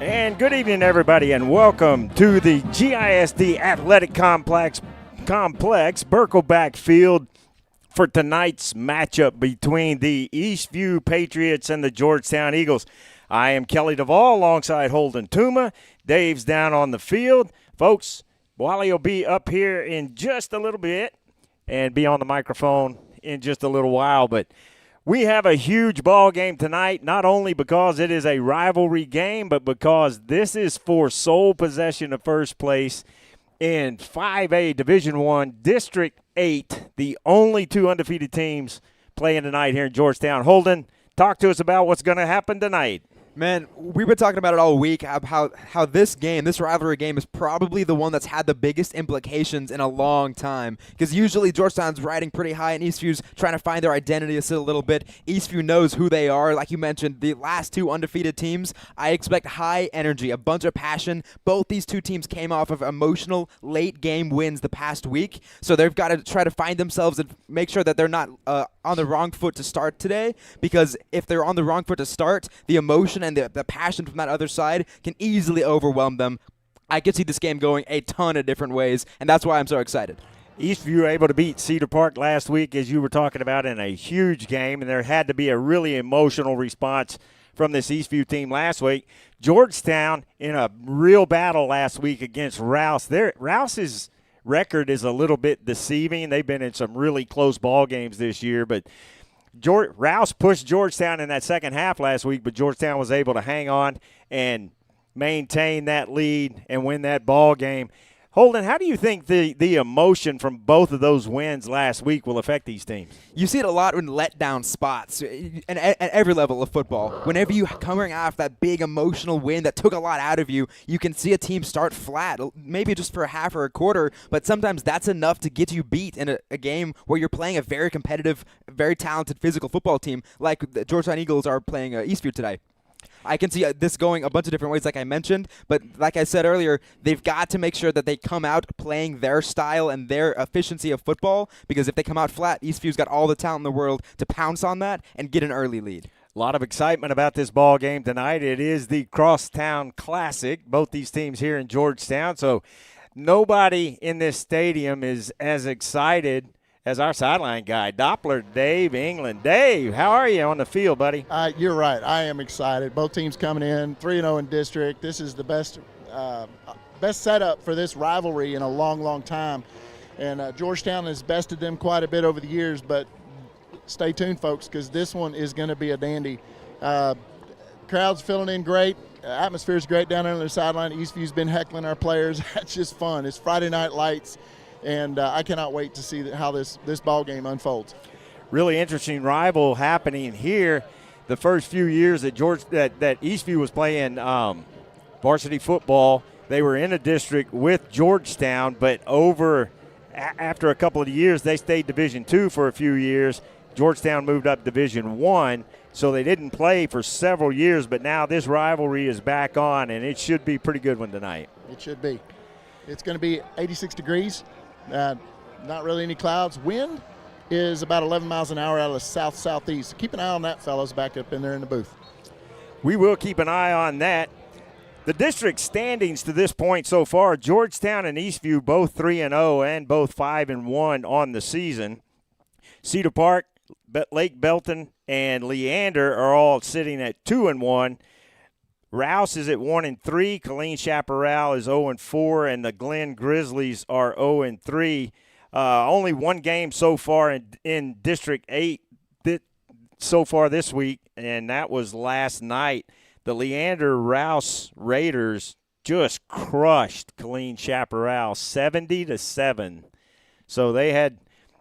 And good evening, everybody, and welcome to the GISD Athletic Complex Birkelback Field for tonight's matchup between the Eastview Patriots and the Georgetown Eagles. I am Kelly Duvall alongside Holden Tuma. Dave's down on the field. Folks, Wally will be up here in just a little bit and be on the microphone in just a little while, but we have a huge ball game tonight, not only because it is a rivalry game, but because this is for sole possession of first place in 5A Division I District 8, the only two undefeated teams playing tonight here in Georgetown. Holden, talk to us about what's going to happen tonight. Man, we've been talking about it all week, how this game, this rivalry game, is probably the one that's had the biggest implications in a long time. Because usually Georgetown's riding pretty high and Eastview's trying to find their identity a little bit. Eastview knows who they are. Like you mentioned, the last two undefeated teams, I expect high energy, a bunch of passion. Both these two teams came off of emotional late game wins the past week. So they've got to try to find themselves and make sure that they're not on the wrong foot to start today. Because if they're on the wrong foot to start, the emotion and the passion from that other side can easily overwhelm them. I could see this game going a ton of different ways, and that's why I'm so excited. Eastview were able to beat Cedar Park last week, as you were talking about, in a huge game, and there had to be a really emotional response from this Eastview team last week. Georgetown in a real battle last week against Rouse. Rouse's record is a little bit deceiving. They've been in some really close ball games this year, but Rouse pushed Georgetown in that second half last week, but Georgetown was able to hang on and maintain that lead and win that ball game. Holden, how do you think the emotion from both of those wins last week will affect these teams? You see it a lot in letdown spots and at every level of football. Whenever you coming off that big emotional win that took a lot out of you, you can see a team start flat, maybe just for a half or a quarter, but sometimes that's enough to get you beat in a game where you're playing a very competitive, very talented physical football team like the Georgetown Eagles are playing Eastview today. I can see this going a bunch of different ways, like I mentioned, but like I said earlier, they've got to make sure that they come out playing their style and their efficiency of football, because if they come out flat, Eastview's got all the talent in the world to pounce on that and get an early lead. A lot of excitement about this ball game tonight. It is the Cross-Town Classic, both these teams here in Georgetown, so nobody in this stadium is as excited as our sideline guy, Doppler Dave England. Dave, how are you on the field, buddy? You're right. I am excited. Both teams coming in 3-0 in district. This is the best setup for this rivalry in a long, long time. And Georgetown has bested them quite a bit over the years, but stay tuned, folks, because this one is going to be a dandy. Crowd's filling in great. Atmosphere's great down there on the sideline. Eastview's been heckling our players. That's just fun. It's Friday Night Lights. And I cannot wait to see how this ball game unfolds. Really interesting rival happening here. The first few years that Eastview was playing varsity football, they were in a district with Georgetown, but after a couple of years, they stayed Division II for a few years. Georgetown moved up Division I, so they didn't play for several years, but now this rivalry is back on, and it should be a pretty good one tonight. It should be. It's going to be 86 degrees. Not really any clouds. Wind is about 11 miles an hour out of the south-southeast. Keep an eye on that, fellows, back up in there in the booth. We will keep an eye on that. The district standings to this point so far, Georgetown and Eastview both 3-0 and both 5-1 on the season. Cedar Park, Lake Belton, and Leander are all sitting at 2-1. Rouse is at 1-3. Killeen Chaparral is 0-4, and the Glen Grizzlies are 0-3. Only one game so far in District 8 so far this week, and that was last night. The Leander Rouse Raiders just crushed Killeen Chaparral 70-7. So they had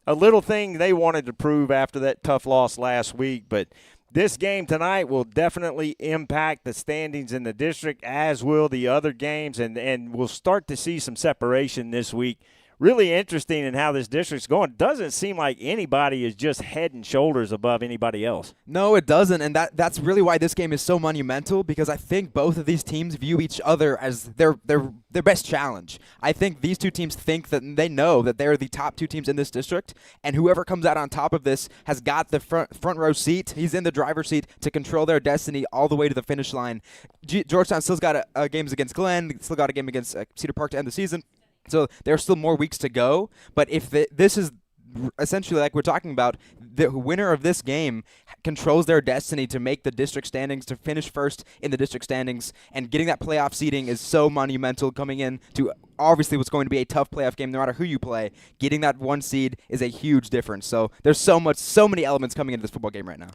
a little thing they wanted to prove after that tough loss last week, but this game tonight will definitely impact the standings in the district, as will the other games, and we'll start to see some separation this week really interesting in how this district's going. Doesn't seem like anybody is just head and shoulders above anybody else. No, it doesn't, and that's really why this game is so monumental, because I think both of these teams view each other as their best challenge. I think these two teams think that they know that they're the top two teams in this district, and whoever comes out on top of this has got the front row seat. He's in the driver's seat to control their destiny all the way to the finish line. Georgetown still's got games against Glenn, still got a game against Cedar Park to end the season. So there's still more weeks to go, but if this is essentially like we're talking about, the winner of this game controls their destiny to make the district standings, to finish first in the district standings, and getting that playoff seeding is so monumental coming in to obviously what's going to be a tough playoff game no matter who you play. Getting that 1 seed is a huge difference. So there's so many elements coming into this football game right now.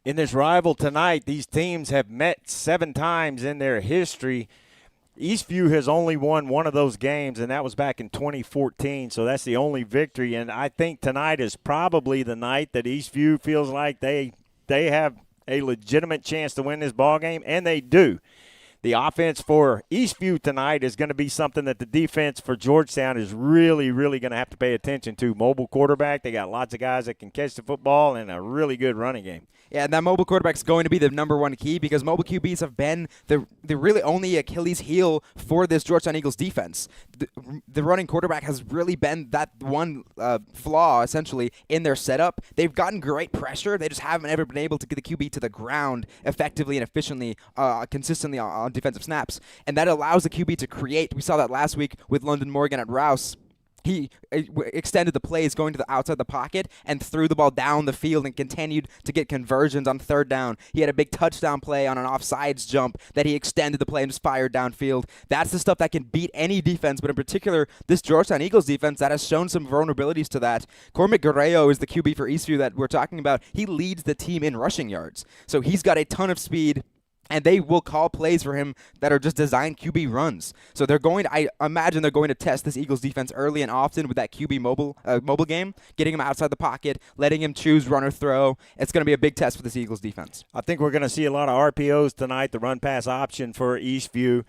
In this rival tonight, these teams have met 7 times in their history. Eastview has only won one of those games, and that was back in 2014, so that's the only victory. And I think tonight is probably the night that Eastview feels like they have a legitimate chance to win this ball game, and they do. The offense for Eastview tonight is going to be something that the defense for Georgetown is really, really going to have to pay attention to. Mobile quarterback, they got lots of guys that can catch the football, and a really good running game. Yeah, and that mobile quarterback is going to be the number one key, because mobile QBs have been the really only Achilles heel for this Georgetown Eagles defense. The running quarterback has really been that one flaw, essentially, in their setup. They've gotten great pressure. They just haven't ever been able to get the QB to the ground effectively and efficiently, consistently on defensive snaps. And that allows the QB to create. We saw that last week with London Morgan at Rouse. He extended the plays going to the outside the pocket and threw the ball down the field and continued to get conversions on 3rd down. He had a big touchdown play on an offsides jump that he extended the play and just fired downfield. That's the stuff that can beat any defense, but in particular, this Georgetown Eagles defense that has shown some vulnerabilities to that. Cormac Guerrero is the QB for Eastview that we're talking about. He leads the team in rushing yards. So he's got a ton of speed, and they will call plays for him that are just designed QB runs. So I imagine they're going to test this Eagles defense early and often with that QB mobile game, getting him outside the pocket, letting him choose run or throw. It's going to be a big test for this Eagles defense. I think we're going to see a lot of RPOs tonight, the run-pass option for Eastview.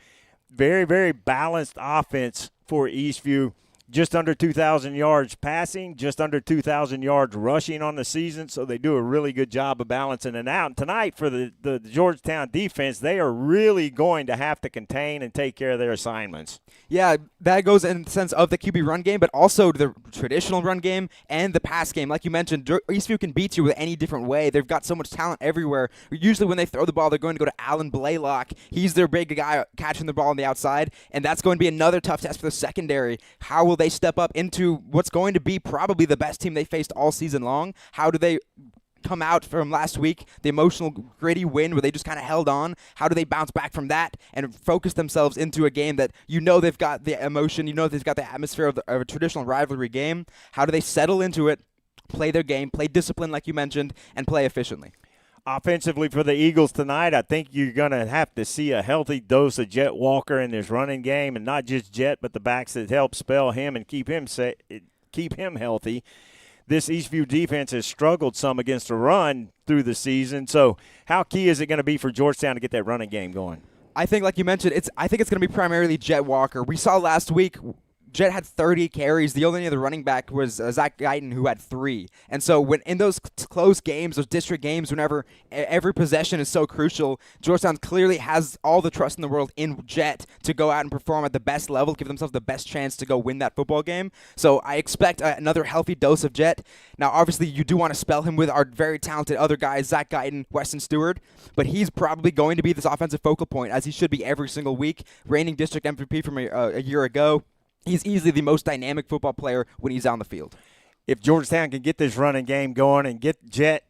Very, very balanced offense for Eastview. Just under 2,000 yards passing, just under 2,000 yards rushing on the season, so they do a really good job of balancing it out. And tonight for the Georgetown defense, they are really going to have to contain and take care of their assignments. Yeah, that goes in the sense of the QB run game, but also the traditional run game and the pass game. Like you mentioned, Eastview can beat you with any different way. They've got so much talent everywhere. Usually when they throw the ball, they're going to go to Alan Blaylock. He's their big guy catching the ball on the outside, and that's going to be another tough test for the secondary. How will they step up into what's going to be probably the best team they faced all season long? How do they come out from last week, the emotional, gritty win where they just kind of held on? How do they bounce back from that and focus themselves into a game that they've got the emotion, they've got the atmosphere of a traditional rivalry game? How do they settle into it, play their game, play discipline like you mentioned, and play efficiently? Offensively for the Eagles tonight, I think you're going to have to see a healthy dose of Jet Walker in this running game, and not just Jet, but the backs that help spell him and keep him healthy. This Eastview defense has struggled some against the run through the season, so how key is it going to be for Georgetown to get that running game going? I think, like you mentioned, I think it's going to be primarily Jet Walker. We saw last week Jet had 30 carries. The only other running back was Zach Guyton, who had 3. And so when in those close games, those district games, whenever every possession is so crucial, Georgetown clearly has all the trust in the world in Jet to go out and perform at the best level, give themselves the best chance to go win that football game. So I expect another healthy dose of Jet. Now, obviously, you do want to spell him with our very talented other guys, Zach Guyton, Weston Stewart, but he's probably going to be this offensive focal point, as he should be every single week, reigning district MVP from a year ago. He's easily the most dynamic football player when he's on the field. If Georgetown can get this running game going and get Jet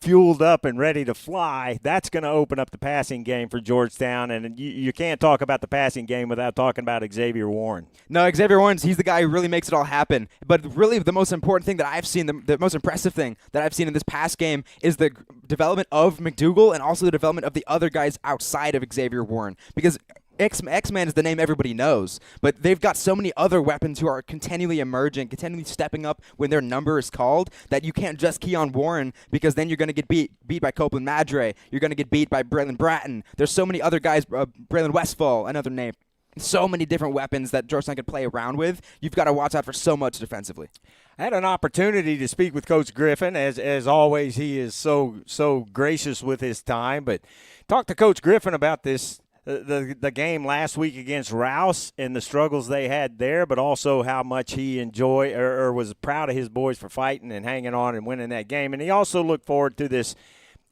fueled up and ready to fly, that's going to open up the passing game for Georgetown. And you can't talk about the passing game without talking about Xavier Warren. No, Xavier Warren's, he's the guy who really makes it all happen. But really the most important thing that I've seen, the most impressive thing that I've seen in this past game is the development of McDougal and also the development of the other guys outside of Xavier Warren. Because X-Man is the name everybody knows, but they've got so many other weapons who are continually emerging, continually stepping up when their number is called, that you can't just key on Warren, because then you're going to get beat by Copeland Madre. You're going to get beat by Braylon Bratton. There's so many other guys, Braylon Westfall, another name. so many different weapons that Georgetown could play around with. You've got to watch out for so much defensively. I had an opportunity to speak with Coach Griffin. As always, he is so gracious with his time. But talk to Coach Griffin about this the game last week against Rouse and the struggles they had there, but also how much he enjoyed or was proud of his boys for fighting and hanging on and winning that game. And he also looked forward to this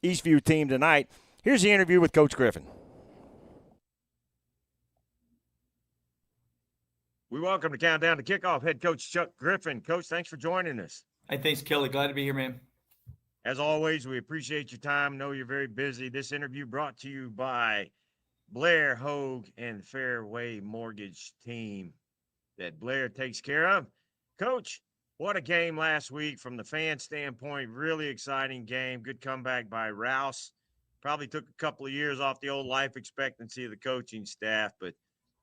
Eastview team tonight. Here's the interview with Coach Griffin. We welcome to Countdown to Kickoff head coach Chuck Griffin. Coach, thanks for joining us. Hey, thanks, Kelly. Glad to be here, man. As always, we appreciate your time. Know you're very busy. This interview brought to you by Blair, Hogue, and Fairway Mortgage team that Blair takes care of. Coach, what a game last week from the fan standpoint. Really exciting game. Good comeback by Rouse. Probably took a couple of years off the old life expectancy of the coaching staff, but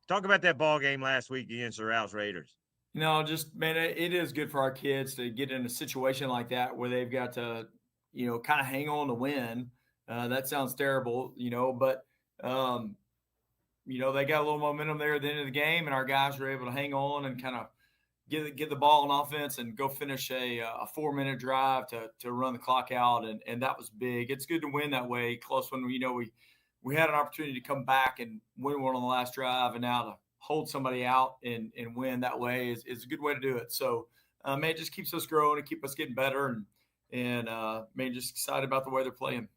talk about that ball game last week against the Rouse Raiders. Just, man, it is good for our kids to get in a situation like that where they've got to, kind of hang on to win. That sounds terrible, but, they got a little momentum there at the end of the game, and our guys were able to hang on and kind of get the ball on offense and go finish a 4-minute drive to run the clock out, and that was big. It's good to win that way, close when we had an opportunity to come back and win one on the last drive, and now to hold somebody out and win that way is a good way to do it. So, it just keeps us growing and keep us getting better, and just excited about the way they're playing.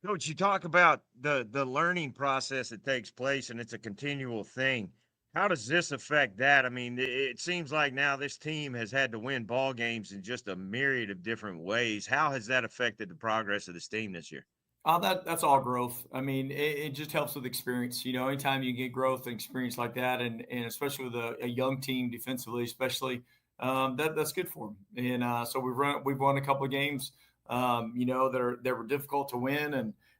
Coach, you talk about the learning process that takes place, and it's a continual thing. How does this affect that? I mean, it seems like now this team has had to win ball games in just a myriad of different ways. How has that affected the progress of this team this year? That's all growth. I mean, it just helps with experience. Anytime you get growth and experience like that, and especially with a young team defensively, especially, that's good for them. And so we've won a couple of games, that were difficult to win,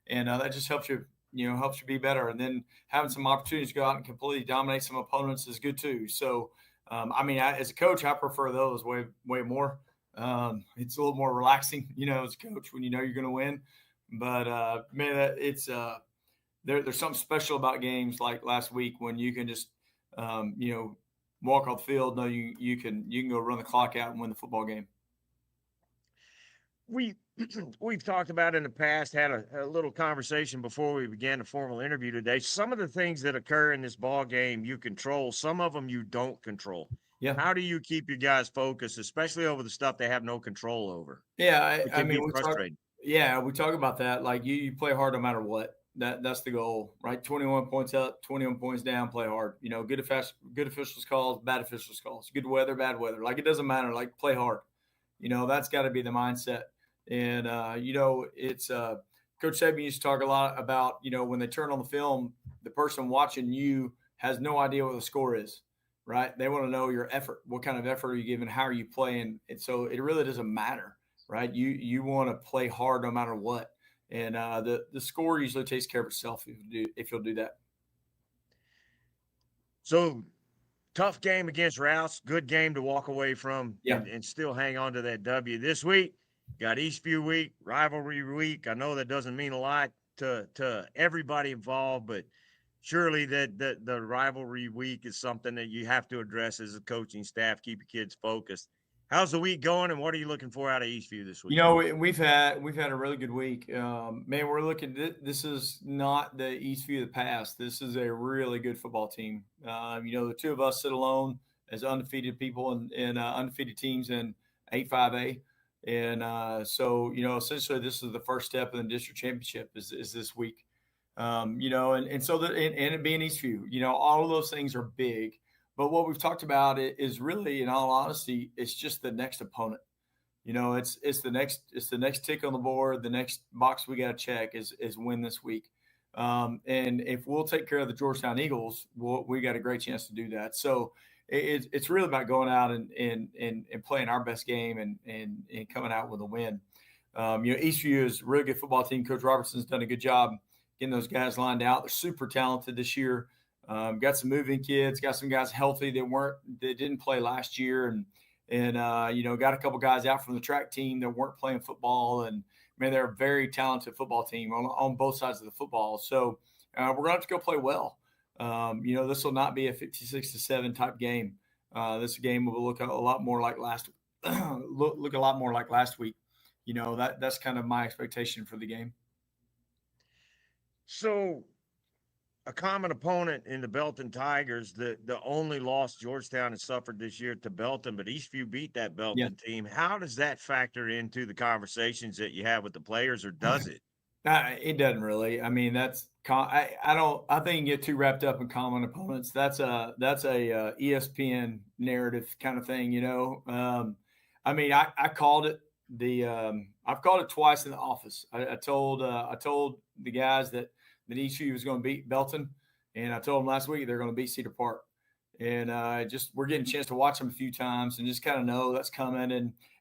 and that just helps you, helps you be better. And then having some opportunities to go out and completely dominate some opponents is good too. So, as a coach, I prefer those way more. It's a little more relaxing, as a coach when you're going to win. But it's there's something special about games like last week when you can just walk off the field. No, you can go run the clock out and win the football game. We've talked about in the past, had a little conversation before we began the formal interview today. Some of the things that occur in this ball game you control, some of them you don't control. Yeah. How do you keep your guys focused, especially over the stuff they have no control over? Yeah, we talk about that. Like you play hard no matter what. That's the goal, right? 21 points up, 21 points down, play hard. Good officials calls, bad officials calls, good weather, bad weather. Like it doesn't matter. Like play hard. That's got to be the mindset. And it's Coach Saban used to talk a lot about when they turn on the film, the person watching you has no idea what the score is, right? They want to know your effort. What kind of effort are you giving? How are you playing? And so it really doesn't matter. Right, you want to play hard no matter what, and the score usually takes care of itself if you'll do that. So, tough game against Rouse, good game to walk away from, Yeah. and still hang on to that W. This week, got Eastview week, rivalry week. I know that doesn't mean a lot to everybody involved, but surely that the rivalry week is something that you have to address as a coaching staff. Keep your kids focused. How's the week going, and what are you looking for out of Eastview this week? We've had a really good week. We're looking. This is not the Eastview of the past. This is a really good football team. The two of us sit alone as undefeated people and undefeated teams in 8-5A, and so essentially this is the first step in the district championship is this week. And it being Eastview, all of those things are big. But what we've talked about is really, in all honesty, it's just the next opponent. It's the next tick on the board. The next box we got to check is win this week. And if we'll take care of the Georgetown Eagles, we got a great chance to do that. So it's really about going out and playing our best game and coming out with a win. Eastview is a really good football team. Coach Robertson's done a good job getting those guys lined out. They're super talented this year. Got some moving kids, got some guys healthy that didn't play last year, and got a couple guys out from the track team that weren't playing football, and they're a very talented football team on both sides of the football. So we're going to have to go play well. This will not be a 56-7 type game. This game will look a lot more like look a lot more like last week. That's kind of my expectation for the game. So, a common opponent in the Belton Tigers, the only loss Georgetown has suffered this year to Belton, but Eastview beat that Belton team. How does that factor into the conversations that you have with the players, or does it? It doesn't really. I mean, I think you get too wrapped up in common opponents. That's a ESPN narrative kind of thing, I called it I've called it twice in the office. I told the guys that Eastview was going to beat Belton, and I told them last week they're going to beat Cedar Park. And we're getting a chance to watch them a few times and just kind of know that's coming.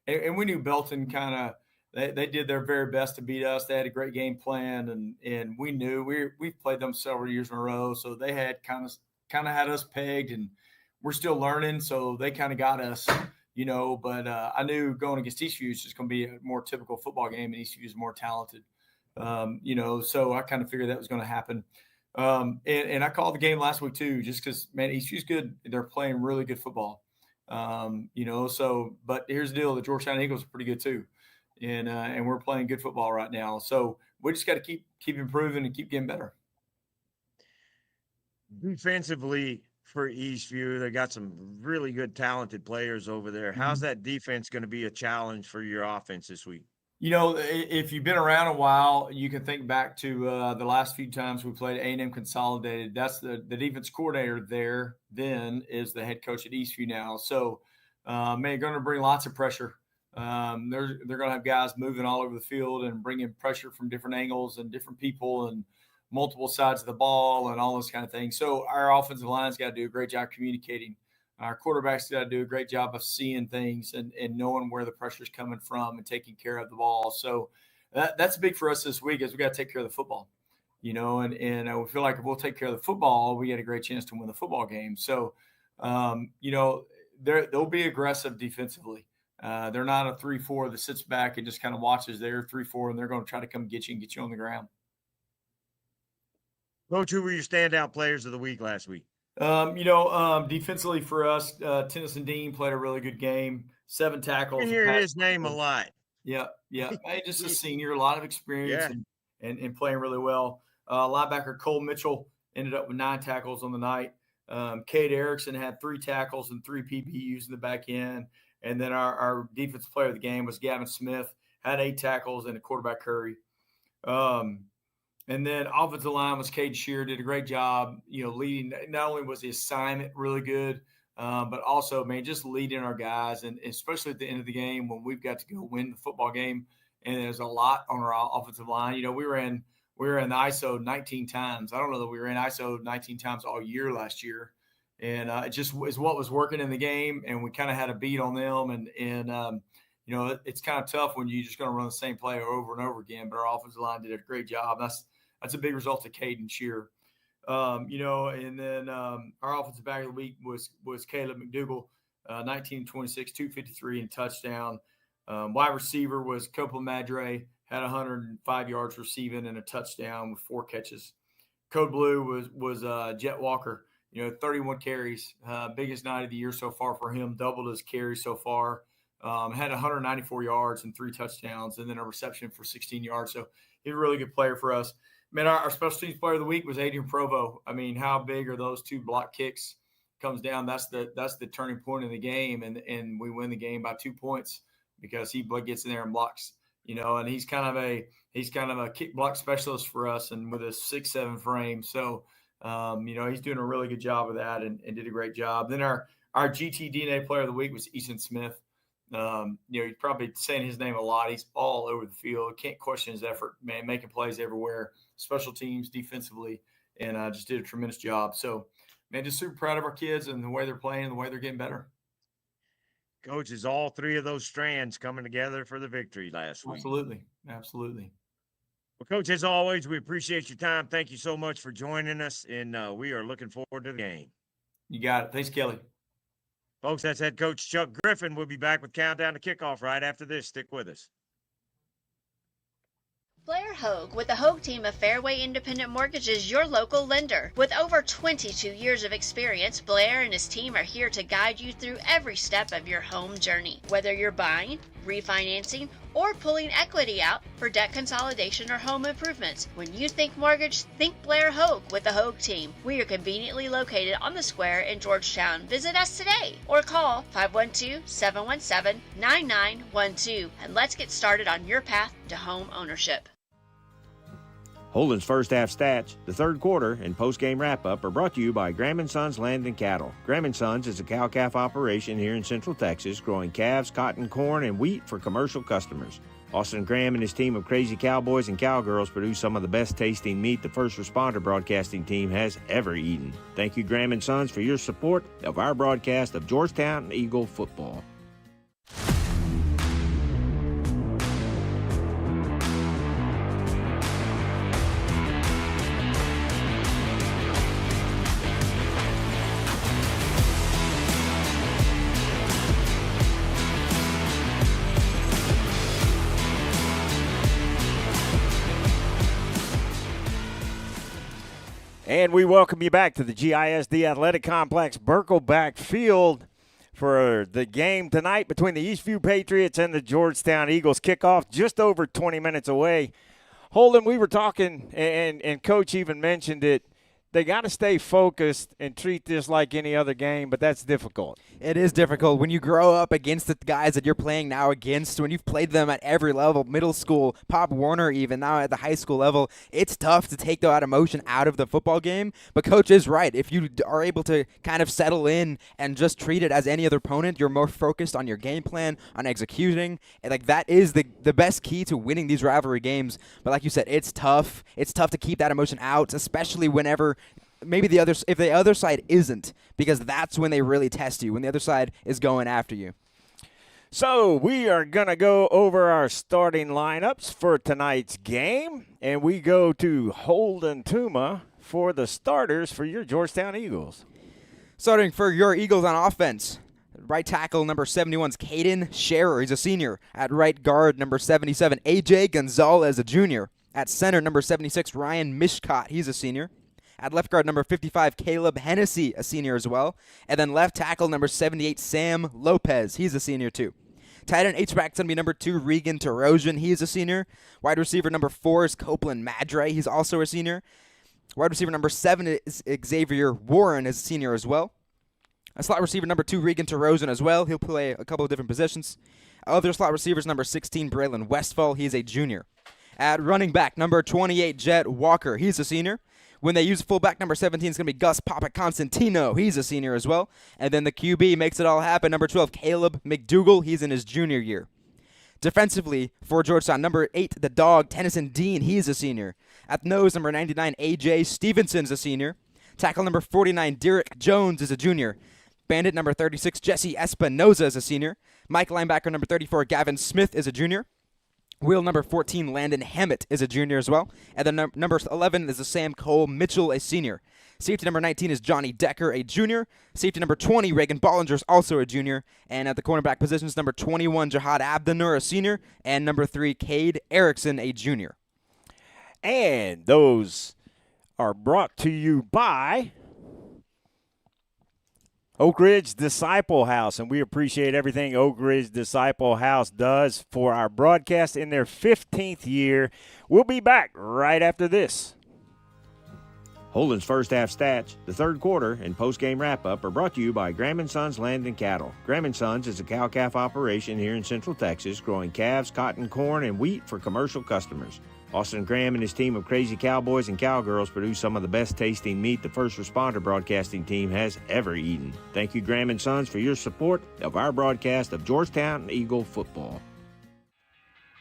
And we knew Belton kind of they did their very best to beat us. They had a great game plan, and we knew we've played them several years in a row, so they had kind of had us pegged, and we're still learning, so they kind of got us. But I knew going against Eastview is just going to be a more typical football game, and Eastview is more talented. So I kind of figured that was going to happen. And I called the game last week too, just because, man, Eastview's good. They're playing really good football. But here's the deal: the Georgetown Eagles are pretty good too, and we're playing good football right now. So we just got to keep improving and keep getting better. Defensively for Eastview, they got some really good, talented players over there. How's that defense going to be a challenge for your offense this week? If you've been around a while, you can think back to the last few times we played A&M Consolidated. That's the defense coordinator there then is the head coach at Eastview now. So, going to bring lots of pressure. They're going to have guys moving all over the field and bringing pressure from different angles and different people and multiple sides of the ball and all those kind of things. So our offensive line's got to do a great job communicating. Our quarterback's got to do a great job of seeing things and knowing where the pressure's coming from and taking care of the ball. So that's big for us this week is we got to take care of the football, and we feel like if we'll take care of the football, we get a great chance to win the football game. So, they'll be aggressive defensively. They're not a 3-4 that sits back and just kind of watches. They're 3-4, and they're going to try to come get you and get you on the ground. Coach, who were your standout players of the week last week? Defensively for us, Tennyson Dean played a really good game. 7 tackles. You hear his name a lot. Yeah. Hey, just a senior, a lot of experience and playing really well. Linebacker Cole Mitchell ended up with 9 tackles on the night. Cade Erickson had 3 tackles and 3 PBUs in the back end. And then our defensive player of the game was Gavin Smith, had 8 tackles and a quarterback hurry. And then offensive line was Cade Shear, did a great job, leading. Not only was the assignment really good, but also, man, just leading our guys, and especially at the end of the game when we've got to go win the football game. And there's a lot on our offensive line. We were in the ISO 19 times. I don't know that we were in ISO 19 times all year last year, and it just is what was working in the game. And we kind of had a beat on them, and it's kind of tough when you're just going to run the same play over and over again. But our offensive line did a great job. That's a big result of Caden Shear. And then our offensive back of the week was Caleb McDougall, 19-26, 253 and touchdown. Wide receiver was Copeland Madre, had 105 yards receiving and a touchdown with 4 catches. Code Blue was Jet Walker, 31 carries, biggest night of the year so far for him, doubled his carries so far. Had 194 yards and 3 touchdowns, and then a reception for 16 yards. So he's a really good player for us. Man, our special teams player of the week was Adrian Provo. I mean, how big are those 2 block kicks? Comes down. That's the turning point in the game, and we win the game by 2 points because he gets in there and blocks. And he's kind of a kick block specialist for us, and with a 6'7" frame. So, he's doing a really good job of that and did a great job. Then our GTDNA player of the week was Easton Smith. You're probably saying his name a lot. He's all over the field. Can't question his effort, man, making plays everywhere, special teams, defensively, and just did a tremendous job. So, man, just super proud of our kids and the way they're playing, the way they're getting better. Coach, is all 3 of those strands coming together for the victory last week? Absolutely. Well, Coach, as always, we appreciate your time. Thank you so much for joining us, and we are looking forward to the game. You got it. Thanks, Kelly. Folks, that's head coach Chuck Griffin. We'll be back with Countdown to Kickoff right after this. Stick with us. Blair Hogue with the Hogue team of Fairway Independent Mortgages, your local lender. With over 22 years of experience, Blair and his team are here to guide you through every step of your home journey. Whether you're buying, refinancing, or pulling equity out for debt consolidation or home improvements, when you think mortgage, think Blair Hogue with the Hogue team. We are conveniently located on the square in Georgetown. Visit us today or call 512-717-9912 and let's get started on your path to home ownership. Holden's first half stats, the third quarter, and post-game wrap-up are brought to you by Graham & Sons Land and Cattle. Graham & Sons is a cow-calf operation here in Central Texas, growing calves, cotton, corn, and wheat for commercial customers. Austin Graham and his team of crazy cowboys and cowgirls produce some of the best-tasting meat the first responder broadcasting team has ever eaten. Thank you, Graham & Sons, for your support of our broadcast of Georgetown Eagle football. And we welcome you back to the GISD Athletic Complex, Birkelback Field, for the game tonight between the Eastview Patriots and the Georgetown Eagles. Kickoff just over 20 minutes away. Holden, we were talking, and Coach even mentioned it. They got to stay focused and treat this like any other game, but that's difficult. It is difficult when you grow up against the guys that you're playing now against, when you've played them at every level, middle school, Pop Warner even, now at the high school level. It's tough to take that emotion out of the football game, but Coach is right. If you are able to kind of settle in and just treat it as any other opponent, you're more focused on your game plan, on executing, and like that is the best key to winning these rivalry games. But like you said, it's tough. It's tough to keep that emotion out, especially whenever maybe if the other side isn't, because that's when they really test you, when the other side is going after you. So we are going to go over our starting lineups for tonight's game, and we go to Holden Tuma for the starters for your Georgetown Eagles. Starting for your Eagles on offense, right tackle number 71 is Caden Scherer. He's a senior. At right guard, number 77, A.J. Gonzalez, a junior. At center, number 76, Ryan Mishkot. He's a senior. At left guard, number 55, Caleb Hennessy, a senior as well. And then left tackle, number 78, Sam Lopez. He's a senior too. Tight end H-back is going to be number 2, Regan Tarosian. He's a senior. Wide receiver number 4 is Copeland Madre. He's also a senior. Wide receiver number 7 is Xavier Warren, is a senior as well. A slot receiver number 2, Regan Tarosian as well. He'll play a couple of different positions. Other slot receivers, number 16, Braylon Westfall. He's a junior. At running back, number 28, Jet Walker. He's a senior. When they use fullback, number 17 is going to be Gus Papa Constantino. He's a senior as well. And then the QB makes it all happen. Number 12, Caleb McDougal. He's in his junior year. Defensively, for Georgetown, number 8, the dog, Tennyson Dean. He's a senior. At nose, number 99, A.J. Stevenson's a senior. Tackle number 49, Derek Jones is a junior. Bandit number 36, Jesse Espinoza is a senior. Mike linebacker number 34, Gavin Smith is a junior. Wheel number 14, Landon Hammett, is a junior as well. And then number 11 is a Sam Cole Mitchell, a senior. Safety number 19 is Johnny Decker, a junior. Safety number 20, Reagan Bollinger, is also a junior. And at the cornerback positions, number 21, Jihad Abdinur, a senior. And number 3, Cade Erickson, a junior. And those are brought to you by Oak Ridge Disciple House, and we appreciate everything Oak Ridge Disciple House does for our broadcast in their 15th year. We'll be back right after this. Holden's first half stats, the third quarter, and post-game wrap-up are brought to you by Graham & Sons Land and Cattle. Graham & Sons is a cow-calf operation here in Central Texas, growing calves, cotton, corn, and wheat for commercial customers. Austin Graham and his team of crazy cowboys and cowgirls produce some of the best-tasting meat the first responder broadcasting team has ever eaten. Thank you, Graham & Sons, for your support of our broadcast of Georgetown Eagle football.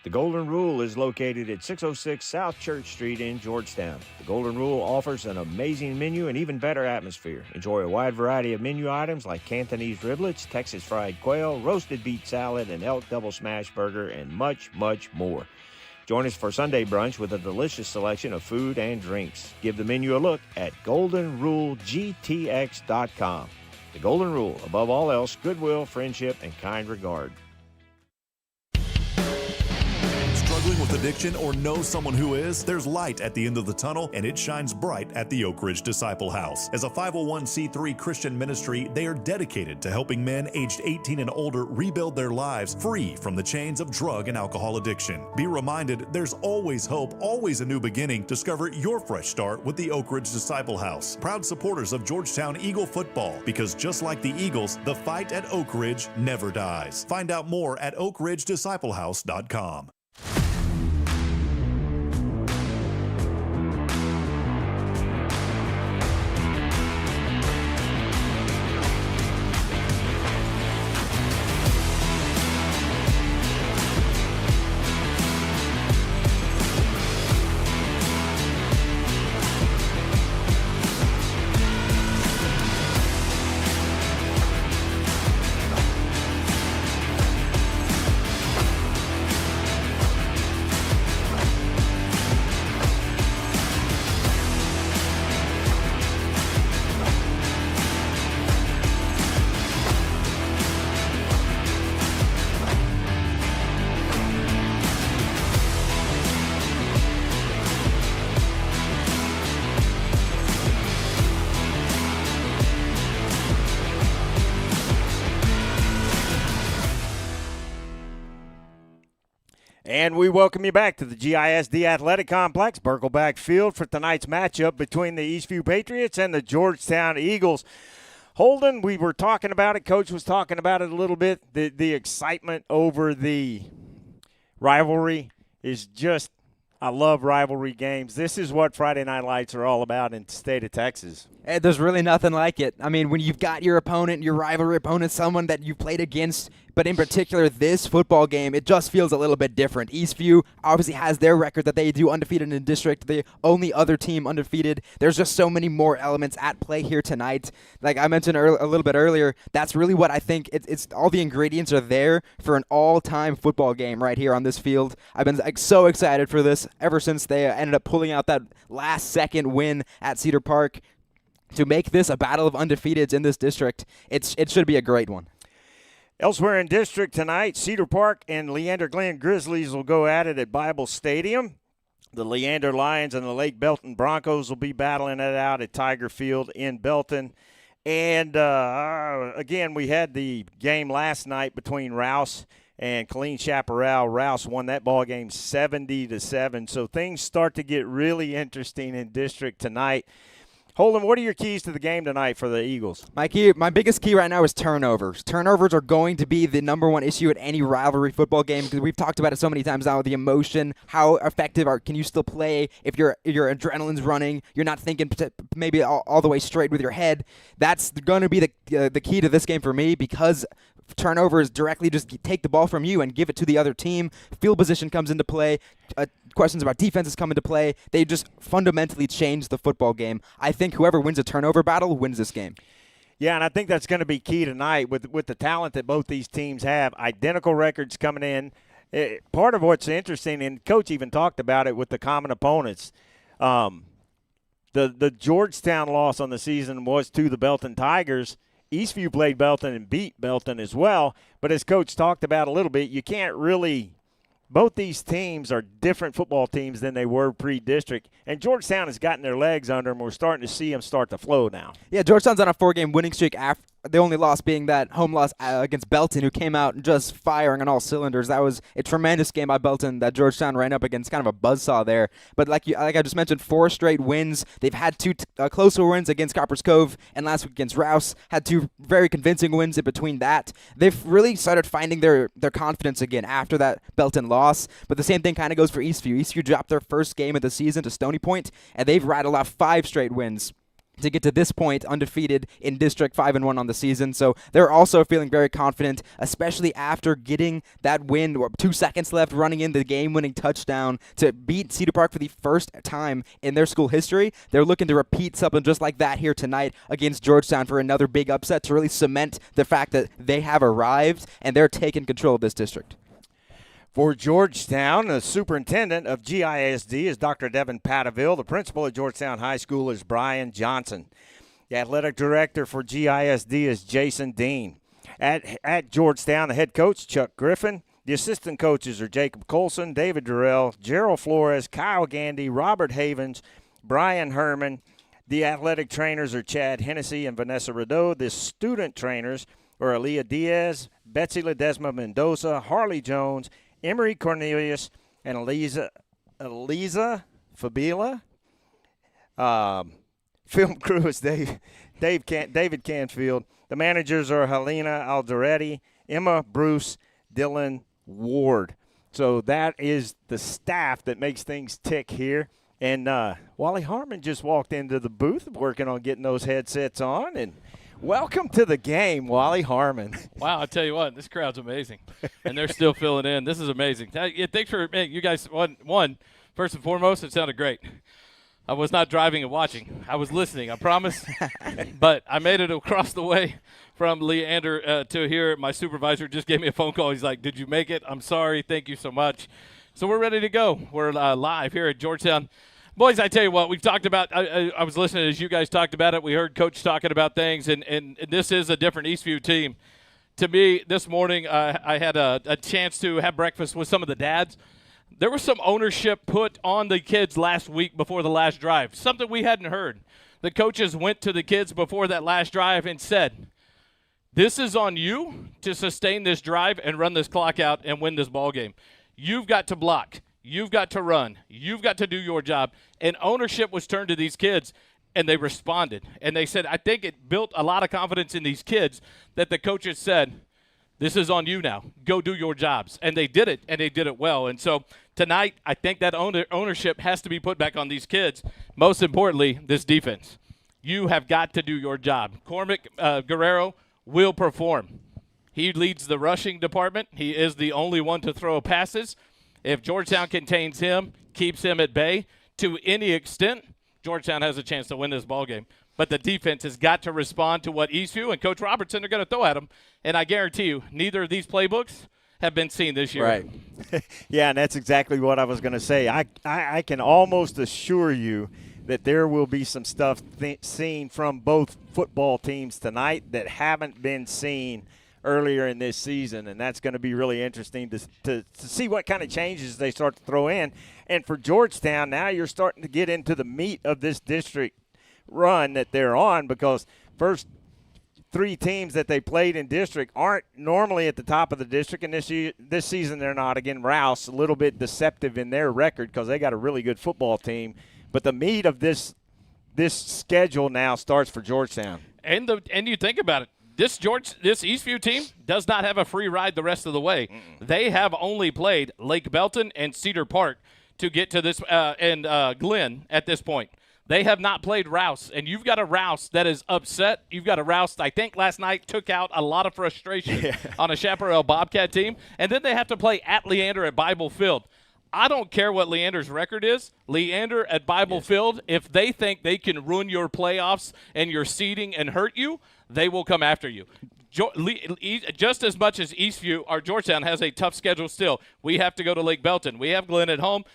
The Golden Rule is located at 606 South Church Street in Georgetown. The Golden Rule offers an amazing menu and even better atmosphere. Enjoy a wide variety of menu items like Cantonese riblets, Texas fried quail, roasted beet salad, an elk double smash burger, and much, much more. Join us for Sunday brunch with a delicious selection of food and drinks. Give the menu a look at goldenrulegtx.com. The Golden Rule, above all else, goodwill, friendship, and kind regard. Struggling with addiction or know someone who is, there's light at the end of the tunnel, and it shines bright at the Oak Ridge Disciple House. As a 501c3 Christian ministry, they are dedicated to helping men aged 18 and older rebuild their lives free from the chains of drug and alcohol addiction. Be reminded, there's always hope, always a new beginning. Discover your fresh start with the Oak Ridge Disciple House. Proud supporters of Georgetown Eagle football, because just like the Eagles, the fight at Oak Ridge never dies. Find out more at oakridgedisciplehouse.com. And we welcome you back to the GISD Athletic Complex, Birkelback Field, for tonight's matchup between the Eastview Patriots and the Georgetown Eagles. Holden, we were talking about it. Coach was talking about it a little bit. The excitement over the rivalry is just, I love rivalry games. This is what Friday Night Lights are all about in the state of Texas. There's really nothing like it. I mean, when you've got your opponent, your rivalry opponent, someone that you played against, but in particular this football game, it just feels a little bit different. Eastview obviously has their record that they do undefeated in district, the only other team undefeated. There's just so many more elements at play here tonight. Like I mentioned a little bit earlier, that's really what I think. It's all the ingredients are there for an all-time football game right here on this field. I've been so excited for this ever since they ended up pulling out that last-second win at Cedar Park. To make this a battle of undefeateds in this district, it should be a great one. Elsewhere in district tonight, Cedar Park and Leander Glen Grizzlies will go at it at Bible Stadium. The Leander Lions and the Lake Belton Broncos will be battling it out at Tiger Field in Belton. And, again, we had the game last night between Rouse and Colleen Chaparral. Rouse won that ball game 70-7. So things start to get really interesting in district tonight. Holden, what are your keys to the game tonight for the Eagles? My biggest key right now is turnovers. Turnovers are going to be the number one issue at any rivalry football game because we've talked about it so many times now. The emotion, how effective can you still play if your adrenaline's running? You're not thinking maybe all the way straight with your head. That's going to be the key to this game for me because turnovers directly just take the ball from you and give it to the other team. Field position comes into play. Questions about defenses come into play. They just fundamentally change the football game. I think whoever wins a turnover battle wins this game. Yeah, and I think that's going to be key tonight with the talent that both these teams have. Identical records coming in. Part of what's interesting, and Coach even talked about it with the common opponents, the Georgetown loss on the season was to the Belton Tigers. Eastview played Belton and beat Belton as well. But as Coach talked about a little bit, you can't really – both these teams are different football teams than they were pre-district. And Georgetown has gotten their legs under them. We're starting to see them start to flow now. Yeah, Georgetown's on a 4-game winning streak after the only loss being that home loss against Belton, who came out just firing on all cylinders. That was a tremendous game by Belton that Georgetown ran up against, kind of a buzzsaw there. But like I just mentioned, 4 straight wins. They've had 2 closer wins against Copper's Cove and last week against Rouse. Had 2 very convincing wins in between that. They've really started finding their confidence again after that Belton loss. But the same thing kind of goes for Eastview. Eastview dropped their first game of the season to Stony Point, and they've rattled off 5 straight wins to get to this point undefeated in District 5-1 on the season. So they're also feeling very confident, especially after getting that win, 2 seconds left, running in the game-winning touchdown to beat Cedar Park for the first time in their school history. They're looking to repeat something just like that here tonight against Georgetown for another big upset to really cement the fact that they have arrived and they're taking control of this district. For Georgetown, the superintendent of GISD is Dr. Devin Pataville. The principal at Georgetown High School is Brian Johnson. The athletic director for GISD is Jason Dean. At Georgetown, the head coach, Chuck Griffin. The assistant coaches are Jacob Colson, David Durrell, Gerald Flores, Kyle Gandy, Robert Havens, Brian Herman. The athletic trainers are Chad Hennessy and Vanessa Rideau. The student trainers are Aaliyah Diaz, Betsy Ledesma Mendoza, Harley Jones, Emery Cornelius, and Eliza Fabila. Film crew is David Canfield. The managers are Helena Alderetti, Emma Bruce, Dylan Ward. So that is the staff that makes things tick here. And Wally Harmon just walked into the booth working on getting those headsets on. And welcome to the game, Wally Harmon. Wow, I tell you what, this crowd's amazing. And they're still filling in. This is amazing. Thanks for you guys. One, first and foremost, it sounded great. I was not driving and watching. I was listening, I promise. But I made it across the way from Leander to here. My supervisor just gave me a phone call. He's like, did you make it? I'm sorry. Thank you so much. So we're ready to go. We're live here at Georgetown. Boys, I tell you what, we've talked about I was listening as you guys talked about it. We heard Coach talking about things, and this is a different Eastview team. To me, this morning I had a chance to have breakfast with some of the dads. There was some ownership put on the kids last week before the last drive, something we hadn't heard. The coaches went to the kids before that last drive and said, this is on you to sustain this drive and run this clock out and win this ball game. You've got to block. You've got to run. You've got to do your job. And ownership was turned to these kids, and they responded. And they said, I think it built a lot of confidence in these kids that the coaches said, this is on you now. Go do your jobs. And they did it, and they did it well. And so tonight, I think that ownership has to be put back on these kids. Most importantly, this defense. You have got to do your job. Cormac Guerrero will perform. He leads the rushing department. He is the only one to throw passes. If Georgetown contains him, keeps him at bay to any extent, Georgetown has a chance to win this ballgame. But the defense has got to respond to what Eastview and Coach Robertson are going to throw at them. And I guarantee you, neither of these playbooks have been seen this year. Right. Yeah, and that's exactly what I was going to say. I can almost assure you that there will be some stuff seen from both football teams tonight that haven't been seen earlier in this season, and that's going to be really interesting to see what kind of changes they start to throw in. And for Georgetown, now you're starting to get into the meat of this district run that they're on, because first three teams that they played in district aren't normally at the top of the district, and this season they're not. Again, Rouse, a little bit deceptive in their record because they got a really good football team. But the meat of this schedule now starts for Georgetown. And you think about it, this Eastview team does not have a free ride the rest of the way. They have only played Lake Belton and Cedar Park to get to this and Glen at this point. They have not played Rouse, and you've got a Rouse that is upset. You've got a Rouse, I think last night, took out a lot of frustration on a Chaparral Bobcat team. And then they have to play at Leander at Bible Field. I don't care what Leander's record is. Leander at Bible Field, if they think they can ruin your playoffs and your seeding and hurt you, they will come after you. Just as much as Eastview or Georgetown has a tough schedule still. We have to go to Lake Belton. We have Glen at home,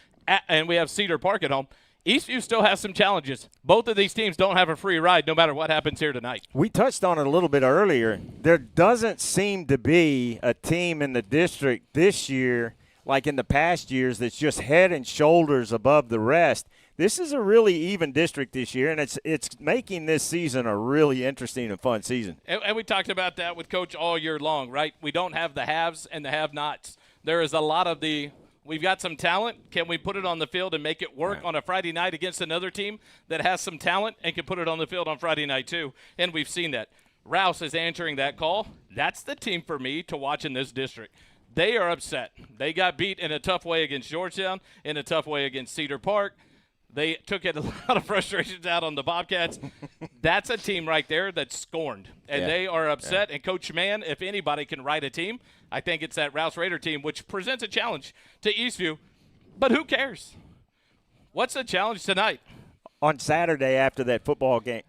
and we have Cedar Park at home. Eastview still has some challenges. Both of these teams don't have a free ride no matter what happens here tonight. We touched on it a little bit earlier. There doesn't seem to be a team in the district this year, like in the past years, that's just head and shoulders above the rest. This is a really even district this year, and it's making this season a really interesting and fun season. And we talked about that with Coach all year long, right? We don't have the haves and the have-nots. There is a lot of we've got some talent. Can we put it on the field and make it work on a Friday night against another team that has some talent and can put it on the field on Friday night too? And we've seen that. Rouse is answering that call. That's the team for me to watch in this district. They are upset. They got beat in a tough way against Georgetown, in a tough way against Cedar Park. They took a lot of frustrations out on the Bobcats. That's a team right there that's scorned, and they are upset. And Coach Mann, if anybody can write a team, I think it's that Rouse Raider team, which presents a challenge to Eastview. But who cares? What's the challenge tonight? On Saturday after that football game.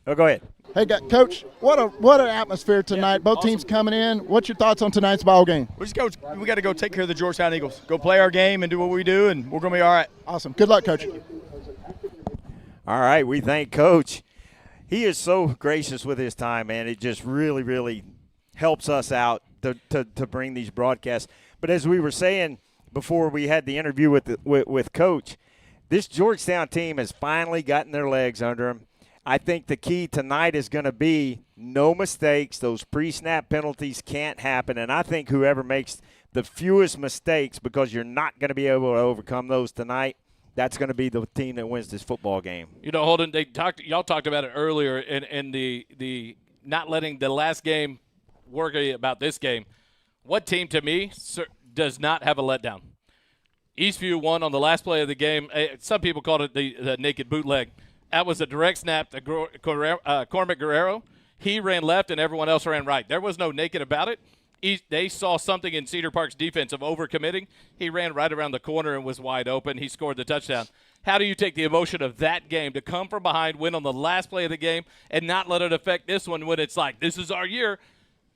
Oh, go ahead. Hey, Coach, what an atmosphere tonight. Both teams coming in. What's your thoughts on tonight's ball game? We got to go take care of the Georgetown Eagles. Go play our game and do what we do, and we're going to be all right. Awesome. Good luck, Coach. All right, we thank Coach. He is so gracious with his time, man. It just really, really helps us out to bring these broadcasts. But as we were saying before we had the interview with Coach, this Georgetown team has finally gotten their legs under them. I think the key tonight is going to be no mistakes. Those pre-snap penalties can't happen, and I think whoever makes the fewest mistakes, because you're not going to be able to overcome those tonight, that's going to be the team that wins this football game. You know, Holden, y'all talked about it earlier in the not letting the last game worry about this game. What team, to me, does not have a letdown? Eastview won on the last play of the game. Some people called it the naked bootleg. That was a direct snap to Cormac Guerrero. He ran left and everyone else ran right. There was no naked about it. They saw something in Cedar Park's defense of overcommitting. He ran right around the corner and was wide open. He scored the touchdown. How do you take the emotion of that game to come from behind, win on the last play of the game, and not let it affect this one when it's like, this is our year?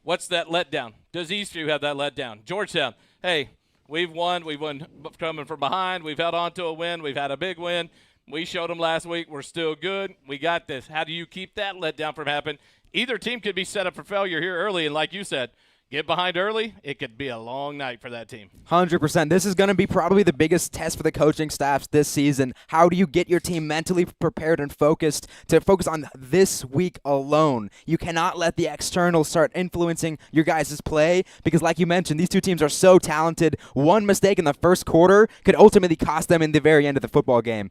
What's that letdown? Does Eastview have that letdown? Georgetown, hey, we've won. We've won coming from behind. We've held on to a win. We've had a big win. We showed them last week we're still good. We got this. How do you keep that letdown from happening? Either team could be set up for failure here early, and like you said, get behind early, it could be a long night for that team. 100%. This is going to be probably the biggest test for the coaching staffs this season. How do you get your team mentally prepared and focused to focus on this week alone? You cannot let the externals start influencing your guys' play because, like you mentioned, these two teams are so talented. One mistake in the first quarter could ultimately cost them in the very end of the football game.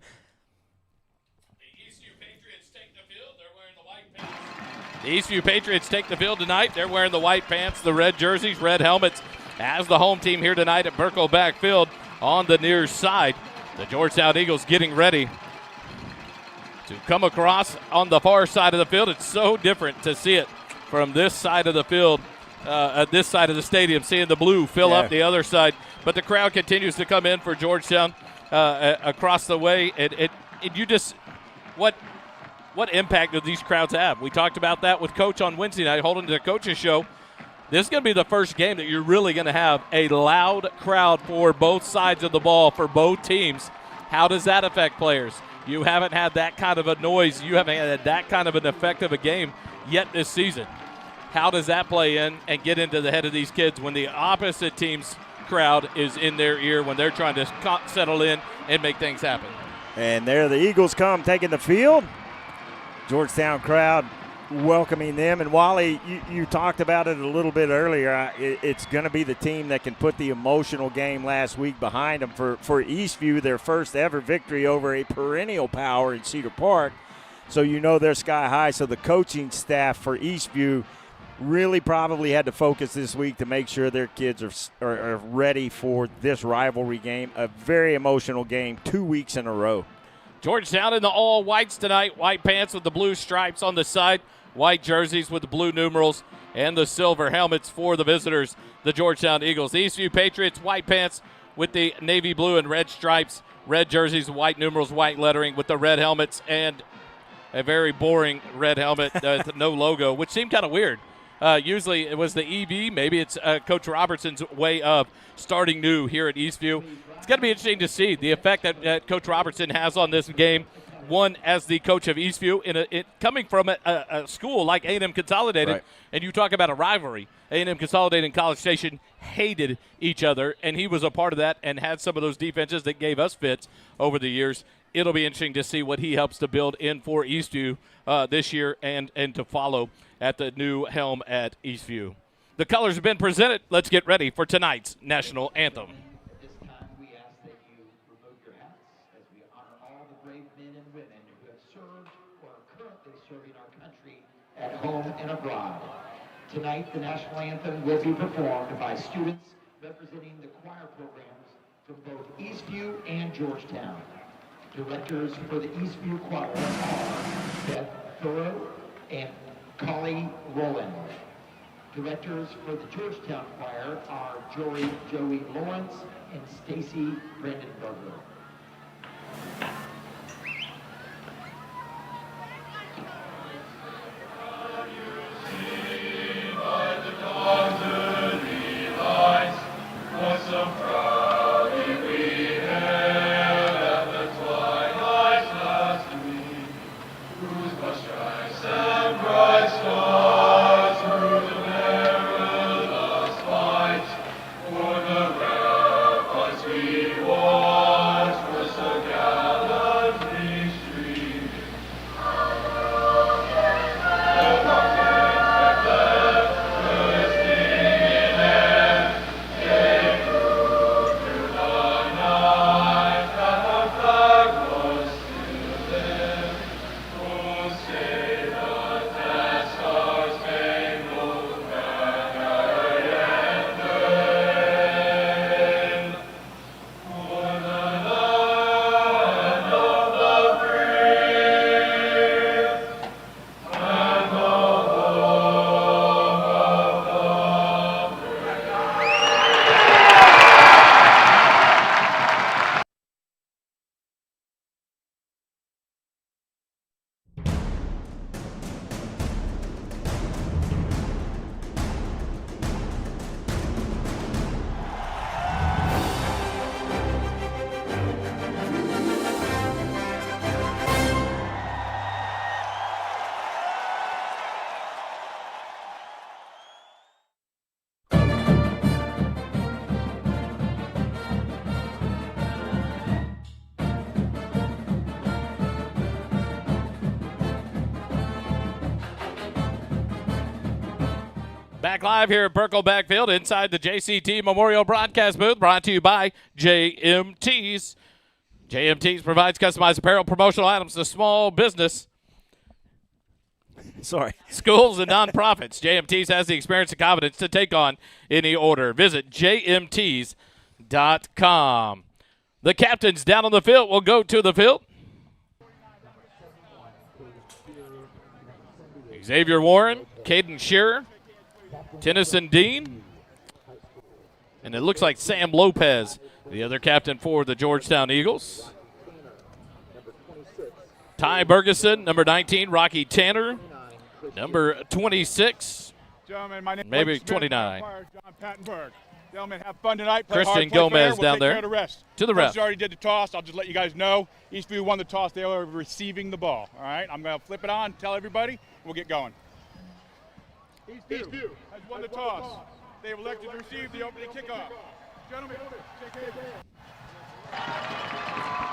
The Eastview Patriots take the field tonight. They're wearing the white pants, the red jerseys, red helmets as the home team here tonight at Burkle Backfield on the near side. The Georgetown Eagles getting ready to come across on the far side of the field. It's so different to see it from this side of the field, this side of the stadium, seeing the blue fill up the other side. But the crowd continues to come in for Georgetown across the way. What impact do these crowds have? We talked about that with Coach on Wednesday night, holding the coach's show. This is going to be the first game that you're really going to have a loud crowd for both sides of the ball for both teams. How does that affect players? You haven't had that kind of a noise. You haven't had that kind of an effect of a game yet this season. How does that play in and get into the head of these kids when the opposite team's crowd is in their ear when they're trying to settle in and make things happen? And there the Eagles come taking the field. Georgetown crowd welcoming them. And Wally, you talked about it a little bit earlier. It's going to be the team that can put the emotional game last week behind them. For Eastview, their first ever victory over a perennial power in Cedar Park. So you know they're sky high. So the coaching staff for Eastview really probably had to focus this week to make sure their kids are ready for this rivalry game, a very emotional game 2 weeks in a row. Georgetown in the all-whites tonight. White pants with the blue stripes on the side. White jerseys with the blue numerals and the silver helmets for the visitors, the Georgetown Eagles. The Eastview Patriots, white pants with the navy blue and red stripes. Red jerseys, white numerals, white lettering with the red helmets and a very boring red helmet with no logo, which seemed kind of weird. Usually it was the EV. Maybe it's Coach Robertson's way of starting new here at Eastview. It's going to be interesting to see the effect that Coach Robertson has on this game. One, as the coach of Eastview, coming from a school like A&M Consolidated, right. And you talk about a rivalry. A&M Consolidated and College Station hated each other, and he was a part of that and had some of those defenses that gave us fits over the years. It'll be interesting to see what he helps to build in for Eastview this year and to follow at the new helm at Eastview. The colors have been presented. Let's get ready for tonight's national anthem. At home and abroad. Tonight, the national anthem will be performed by students representing the choir programs from both Eastview and Georgetown. Directors for the Eastview choir are Beth Thoreau and Collie Rowland. Directors for the Georgetown choir are Joey Lawrence and Stacy Brandenberger. For the Back live here at Burkle Backfield inside the JCT Memorial Broadcast booth, brought to you by JMTs. JMTs provides customized apparel, promotional items to small business, schools, and nonprofits. JMTs has the experience and confidence to take on any order. Visit jmts.com. The captains down on the field will go to the field. Xavier Warren, Caden Shearer, Tennyson Dean, and it looks like Sam Lopez, the other captain for the Georgetown Eagles. Ty Bergeson, number 19, Rocky Tanner, number 26, maybe 29. John Pattenberg. Gentlemen, have fun tonight. Play Christian hard, play Gomez fair. down We'll there. take care of the rest. To the ref. already did the toss. I'll just let you guys know. Eastview won the toss. They are receiving the ball. All right, I'm going to flip it on, tell everybody, we'll get going. Eastview has won the toss. They have elected to receive the opening kickoff. Gentlemen, take care.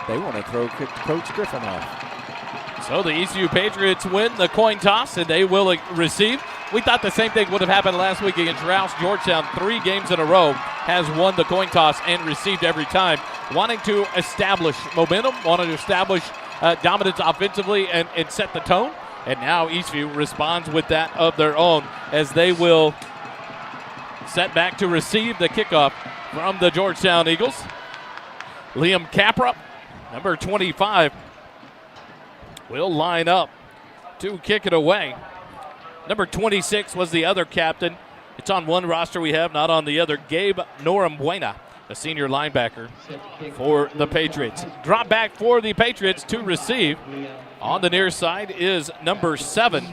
They want to throw Coach Griffin off. So the Eastview Patriots win the coin toss, and they will receive. We thought the same thing would have happened last week against Rouse. Georgetown, 3 games in a row, has won the coin toss and received every time, wanting to establish momentum, wanting to establish dominance offensively and set the tone. And now Eastview responds with that of their own as they will set back to receive the kickoff from the Georgetown Eagles. Liam Capra, number 25, will line up to kick it away. Number 26 was the other captain. It's on one roster we have, not on the other. Gabe Norambuena, the senior linebacker for the Patriots. Drop back for the Patriots to receive. On the near side is number 7.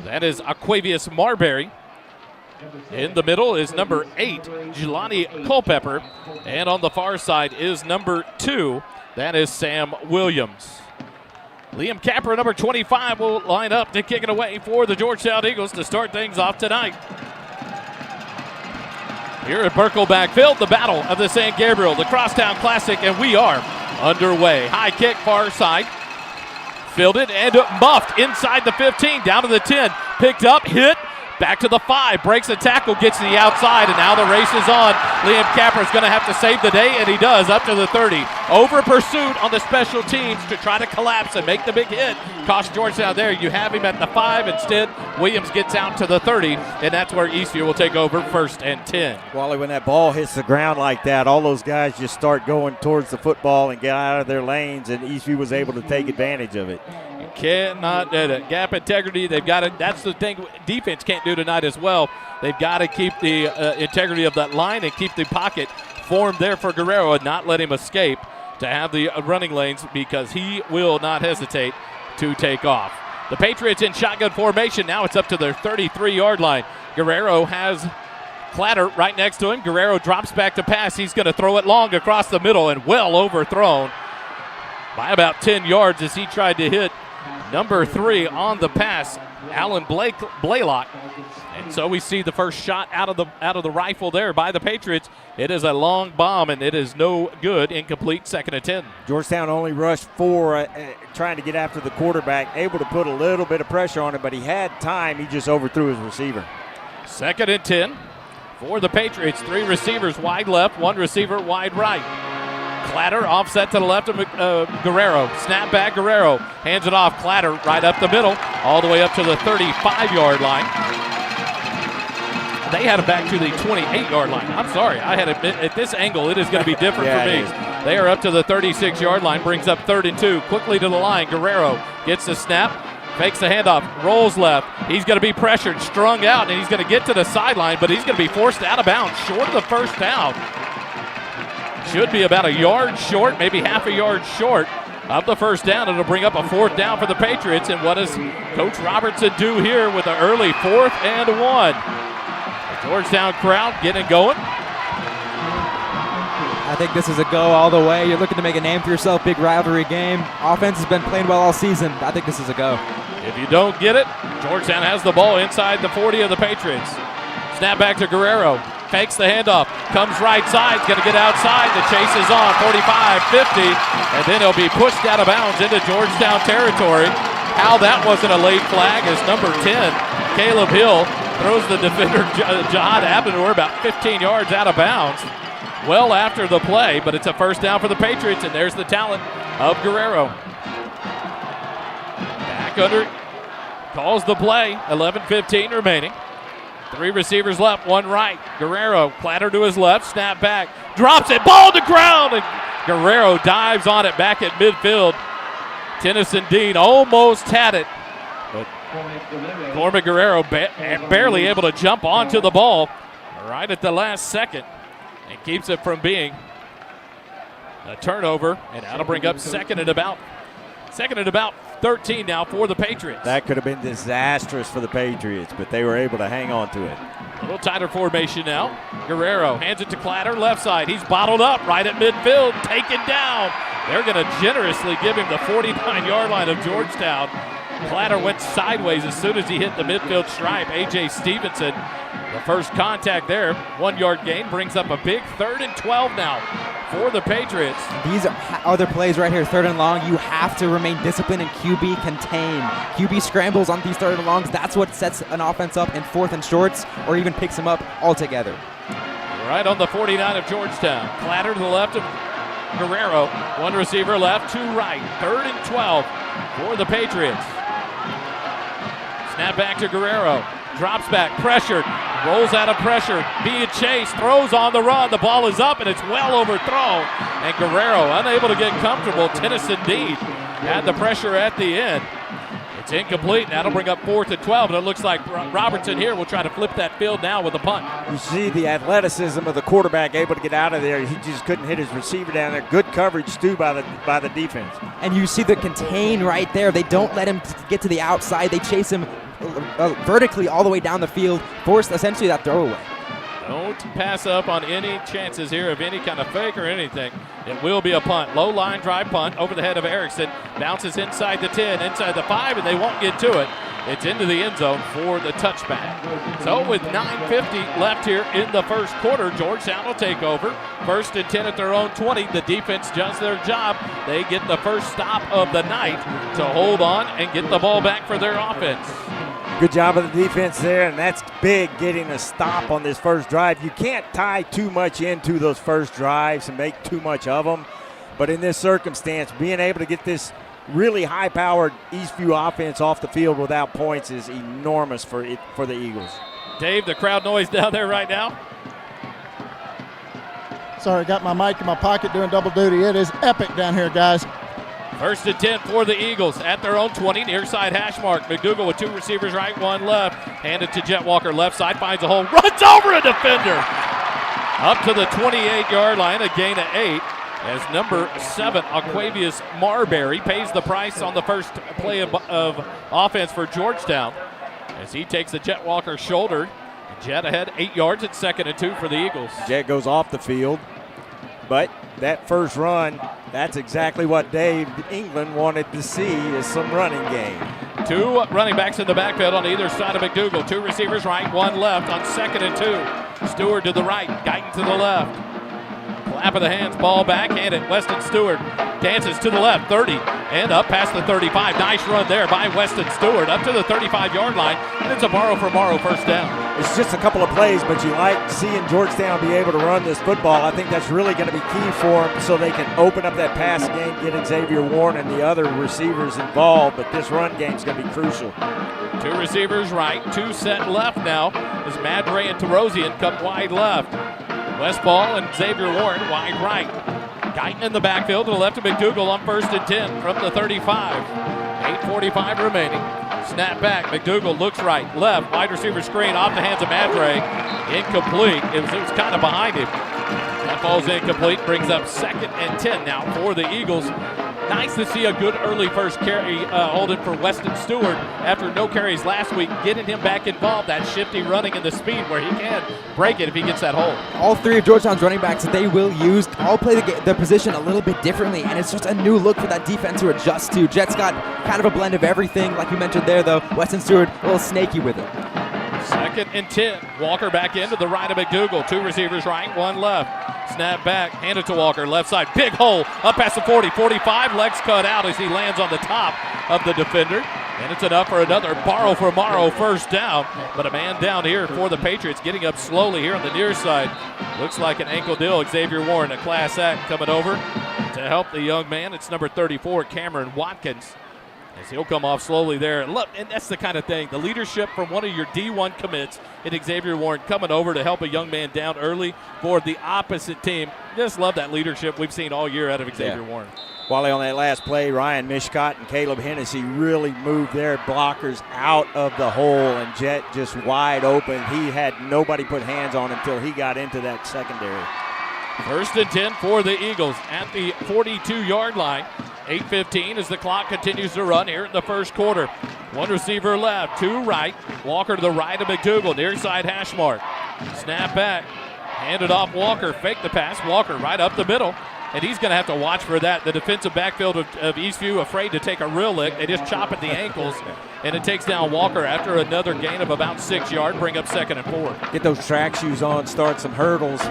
That is Aquavius Marbury. In the middle is number 8, Jelani Culpepper. And on the far side is number 2. That is Sam Williams. Liam Capper, number 25, will line up to kick it away for the Georgetown Eagles to start things off tonight. Here at Burkle Backfield, the battle of the St. Gabriel, the Cross-Town Classic, and we are underway. High kick, far side. Fielded and muffed inside the 15, down to the 10. Picked up, hit, back to the 5, breaks the tackle, gets to the outside, and now the race is on. Liam Capper is going to have to save the day, and he does, up to the 30. Over pursuit on the special teams to try to collapse and make the big hit. Cost Georgetown there. You have him at the 5. Instead, Williams gets out to the 30, and that's where Eastview will take over, 1st and 10. Wally, when that ball hits the ground like that, all those guys just start going towards the football and get out of their lanes, and Eastview was able to take advantage of it. You cannot gap integrity. They've got it. That's the thing defense can't do tonight as well. They've got to keep the integrity of that line and keep the pocket formed there for Guerrero and not let him escape to have the running lanes, because he will not hesitate to take off. The Patriots in shotgun formation. Now it's up to their 33-yard line. Guerrero has Clatter right next to him. Guerrero drops back to pass. He's going to throw it long across the middle and well overthrown by about 10 yards as he tried to hit number 3 on the pass, Alan Blaylock. And so we see the first shot out of the rifle there by the Patriots. It is a long bomb, and it is no good. Incomplete, 2nd and 10. Georgetown only rushed 4, trying to get after the quarterback, able to put a little bit of pressure on him, but he had time. He just overthrew his receiver. 2nd and 10 for the Patriots. 3 receivers wide left, 1 receiver wide right. Clatter offset to the left of Guerrero. Snap back, Guerrero hands it off. Clatter right up the middle, all the way up to the 35-yard line. They had it back to the 28-yard line. I'm sorry, I had it at this angle. It is going to be different for me. They are up to the 36-yard line, brings up 3rd and 2. Quickly to the line. Guerrero gets the snap, fakes the handoff, rolls left. He's going to be pressured, strung out, and he's going to get to the sideline, but he's going to be forced out of bounds, short of the first down. Should be about a yard short, maybe half a yard short of the first down. It'll bring up a 4th down for the Patriots. And what does Coach Robertson do here with an early 4th and 1? The Georgetown crowd getting going. I think this is a go all the way. You're looking to make a name for yourself, big rivalry game. Offense has been playing well all season. I think this is a go. If you don't get it, Georgetown has the ball inside the 40 of the Patriots. Snap back to Guerrero. Fakes the handoff, comes right side, going to get outside. The chase is on, 45, 50, and then he'll be pushed out of bounds into Georgetown territory. How that wasn't a late flag is number 10, Caleb Hill, throws the defender, Jihad Abdinur, about 15 yards out of bounds. Well after the play, but it's a first down for the Patriots, and there's the talent of Guerrero. Back under, calls the play, 11:15 remaining. 3 receivers left, 1 right. Guerrero, clatter to his left, snap back, drops it, ball to ground, and Guerrero dives on it back at midfield. Tennyson Dean almost had it, but Cormac Guerrero barely able to jump onto the ball right at the last second and keeps it from being a turnover, and that'll bring up second and about 13 now for the Patriots. That could have been disastrous for the Patriots, but they were able to hang on to it. A little tighter formation now. Guerrero hands it to Clatter, left side. He's bottled up right at midfield, taken down. They're going to generously give him the 49-yard line of Georgetown. Clatter went sideways as soon as he hit the midfield stripe. A.J. Stevenson, the first contact there. 1-yard gain brings up a big 3rd and 12 now for the Patriots. These are other plays right here, 3rd and long. You have to remain disciplined and QB contain. QB scrambles on these 3rd and longs. That's what sets an offense up in 4th and shorts, or even picks them up altogether. Right on the 49 of Georgetown. Clatter to the left of Guerrero. 1 receiver left, 2 right. 3rd and 12 for the Patriots. Snap back to Guerrero. Drops back, pressured, rolls out of pressure, being chased, throws on the run. The ball is up and it's well overthrown. And Guerrero unable to get comfortable. Tennyson Dean had the pressure at the end. It's incomplete. That'll bring up 4th and 12, and it looks like Robertson here will try to flip that field now with a punt. You see the athleticism of the quarterback able to get out of there. He just couldn't hit his receiver down there. Good coverage too by the defense. And you see the contain right there. They don't let him get to the outside. They chase him vertically all the way down the field, forced essentially that throwaway. Don't pass up on any chances here of any kind of fake or anything. It will be a punt. Low line drive punt over the head of Erickson. Bounces inside the 10, inside the 5, and they won't get to it. It's into the end zone for the touchback. So with 9:50 left here in the first quarter, Georgetown will take over. 1st and 10 at their own 20. The defense does their job. They get the first stop of the night to hold on and get the ball back for their offense. Good job of the defense there, and that's big, getting a stop on this first drive. You can't tie too much into those first drives and make too much of them. But in this circumstance, being able to get this really high-powered Eastview offense off the field without points is enormous for the Eagles. Dave, the crowd noise down there right now. Sorry, got my mic in my pocket doing double duty. It is epic down here, guys. 1st and 10 for the Eagles at their own 20, near side hash mark. McDougal with 2 receivers right, 1 left. Handed to Jet Walker, left side, finds a hole, runs over a defender. Up to the 28-yard line, a gain of 8. As number 7, Aquavius Marbury, pays the price on the first play of offense for Georgetown. As he takes the Jet Walker shoulder. Jet ahead 8 yards at 2nd and 2 for the Eagles. Jet goes off the field, but that first run, that's exactly what Dave England wanted to see, is some running game. 2 running backs in the backfield on either side of McDougal. 2 receivers right, 1 left on 2nd and 2. Stewart to the right, Guyton to the left. Clap of the hands, ball backhanded. Weston Stewart dances to the left, 30, and up past the 35. Nice run there by Weston Stewart up to the 35-yard line, and it's a borrow for borrow first down. It's just a couple of plays, but you like seeing Georgetown be able to run this football. I think that's really going to be key for them so they can open up that pass game, get Xavier Warren and the other receivers involved, but this run game is going to be crucial. 2 receivers right, 2 set left now as Madre and Terosian come wide left. Westball and Xavier Warren wide right. Guyton in the backfield to the left of McDougal on 1st and 10 from the 35. 8:45 remaining. Snap back. McDougal looks right, left, wide receiver screen off the hands of Madre. Incomplete. It was kind of behind him. That ball's incomplete. Brings up 2nd and 10 now for the Eagles. Nice to see a good early first carry holding for Weston Stewart after no carries last week, getting him back involved. That shifty running and the speed where he can break it if he gets that hole. All 3 of Georgetown's running backs that they will use all play the position a little bit differently, and it's just a new look for that defense to adjust to. Jet's got kind of a blend of everything, like you mentioned there, though. Weston Stewart a little snaky with it. 2nd and 10. Walker back into the right of McDougal. 2 receivers right, 1 left. Snap back, hand it to Walker, left side, big hole, up past the 40, 45, legs cut out as he lands on the top of the defender. And it's enough for another borrow for Morrow first down. But a man down here for the Patriots, getting up slowly here on the near side. Looks like an ankle deal. Xavier Warren, a class act, coming over to help the young man. It's number 34, Cameron Watkins, as he'll come off slowly there. And look, and that's the kind of thing, the leadership from one of your D1 commits in Xavier Warren coming over to help a young man down early for the opposite team. Just love that leadership we've seen all year out of Xavier Warren. Wally, on that last play, Ryan Mishcott and Caleb Hennessy really moved their blockers out of the hole, and Jet just wide open. He had nobody put hands on him until he got into that secondary. 1st and 10 for the Eagles at the 42-yard line. 8:15 as the clock continues to run here in the first quarter. One receiver left, two right. Walker to the right of McDougal, near side hash mark. Snap back, handed off Walker, fake the pass. Walker right up the middle, and he's going to have to watch for that. The defensive backfield of Eastview afraid to take a real lick. They just chop at the ankles, and it takes down Walker after another gain of about 6 yards, bring up 2nd and 4. Get those track shoes on, start some hurdles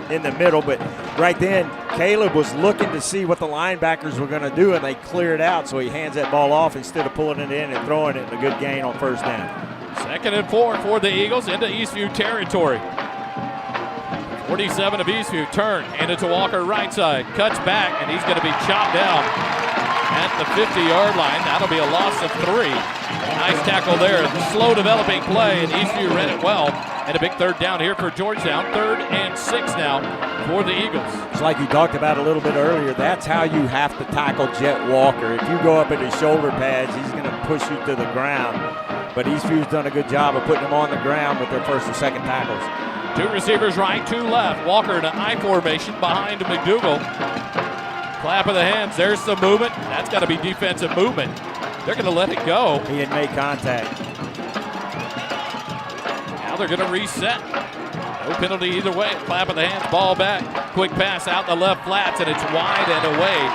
in the middle, but right then Caleb was looking to see what the linebackers were going to do, and they cleared out, so he hands that ball off instead of pulling it in and throwing it in a good gain on first down. 2nd and 4 for the Eagles into Eastview territory. 47 of Eastview, turn, handed to Walker right side, cuts back, and he's going to be chopped down at the 50-yard line. That'll be a loss of 3. Nice tackle there. Slow developing play, and Eastview read it well. And a big 3rd down here for Georgetown. 3rd and 6 now for the Eagles. It's like you talked about a little bit earlier. That's how you have to tackle Jet Walker. If you go up at his shoulder pads, he's going to push you to the ground. But Eastview's done a good job of putting him on the ground with their 1st and 2nd tackles. 2 receivers right, 2 left. Walker in an I formation behind McDougal. Clap of the hands. There's some movement. That's got to be defensive movement. They're going to let it go. He had made contact. Now they're going to reset. No penalty either way. Clap of the hands, ball back. Quick pass out the left flats, and it's wide and away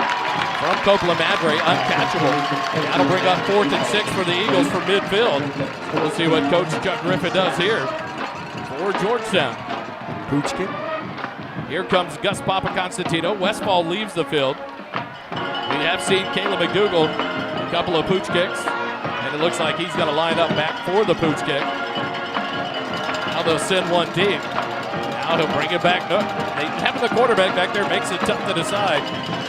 from Copeland Madre, uncatchable. That'll bring up 4th and 6 for the Eagles from midfield. We'll see what Coach Chuck Griffin does here for Georgetown. Pooch kick. Here comes Gus Papaconstantino. Westfall leaves the field. We have seen Caleb McDougal, a couple of pooch kicks, and it looks like he's going to line up back for the pooch kick. Now they'll send one deep. Now he'll bring it back. No, having the quarterback back there makes it tough to decide.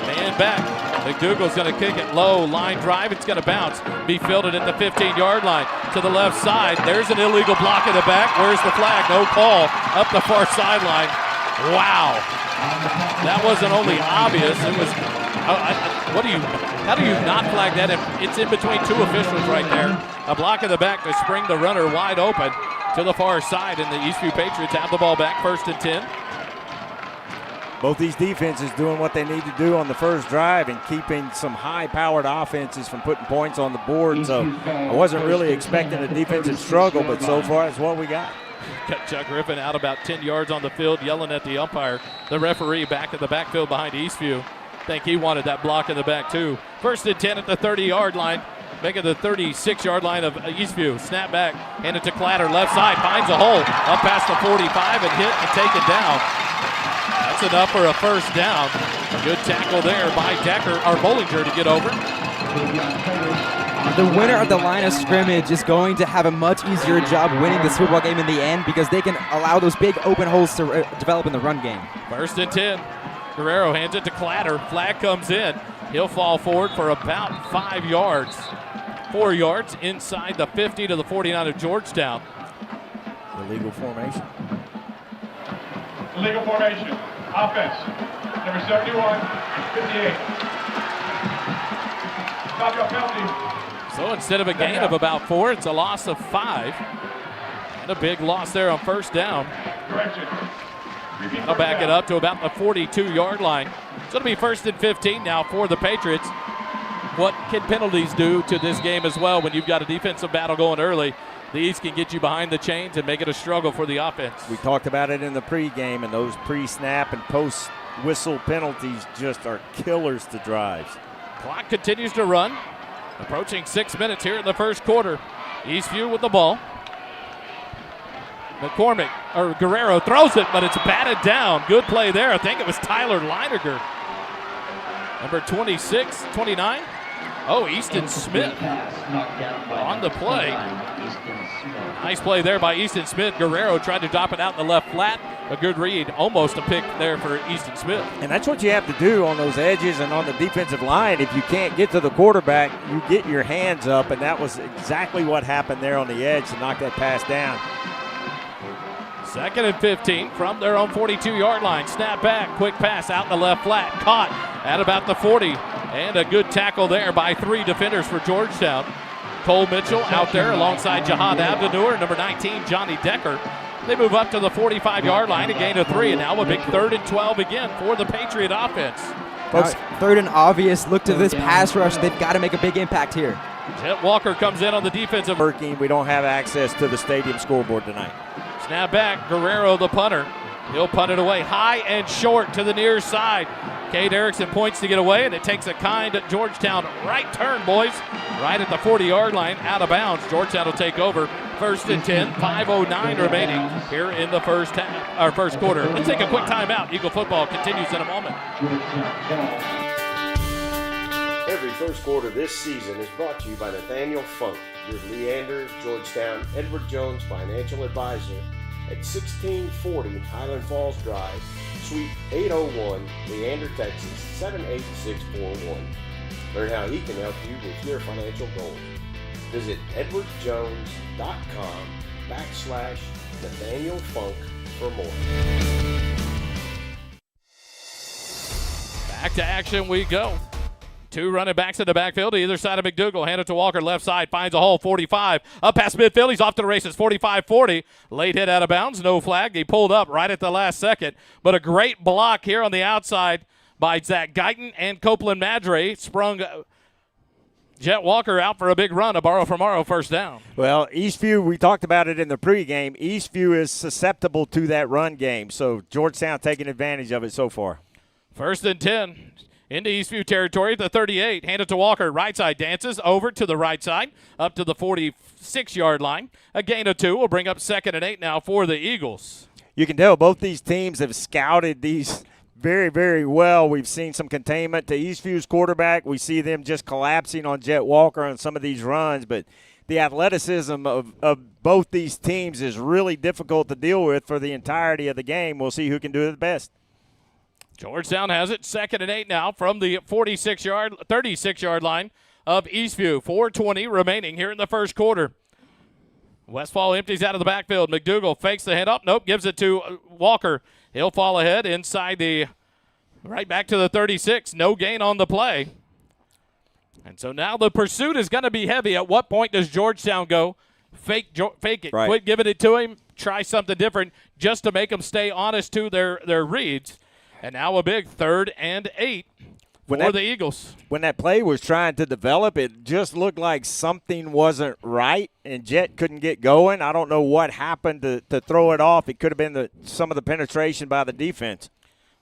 Man back. McDougal's going to kick it low. Line drive. It's going to bounce. Be fielded at the 15-yard line. To the left side. There's an illegal block in the back. Where's the flag? No call. Up the far sideline. Wow. That wasn't only obvious. It was. How do you not flag that? It's in between 2 officials right there. A block in the back to spring the runner wide open to the far side, and the Eastview Patriots have the ball back, 1st and 10. Both these defenses doing what they need to do on the first drive and keeping some high-powered offenses from putting points on the board. So I wasn't really expecting a defensive struggle, but so far that's what we got. Got Chuck Griffin out about 10 yards on the field, yelling at the umpire. The referee back in the backfield behind Eastview. I think he wanted that block in the back too. 1st and 10 at the 30-yard line. Making the 36-yard line of Eastview. Snap back, hand it to Clatter, left side, finds a hole, up past the 45 and hit and taken down. That's enough for a 1st down. Good tackle there by Bollinger to get over. The winner of the line of scrimmage is going to have a much easier job winning this football game in the end because they can allow those big open holes to develop in the run game. 1st and 10. Guerrero hands it to Clatter. Flag comes in. He'll fall forward for about 5 yards. 4 yards inside the 50 to the 49 of Georgetown. Illegal formation. Illegal formation. Offense. Number 71, 58. Stop your penalty. So instead of a gain of about 4, it's a loss of 5. And a big loss there on 1st down. Correction. That'll back it up to about the 42-yard line. So it'll be 1st and 15 now for the Patriots. What can penalties do to this game as well when you've got a defensive battle going early? The East can get you behind the chains and make it a struggle for the offense. We talked about it in the pregame, and those pre-snap and post-whistle penalties just are killers to drives. Clock continues to run. Approaching 6 minutes here in the first quarter. Eastview with the ball. Guerrero throws it, but it's batted down. Good play there. I think it was Tyler Leininger. Number 26, 29. Oh, Easton Smith on the play. Nice play there by Easton Smith. Guerrero tried to drop it out in the left flat. A good read, almost a pick there for Easton Smith. And that's what you have to do on those edges and on the defensive line. If you can't get to the quarterback, you get your hands up, and that was exactly what happened there on the edge to knock that pass down. 2nd and 15 from their own 42-yard line. Snap back, quick pass out in the left flat. Caught at about the 40. And a good tackle there by 3 defenders for Georgetown. Cole Mitchell out there alongside Jihad Abdenur, number 19, Johnny Decker. They move up to the 45-yard line, a gain of 3, and now a big 3rd and 12 again for the Patriot offense. Folks, 3rd and obvious. Look to this pass rush. They've got to make a big impact here. Jet Walker comes in on the defensive. We don't have access to the stadium scoreboard tonight. Snap back, Guerrero the punter. He'll punt it away high and short to the near side. Cade Erickson points to get away, and it takes a kind Georgetown right turn, boys. Right at the 40-yard line, out of bounds. Georgetown will take over. 1st and 10, 5:09 remaining here in the first quarter. Let's take a quick timeout. Eagle football continues in a moment. Every first quarter this season is brought to you by Nathaniel Funk, your Leander, Georgetown, Edward Jones financial advisor at 1640 Highland Falls Drive, Suite 801, Leander, Texas 78641. Learn how he can help you with your financial goals. Visit edwardjones.com/Nathaniel Funk for more. Back to action we go. 2 running backs in the backfield, either side of McDougal. Hand it to Walker, left side, finds a hole, 45. Up past midfield, he's off to the races, 45-40. Late hit out of bounds, no flag. He pulled up right at the last second. But a great block here on the outside by Zach Guyton and Copeland Madre. Sprung Jet Walker out for a big run, a borrow from Morrow first down. Well, Eastview, we talked about it in the pregame. Eastview is susceptible to that run game, so Georgetown taking advantage of it so far. 1st and 10. Into Eastview territory at the 38. Hand it to Walker. Right side dances over to the right side. Up to the 46-yard line. A gain of 2 will bring up 2nd and 8 now for the Eagles. You can tell both these teams have scouted these very, very well. We've seen some containment to Eastview's quarterback. We see them just collapsing on Jet Walker on some of these runs. But the athleticism of both these teams is really difficult to deal with for the entirety of the game. We'll see who can do it the best. Georgetown has it, 2nd and 8 now from the 36-yard line of Eastview. 4:20 remaining here in the first quarter. Westfall empties out of the backfield. McDougal fakes the hand up. Nope, gives it to Walker. He'll fall ahead inside right back to the 36. No gain on the play. And so now the pursuit is going to be heavy. At what point does Georgetown go? Fake it. Right. Quit giving it to him. Try something different just to make them stay honest to their reads. And now a big 3rd and 8 for the Eagles. When that play was trying to develop, it just looked like something wasn't right, and Jet couldn't get going. I don't know what happened to throw it off. It could have been some of the penetration by the defense.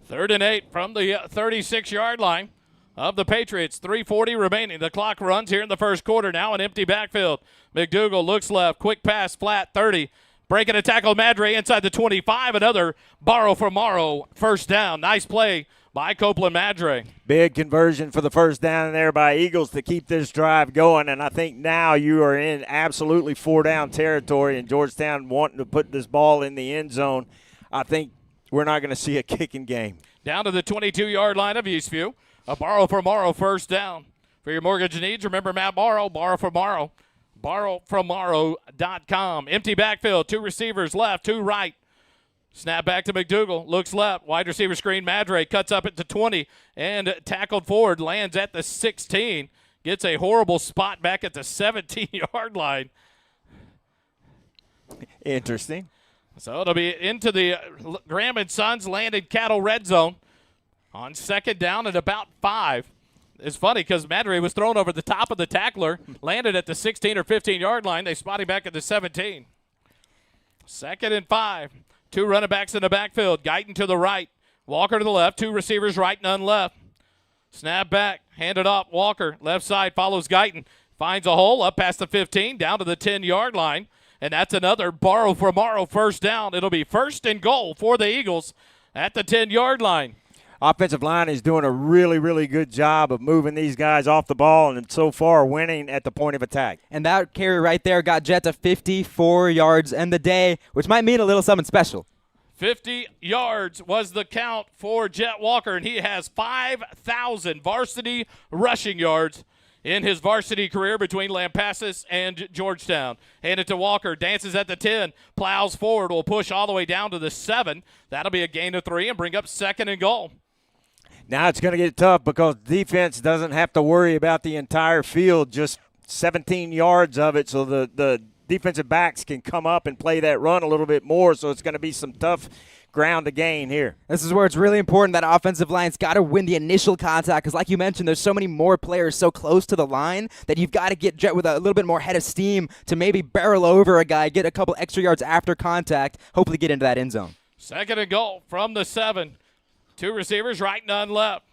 3rd and 8 from the 36-yard line of the Patriots. 3:40 remaining. The clock runs here in the first quarter. Now an empty backfield. McDougal looks left. Quick pass, flat, 30. Breaking a tackle, Madre inside the 25. Another borrow from Morrow. First down. Nice play by Copeland Madre. Big conversion for the first down there by Eagles to keep this drive going. And I think now you are in absolutely 4-down territory, and Georgetown wanting to put this ball in the end zone. I think we're not going to see a kicking game. Down to the 22-yard line of Eastview. A borrow from Morrow, first down. For your mortgage needs, remember Matt Morrow, borrow from Morrow. borrowfrommorrow.com. Empty backfield, 2 receivers left, 2 right. Snap back to McDougal, looks left, wide receiver screen. Madre cuts up at the 20 and tackled forward, lands at the 16. Gets a horrible spot back at the 17-yard line. Interesting. So it'll be into the Graham & Sons Landed Cattle red zone on 2nd down at about 5. It's funny because Madre was thrown over the top of the tackler, landed at the 16 or 15-yard line. They spot him back at the 17. 2nd and 5. 2 running backs in the backfield. Guyton to the right. Walker to the left. 2 receivers right, none left. Snap back. Handed up. Walker, left side, follows Guyton. Finds a hole up past the 15, down to the 10-yard line. And that's another borrow for Morrow first down. It'll be 1st and goal for the Eagles at the 10-yard line. Offensive line is doing a really, really good job of moving these guys off the ball and so far winning at the point of attack. And that carry right there got Jet to 54 yards in the day, which might mean a little something special. 50 yards was the count for Jet Walker, and he has 5,000 varsity rushing yards in his varsity career between Lampasas and Georgetown. Hand it to Walker, dances at the 10, plows forward, will push all the way down to the 7. That'll be a gain of 3 and bring up 2nd and goal. Now it's going to get tough because defense doesn't have to worry about the entire field, just 17 yards of it, so the defensive backs can come up and play that run a little bit more, so it's going to be some tough ground to gain here. This is where it's really important that offensive line's got to win the initial contact because, like you mentioned, there's so many more players so close to the line that you've got to get Jet with a little bit more head of steam to maybe barrel over a guy, get a couple extra yards after contact, hopefully get into that end zone. 2nd and goal from the 7. 2 receivers, right, none left.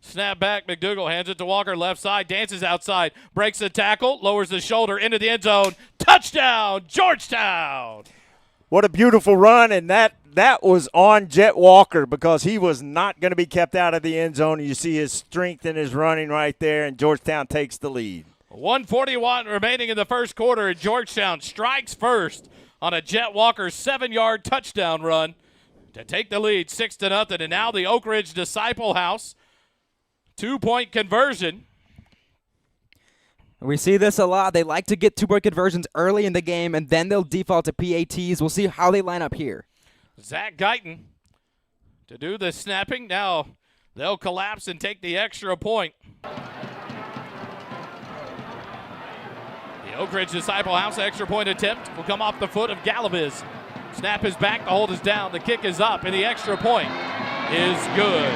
Snap back, McDougal hands it to Walker, left side, dances outside, breaks the tackle, lowers the shoulder into the end zone. Touchdown, Georgetown! What a beautiful run, and that was on Jet Walker because he was not going to be kept out of the end zone. You see his strength in his running right there, and Georgetown takes the lead. 1:41 remaining in the first quarter, and Georgetown strikes first on a Jet Walker 7-yard touchdown run to take the lead 6-0. And now the Oak Ridge Disciple House 2-point conversion. We see this a lot. They like to get 2-point conversions early in the game, and then they'll default to PATs. We'll see how they line up here. Zach Guyton to do the snapping. Now they'll collapse and take the extra point. The Oak Ridge Disciple House extra point attempt will come off the foot of Galaviz. Snap is back, the hold is down, the kick is up, and the extra point is good.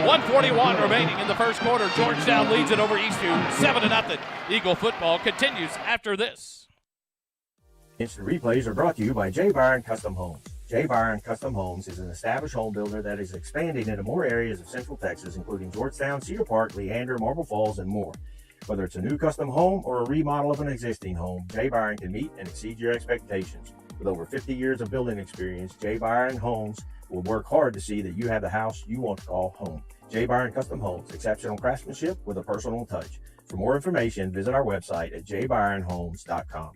1:41 remaining in the first quarter. Georgetown leads it over Eastview 7-0. Eagle football continues after this. Instant replays are brought to you by J. Byron Custom Homes. J. Byron Custom Homes is an established home builder that is expanding into more areas of Central Texas, including Georgetown, Cedar Park, Leander, Marble Falls, and more. Whether it's a new custom home or a remodel of an existing home, J. Byron can meet and exceed your expectations. With over 50 years of building experience, J. Byron Homes will work hard to see that you have the house you want to call home. J. Byron Custom Homes, exceptional craftsmanship with a personal touch. For more information, visit our website at jbyronhomes.com.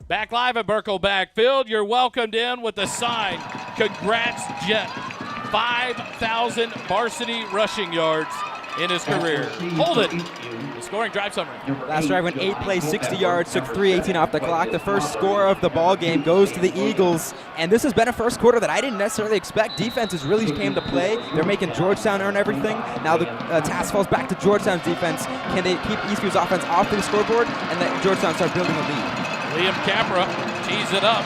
Back live at Burkle Backfield, you're welcomed in with a sign. Congrats, Jet. 5,000 varsity rushing yards in his career. Hold it. The scoring drive summary. Last drive went 8 plays, 60 yards, took 3:18 off the clock. The first score of the ball game goes to the Eagles, and this has been a first quarter that I didn't necessarily expect. Defenses really came to play. They're making Georgetown earn everything. Now the task falls back to Georgetown's defense. Can they keep Eastview's offense off the scoreboard and let Georgetown start building a lead? Liam Capra tees it up.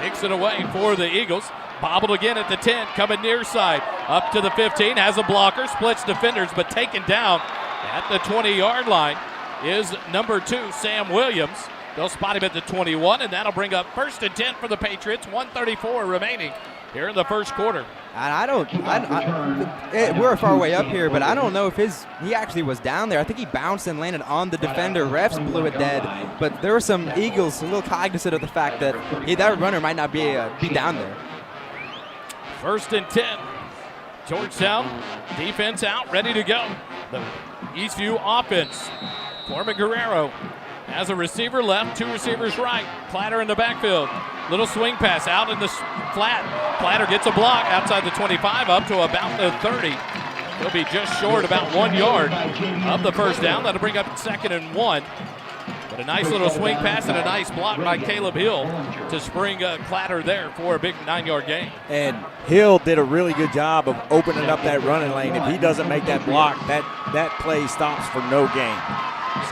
Kicks it away for the Eagles. Bobbled again at the 10, coming near side. Up to the 15, has a blocker, splits defenders, but taken down at the 20-yard line is number 2, Sam Williams. They'll spot him at the 21, and that'll bring up 1st and 10 for the Patriots. 1:34 remaining here in the first quarter. And we're far way up here, but I don't know if he actually was down there. I think he bounced and landed on the defender. Refs blew it dead, but there were some Eagles a little cognizant of the fact that that runner might not be down there. 1st and 10. Georgetown defense out, ready to go. The Eastview offense. Corbin Guerrero has a receiver left, 2 receivers right. Clatter in the backfield. Little swing pass out in the flat. Clatter gets a block outside the 25 up to about the 30. He'll be just short, about 1 yard of the first down. That'll bring up 2nd and 1. But a nice little swing pass and a nice block by Caleb Hill to spring Clatter there for a big 9-yard gain. And Hill did a really good job of opening up that running lane. If he doesn't make that block, that play stops for no gain.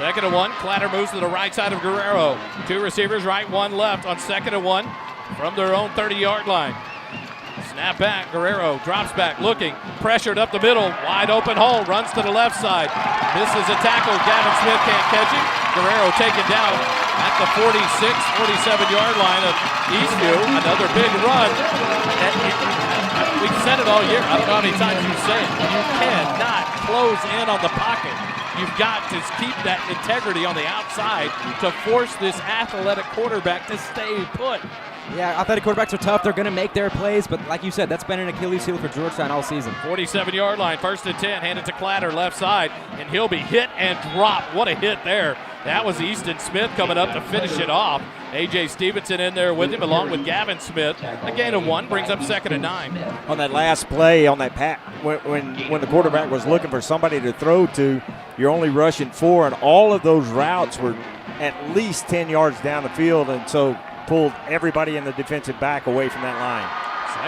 2nd and 1. Clatter moves to the right side of Guerrero. 2 receivers right, 1 left on 2nd and 1 from their own 30-yard line. Snap back, Guerrero drops back, looking, pressured up the middle, wide open hole, runs to the left side, misses a tackle, Gavin Smith can't catch it. Guerrero taken down at the 46, 47-yard line of Eastview. Another big run. We said it all year. I don't know how many times you say it. You cannot close in on the pocket. You've got to keep that integrity on the outside to force this athletic quarterback to stay put. Yeah, athletic quarterbacks are tough. They're going to make their plays, but like you said, that's been an Achilles heel for Georgetown all season. 47-yard line, 1st and 10, handed to Clatter, left side, and he'll be hit and dropped. What a hit there. That was Easton Smith coming up to finish it off. A.J. Stevenson in there with him, along with Gavin Smith. A gain of 1 brings up 2nd and 9. On that last play, on that pack, when the quarterback was looking for somebody to throw to, you're only rushing 4, and all of those routes were at least 10 yards down the field, and so pulled everybody in the defensive back away from that line.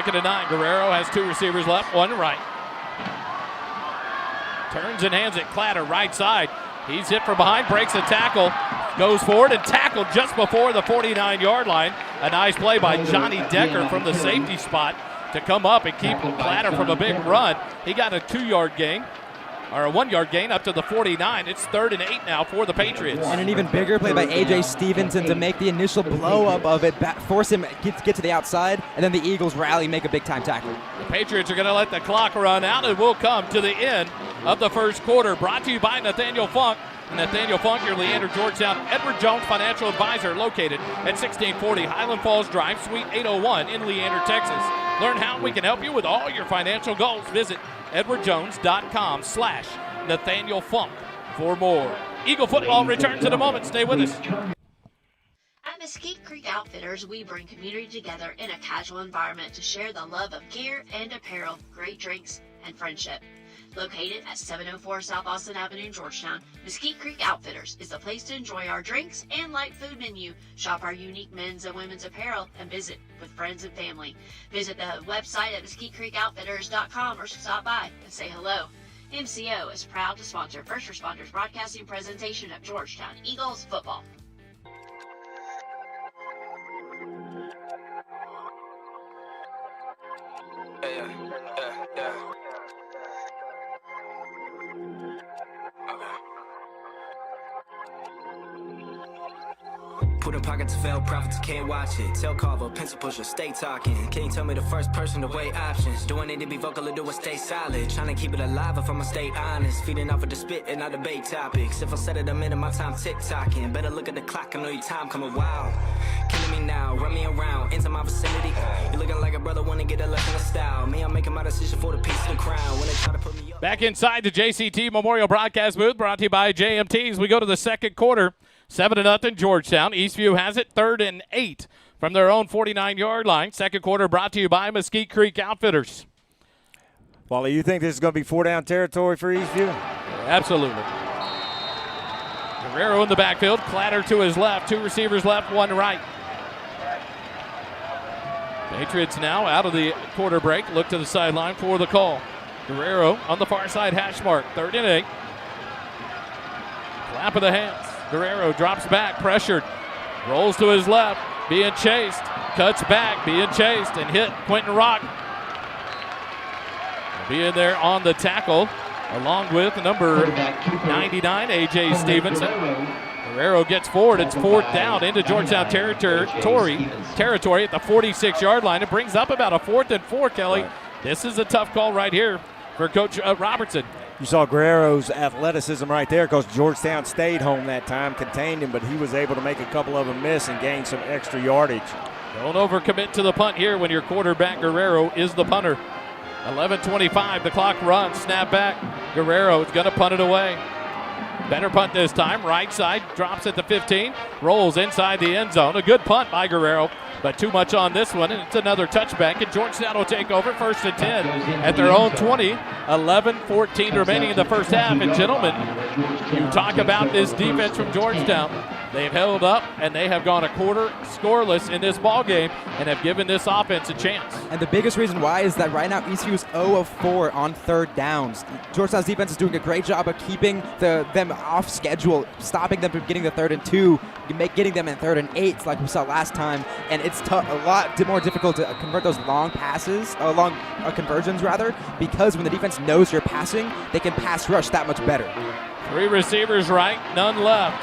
2nd and 9. Guerrero has 2 receivers left, 1 right. Turns and hands it. Clatter, right side. He's hit from behind, breaks a tackle, goes forward and tackled just before the 49-yard line. A nice play by Johnny Decker from the safety spot to come up and keep Clatter from a big run. He got a 2-yard gain, or a 1-yard gain up to the 49. It's 3rd and 8 now for the Patriots. And an even bigger play by A.J. Stevenson to make the initial blow-up of it, force him get to the outside, and then the Eagles rally, make a big-time tackle. The Patriots are going to let the clock run out, and we'll come to the end of the first quarter. Brought to you by Nathaniel Funk. Nathaniel Funk, your Leander Georgetown Edward Jones financial advisor, located at 1640 Highland Falls Drive, Suite 801 in Leander, Texas. Learn how we can help you with all your financial goals. Visit edwardjones.com/Nathaniel Funk for more. Eagle football returns in a moment. Stay with us. At Mesquite Creek Outfitters, we bring community together in a casual environment to share the love of gear and apparel, great drinks, and friendship. Located at 704 South Austin Avenue in Georgetown, Mesquite Creek Outfitters is the place to enjoy our drinks and light food menu, shop our unique men's and women's apparel, and visit with friends and family. Visit the website at mesquitecreekoutfitters.com or stop by and say hello. MCO is proud to sponsor First Responders Broadcasting presentation of Georgetown Eagles football. Put in pockets fail, profits can't watch it. Tell Carver, pencil pusher, stay talking. Can you tell me the first person to weigh options? Do I need to be vocal or do I stay solid? Trying to keep it alive if I'ma stay honest. Feeding off of the spit and not debate topics. If I said it a minute, my time tick-tocking. Better look at the clock, I know your time coming wild. Killing me now, run me around, into my vicinity. You looking like a brother, wanna get a look in the style. Me, I'm making my decision for the piece of the crown. When they try to put me up. Back inside the JCT Memorial Broadcast booth, brought to you by JMTs. We go to the second quarter. 7-0 Georgetown. Eastview has it 3rd and 8 from their own 49-yard line. Second quarter brought to you by Mesquite Creek Outfitters. Wally, you think this is going to be 4-down territory for Eastview? Absolutely. Guerrero in the backfield. Clatter to his left. 2 receivers left, 1 right. Patriots now out of the quarter break. Look to the sideline for the call. Guerrero on the far side hash mark. 3rd and 8. Clap of the hands. Guerrero drops back, pressured, rolls to his left, being chased, cuts back, being chased, and hit Quentin Rock. Being there on the tackle, along with number 99, A.J. Stevenson. Guerrero gets forward. It's 4th down into Georgetown territory at the 46-yard line. It brings up about a 4th and 4, Kelly. This is a tough call right here for Coach Robertson. You saw Guerrero's athleticism right there because Georgetown stayed home that time, contained him, but he was able to make a couple of them miss and gain some extra yardage. Don't overcommit to the punt here when your quarterback Guerrero is the punter. 11:25, the clock runs, snap back. Guerrero is going to punt it away. Better punt this time, right side, drops at the 15, rolls inside the end zone. A good punt by Guerrero, but too much on this one, and it's another touchback, and Georgetown will take over 1st and 10 at their own 20. 11-14 remaining in the first half, and gentlemen, you talk about this defense from Georgetown. They've held up, and they have gone a quarter scoreless in this ball game and have given this offense a chance. And the biggest reason why is that right now Eastview is 0 of 4 on 3rd downs. Georgetown's defense is doing a great job of keeping them off schedule, stopping them from getting the 3rd and 2, getting them in 3rd and 8 like we saw last time. And it's a lot more difficult to convert those long passes, conversions rather, because when the defense knows you're passing, they can pass rush that much better. 3 receivers right, none left.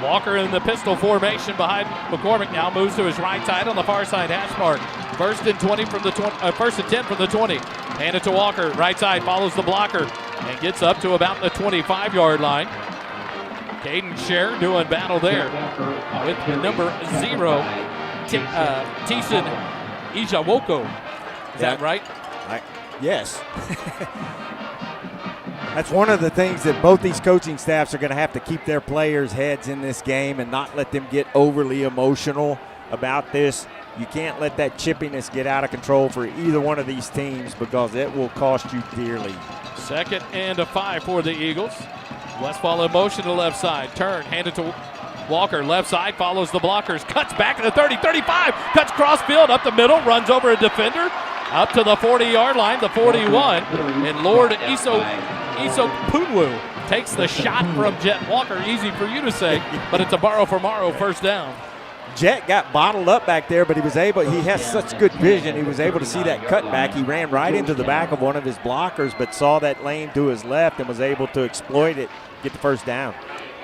Walker in the pistol formation behind McCormick. Now moves to his right side on the far side hash mark. First and 10 from the 20. Hand it to Walker. Right side follows the blocker and gets up to about the 25-yard line. Caden Scher doing battle there with number 0, Tisan Ijawoko. Is that right? Yes. That's one of the things that both these coaching staffs are going to have to keep their players' heads in this game and not let them get overly emotional about this. You can't let that chippiness get out of control for either one of these teams because it will cost you dearly. 2nd and 5 for the Eagles. Westfall in motion to the left side. Turn, hand it to Walker. Left side follows the blockers. Cuts back to the 30, 35. Cuts cross field up the middle. Runs over a defender. Up to the 40-yard line, the 41. And Lord Iso Punwu takes the shot from Jet Walker. Easy for you to say, but it's a borrow for Morrow first down. Jet got bottled up back there, but he has such good vision. He was able to see that cutback. He ran right into the back of one of his blockers, but saw that lane to his left and was able to exploit it, get the first down.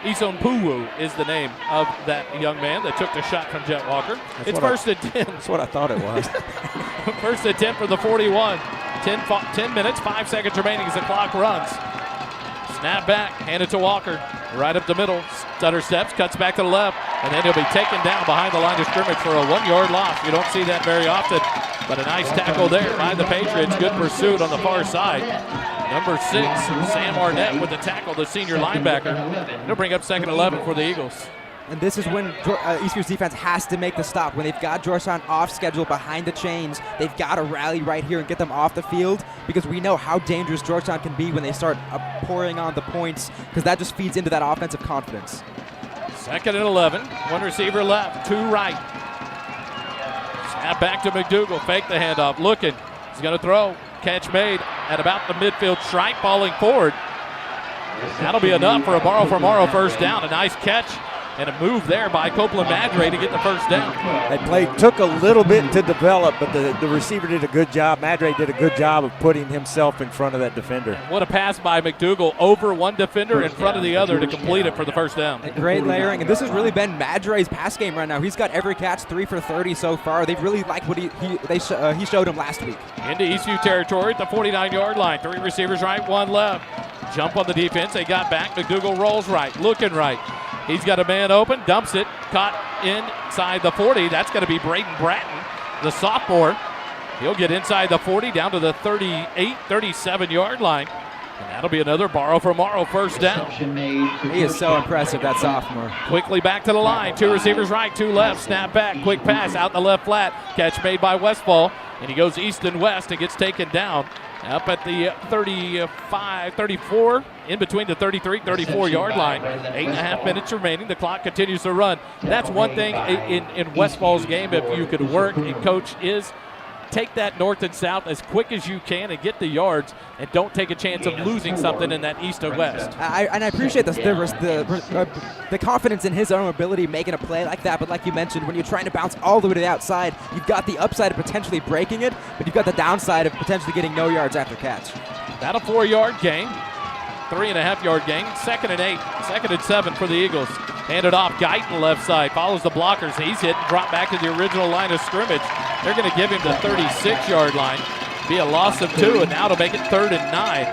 Ison Puwu is the name of that young man that took the shot from Jet Walker. It's first and 10. That's what I thought it was. First and 10 for the 41. 10 minutes, 5 seconds remaining as the clock runs. Snap back, hand it to Walker. Right up the middle, stutter steps, cuts back to the left, and then he'll be taken down behind the line of scrimmage for a 1-yard loss. You don't see that very often, but a nice tackle there by the Patriots. Good pursuit on the far side. Number 6, Sam Arnett with the tackle, the senior linebacker. He'll bring up 2nd and 11 for the Eagles. And this is when Eastview's defense has to make the stop. When they've got Georgetown off schedule behind the chains, they've got to rally right here and get them off the field because we know how dangerous Georgetown can be when they start pouring on the points because that just feeds into that offensive confidence. 2nd and 11. One receiver left, 2 right. Snap back to McDougal. Fake the handoff. Looking. He's going to throw. Catch made at about the midfield stripe, falling forward. That'll be enough for a borrow for Morrow first down. A nice catch and a move there by Copeland Madre to get the first down. That play took a little bit to develop, but the receiver did a good job. Madre did a good job of putting himself in front of that defender. What a pass by McDougal over one defender in front of the other to complete it for the first down. A great layering, and this has really been Madre's pass game right now. He's got every catch, 3 for 30 so far. They've really liked what he showed him last week. Into Eastview territory at the 49-yard line. 3 receivers right, 1 left. Jump on the defense. They got back. McDougal rolls right, looking right. He's got a man open, dumps it, caught inside the 40. That's going to be Braden Bratton, the sophomore. He'll get inside the 40, down to the 38, 37-yard line. And that'll be another borrow for Morrow first down. He is so impressive, that sophomore. Quickly back to the line. 2 receivers right, 2 left. Snap back, quick pass out the left flat. Catch made by Westfall. And he goes east and west and gets taken down up at the 35, 34, in between the 33, 34-yard line. 8.5 minutes remaining. The clock continues to run. That's one thing in Westfall's game, if you could work and coach, is take that north and south as quick as you can and get the yards, and don't take a chance of losing something in that east and west. I appreciate the confidence in his own ability making a play like that, but like you mentioned, when you're trying to bounce all the way to the outside, you've got the upside of potentially breaking it, but you've got the downside of potentially getting no yards after catch. That a 4-yard gain, 3.5-yard gain, 2nd and 8, 2nd and 7 for the Eagles. Handed off, Guyton left side, follows the blockers. He's hit, dropped back to the original line of scrimmage. They're going to give him the 36-yard line. Be a loss of 2, and now to make it 3rd and 9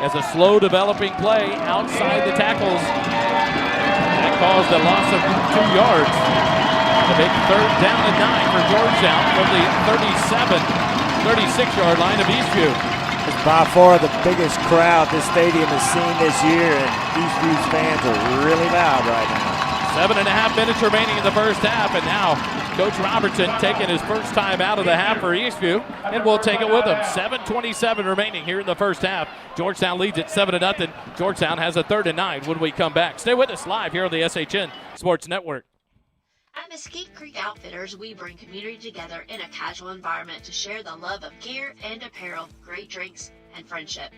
as a slow developing play outside the tackles. That caused a loss of 2 yards. To make 3rd down and 9 for Georgetown from the 36-yard line of Eastview. It's by far the biggest crowd this stadium has seen this year, and Eastview's fans are really loud right now. 7.5 minutes remaining in the first half, and now Coach Robertson taking his first time out of the half for Eastview, and we'll take it with him. 7:27 remaining here in the first half. Georgetown leads at 7-0. Georgetown has a 3rd and 9 when we come back. Stay with us live here on the SHN Sports Network. At Mesquite Creek Outfitters, we bring community together in a casual environment to share the love of gear and apparel, great drinks, and friendship.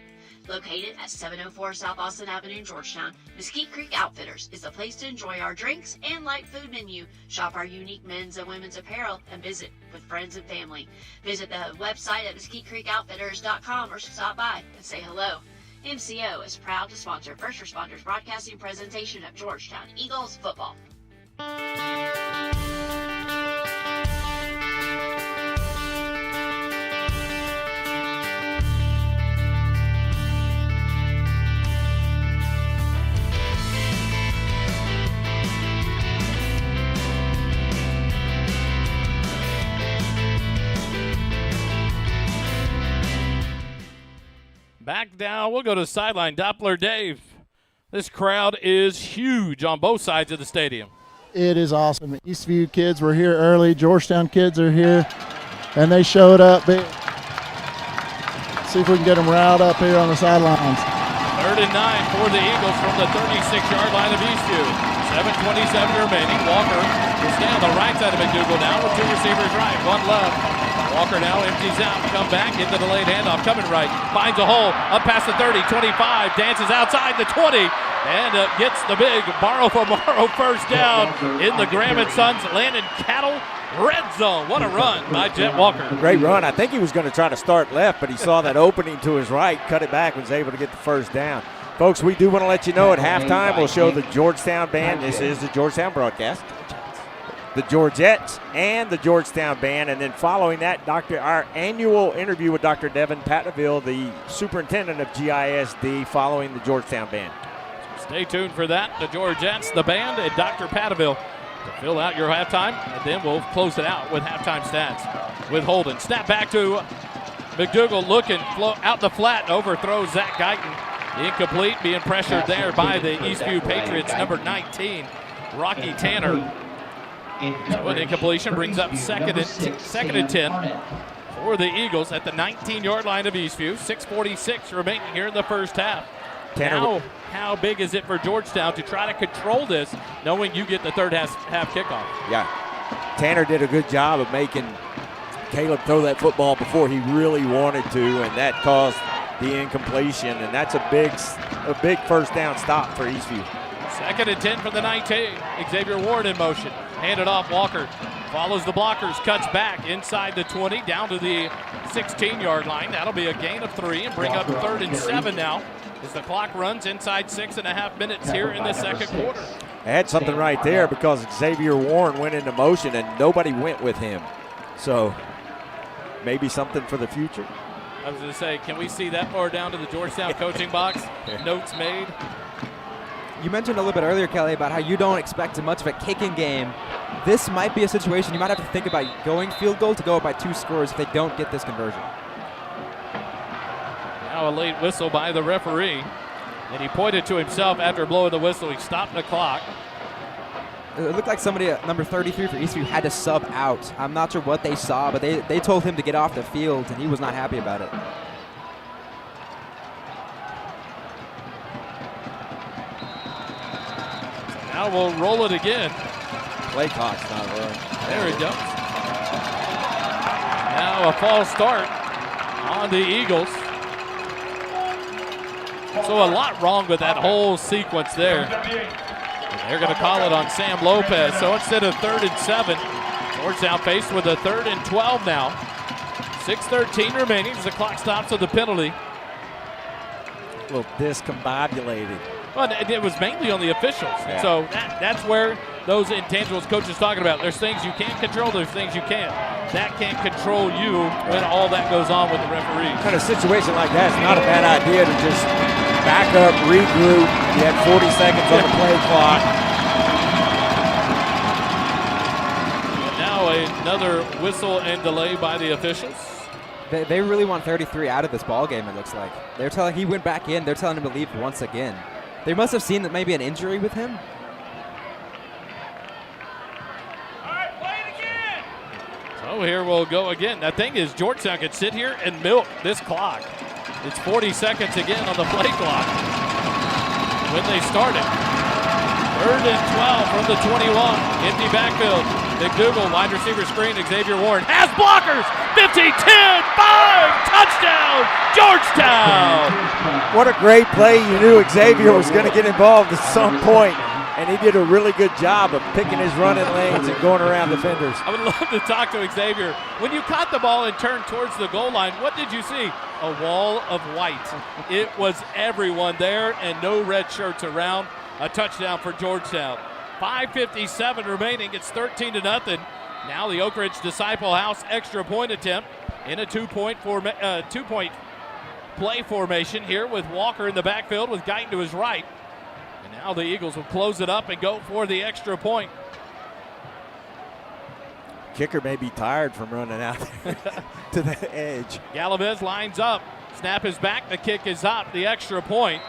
Located at 704 South Austin Avenue in Georgetown, Mesquite Creek Outfitters is the place to enjoy our drinks and light food menu, shop our unique men's and women's apparel, and visit with friends and family. Visit the website at mesquitecreekoutfitters.com or stop by and say hello. MCO is proud to sponsor First Responders Broadcasting presentation of Georgetown Eagles football. Back down, we'll go to the sideline. Doppler Dave. This crowd is huge on both sides of the stadium. It is awesome. Eastview kids were here early. Georgetown kids are here, and they showed up big. See if we can get them riled up here on the sidelines. 3rd and 9 for the Eagles from the 36-yard line of Eastview. 7:27 remaining. Walker is down the right side of McDougal now with 2 receivers right, 1 left. Walker now empties out, come back into the late handoff, coming right, finds a hole, up past the 30, 25, dances outside the 20, and gets the big borrow for Morrow first down in the Graham & Sons Landon Cattle red zone. What a run by Jet Walker. Great run. I think he was going to try to start left, but he saw that opening to his right, cut it back, was able to get the first down. Folks, we do want to let you know at halftime we'll show the Georgetown band. This is the Georgetown broadcast. The Georgettes and the Georgetown band, and then following that, our annual interview with Dr. Devin Patnaville, the superintendent of GISD, following the Georgetown band. Stay tuned for that. The Georgettes, the band, and Dr. Patnaville to fill out your halftime, and then we'll close it out with halftime stats with Holden. Snap back to McDougal, looking out the flat, overthrows Zach Guyton. Incomplete, being pressured there by the Eastview Patriots, number 19, Rocky Tanner. So an incompletion brings up second and 10 for the Eagles at the 19-yard line of Eastview. 6:46 remaining here in the first half. Now, how big is it for Georgetown to try to control this, knowing you get the third half kickoff? Yeah, Tanner did a good job of making Caleb throw that football before he really wanted to, and that caused the incompletion, and that's a big first down stop for Eastview. 2nd and 10 for the 19. Xavier Ward in motion. Handed off. Walker follows the blockers, cuts back inside the 20, down to the 16-yard line. That'll be a gain of 3 and bring up 3rd and 7 now as the clock runs inside 6.5 minutes here in the second quarter. I had something right there because Xavier Warren went into motion and nobody went with him. So maybe something for the future. I was going to say, can we see that far down to the Georgetown coaching box? Notes made. You mentioned a little bit earlier, Kelly, about how you don't expect much of a kicking game. This might be a situation you might have to think about going field goal to go up by 2 scores if they don't get this conversion. Now a late whistle by the referee. And he pointed to himself after blowing the whistle. He stopped the clock. It looked like somebody at number 33 for Eastview had to sub out. I'm not sure what they saw, but they told him to get off the field, and he was not happy about it. Now we'll roll it again. Play clock's not rolling. There it goes. Now a false start on the Eagles. So a lot wrong with that whole sequence there. And they're going to call it on Sam Lopez. So instead of 3rd and 7, Georgetown faced with a 3rd and 12 now. 6:13 remaining as the clock stops with the penalty. A little discombobulated. Well, it was mainly on the officials. Yeah. So that's where those intangibles coaches talking about. There's things you can't control, there's things you can't. That can't control you when all that goes on with the referees. In a situation like that, it's not a bad idea to just back up, regroup. You had 40 seconds on the play clock. And now another whistle and delay by the officials. They really want 33 out of this ball game, it looks like. They're telling he went back in. They're telling him to leave once again. They must have seen that maybe an injury with him. So here we'll go again. The thing is, Georgetown could sit here and milk this clock. It's 40 seconds again on the play clock when they started. 3rd and 12 from the 21. Empty backfield. McDougal, wide receiver screen. Xavier Warren has blockers. 50, 10, 5, touchdown, Georgetown. What a great play. You knew Xavier was going to get involved at some point. and he did a really good job of picking his running lanes and going around defenders. I would love to talk to Xavier. When you caught the ball and turned towards the goal line, what did you see? A wall of white. It was everyone there and no red shirts around. A touchdown for Georgetown. 5:57 remaining. It's 13-0. Now the Oak Ridge Disciple House extra point attempt in a two-point play formation here with Walker in the backfield with Guyton to his right. And now the Eagles will close it up and go for the extra point. Kicker may be tired from running out there to the edge. Galavez lines up. Snap is back. The kick is up. The extra point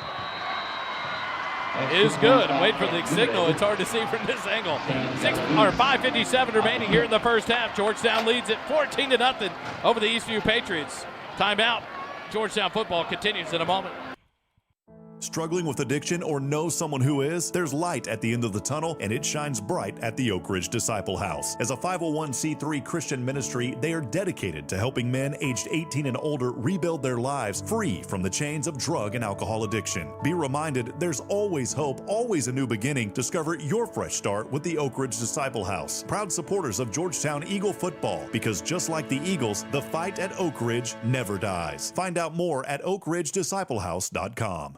is good. Wait for the signal. It's hard to see from this angle. 5:57 remaining here in the first half. Georgetown leads it 14-0 over the Eastview Patriots. Timeout. Georgetown football continues in a moment. Struggling with addiction or know someone who is? There's light at the end of the tunnel, and it shines bright at the Oak Ridge Disciple House. As a 501c3 Christian ministry, they are dedicated to helping men aged 18 and older rebuild their lives free from the chains of drug and alcohol addiction. Be reminded, there's always hope, always a new beginning. Discover your fresh start with the Oak Ridge Disciple House. Proud supporters of Georgetown Eagle football, because just like the Eagles, the fight at Oak Ridge never dies. Find out more at oakridgedisciplehouse.com.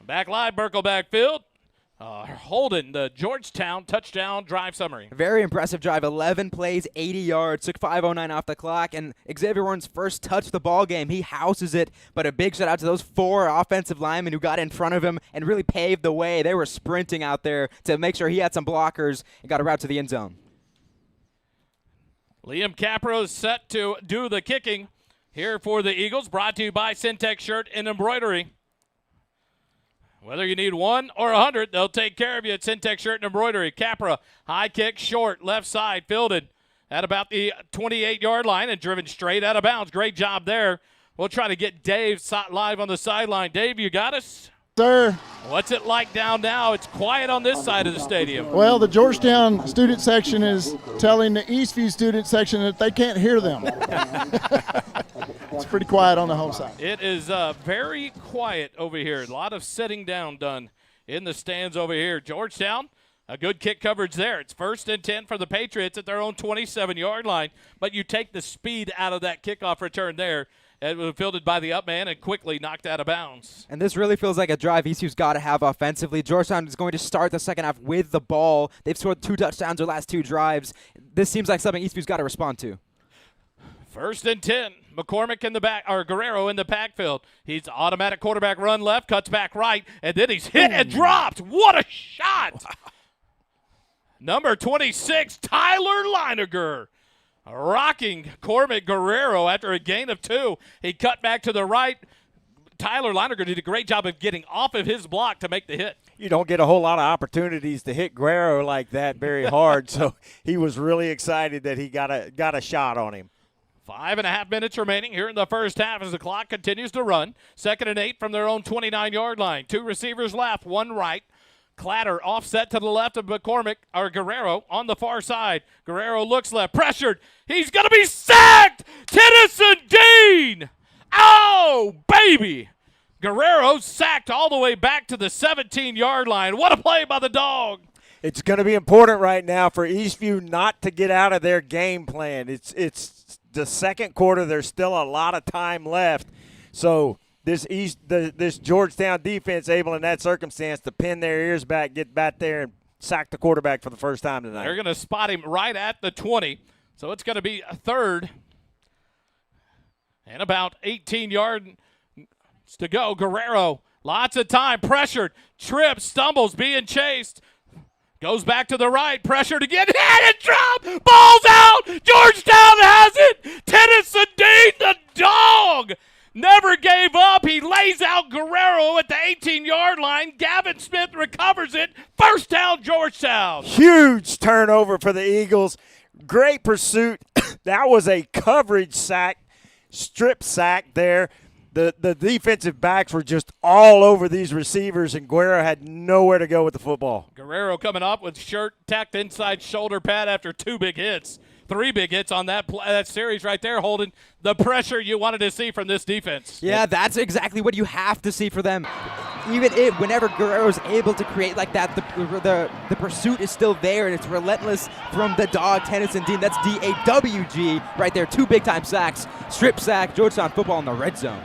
Back live, Burkle backfield. Holding the Georgetown touchdown drive summary. Very impressive drive. 11 plays, 80 yards. Took 5:09 off the clock. And Xavier Warren's first touch of the ball game, he houses it. But a big shout out to those 4 offensive linemen who got in front of him and really paved the way. They were sprinting out there to make sure he had some blockers and got a route to the end zone. Liam Capro is set to do the kicking here for the Eagles. Brought to you by Syntex Shirt and Embroidery. Whether you need 1 or 100, they'll take care of you at Syntex Shirt and Embroidery. Capra, high kick, short, left side, fielded at about the 28-yard line and driven straight out of bounds. Great job there. We'll try to get Dave live on the sideline. Dave, you got us? Sir. What's it like down now? It's quiet on this side of the stadium. Well, the Georgetown student section is telling the Eastview student section that they can't hear them. It's pretty quiet on the home side. It is very quiet over here. A lot of sitting down done in the stands over here. Georgetown, a good kick coverage there. It's 1st and 10 for the Patriots at their own 27-yard line, but you take the speed out of that kickoff return there. It was fielded by the up man and quickly knocked out of bounds. And this really feels like a drive ECU's got to have offensively. Georgetown is going to start the second half with the ball. They've scored 2 touchdowns their last 2 drives. This seems like something ECU's got to respond to. 1st and 10. McCormick in the back, or Guerrero in the backfield. He's automatic quarterback run left, cuts back right, and then he's hit and dropped. What a shot! Number 26, Tyler Leininger. Rocking Cormac Guerrero after a gain of 2. He cut back to the right. Tyler Leininger did a great job of getting off of his block to make the hit. You don't get a whole lot of opportunities to hit Guerrero like that very hard, so he was really excited that he got a shot on him. 5.5 minutes remaining here in the first half as the clock continues to run. 2nd and 8 from their own 29-yard line. 2 receivers left, 1 right. Clatter offset to the left of McCormick, or Guerrero on the far side. Guerrero looks left, pressured. He's going to be sacked! Tennyson Dean! Oh, baby! Guerrero sacked all the way back to the 17-yard line. What a play by the dog! It's going to be important right now for Eastview not to get out of their game plan. It's the second quarter. There's still a lot of time left. So this Georgetown defense able in that circumstance to pin their ears back, get back there, and sack the quarterback for the first time tonight. They're going to spot him right at the 20. So it's going to be a 3rd and about 18 yards to go. Guerrero, lots of time, pressured, trips, stumbles, being chased. Goes back to the right, pressured again, hit and drop, ball's out, Georgetown has it, Tennyson Dean, the dog, never gave up, he lays out Guerrero at the 18-yard line, Gavin Smith recovers it, 1st down Georgetown. Huge turnover for the Eagles, great pursuit, that was a coverage sack, strip sack there. The defensive backs were just all over these receivers, and Guerrero had nowhere to go with the football. Guerrero coming up with shirt tacked inside shoulder pad after 2 big hits. 3 big hits on that series right there, holding the pressure you wanted to see from this defense. Yeah, that's exactly what you have to see for them. Even whenever Guerrero's able to create like that, the pursuit is still there, and it's relentless from the dog, Tennyson Dean. That's D-A-W-G right there. 2 big-time sacks. Strip sack, Georgetown football in the red zone.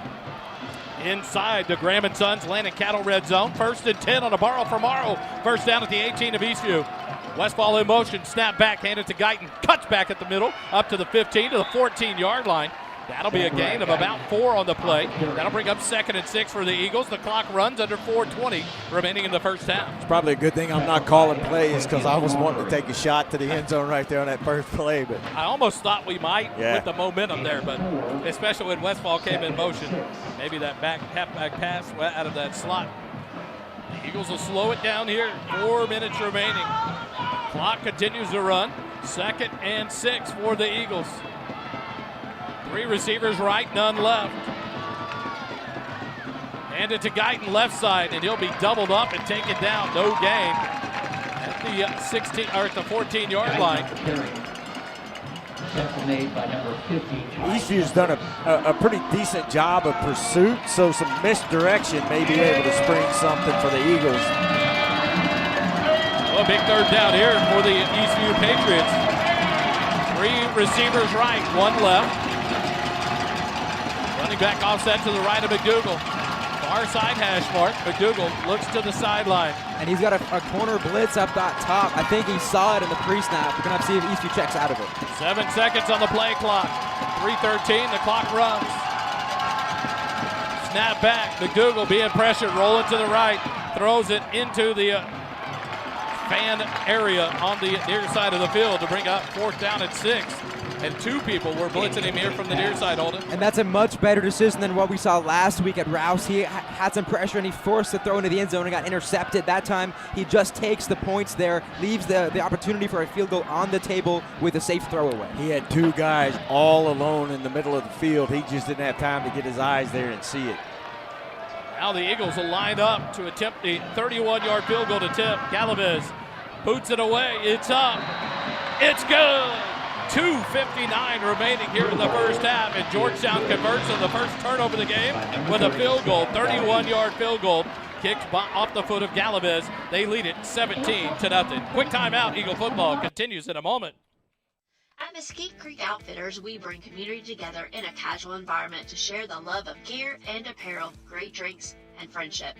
Inside the Graham & Sons Land & Cattle red zone. 1st and 10 on a borrow from Morrow. First down at the 18 of Eastview. Westfall in motion, snap back, handed to Guyton, cuts back at the middle, up to the 15 to the 14-yard line. That'll be a gain of about 4 on the play. That'll bring up 2nd and 6 for the Eagles. The clock runs under 4:20 remaining in the first half. It's probably a good thing I'm not calling plays because I was wanting to take a shot to the end zone right there on that first play. But I almost thought we might with the momentum there, but especially when Westfall came in motion, maybe that halfback pass out of that slot. The Eagles will slow it down here. 4 minutes remaining. Clock continues to run. 2nd and 6 for the Eagles. 3 receivers right, none left. Handed to Guyton left side, and he'll be doubled up and taken down. No gain at the 16 or at the 14-yard line. Made by number 50. Eastview's done a pretty decent job of pursuit, so some misdirection may be able to spring something for the Eagles. Well, a big 3rd down here for the Eastview Patriots. 3 receivers right, 1 left. Running back offset to the right of McDougal. Far side hash mark. McDougal looks to the sideline. And he's got a corner blitz up that top. I think he saw it in the pre-snap. We're going to have to see if Eastview checks out of it. 7 seconds on the play clock. 3:13, the clock runs. Snap back. McDougal being pressured, rolling to the right. Throws it into the fan area on the near side of the field to bring up 4th down and 6. And 2 people were blitzing him here from the near side, Holden. And that's a much better decision than what we saw last week at Rouse. He had some pressure, and he forced the throw into the end zone and got intercepted. That time, he just takes the points there, leaves the opportunity for a field goal on the table with a safe throwaway. He had 2 guys all alone in the middle of the field. He just didn't have time to get his eyes there and see it. Now the Eagles will line up to attempt the 31-yard field goal to tip. Galvez boots it away. It's up. It's good. 2:59 remaining here in the first half, and Georgetown converts on the first turnover of the game with a field goal, 31-yard field goal, kicked off the foot of Galvez. They lead it 17-0. Quick timeout. Eagle football continues in a moment. At Mesquite Creek Outfitters, we bring community together in a casual environment to share the love of gear and apparel, great drinks, and friendship.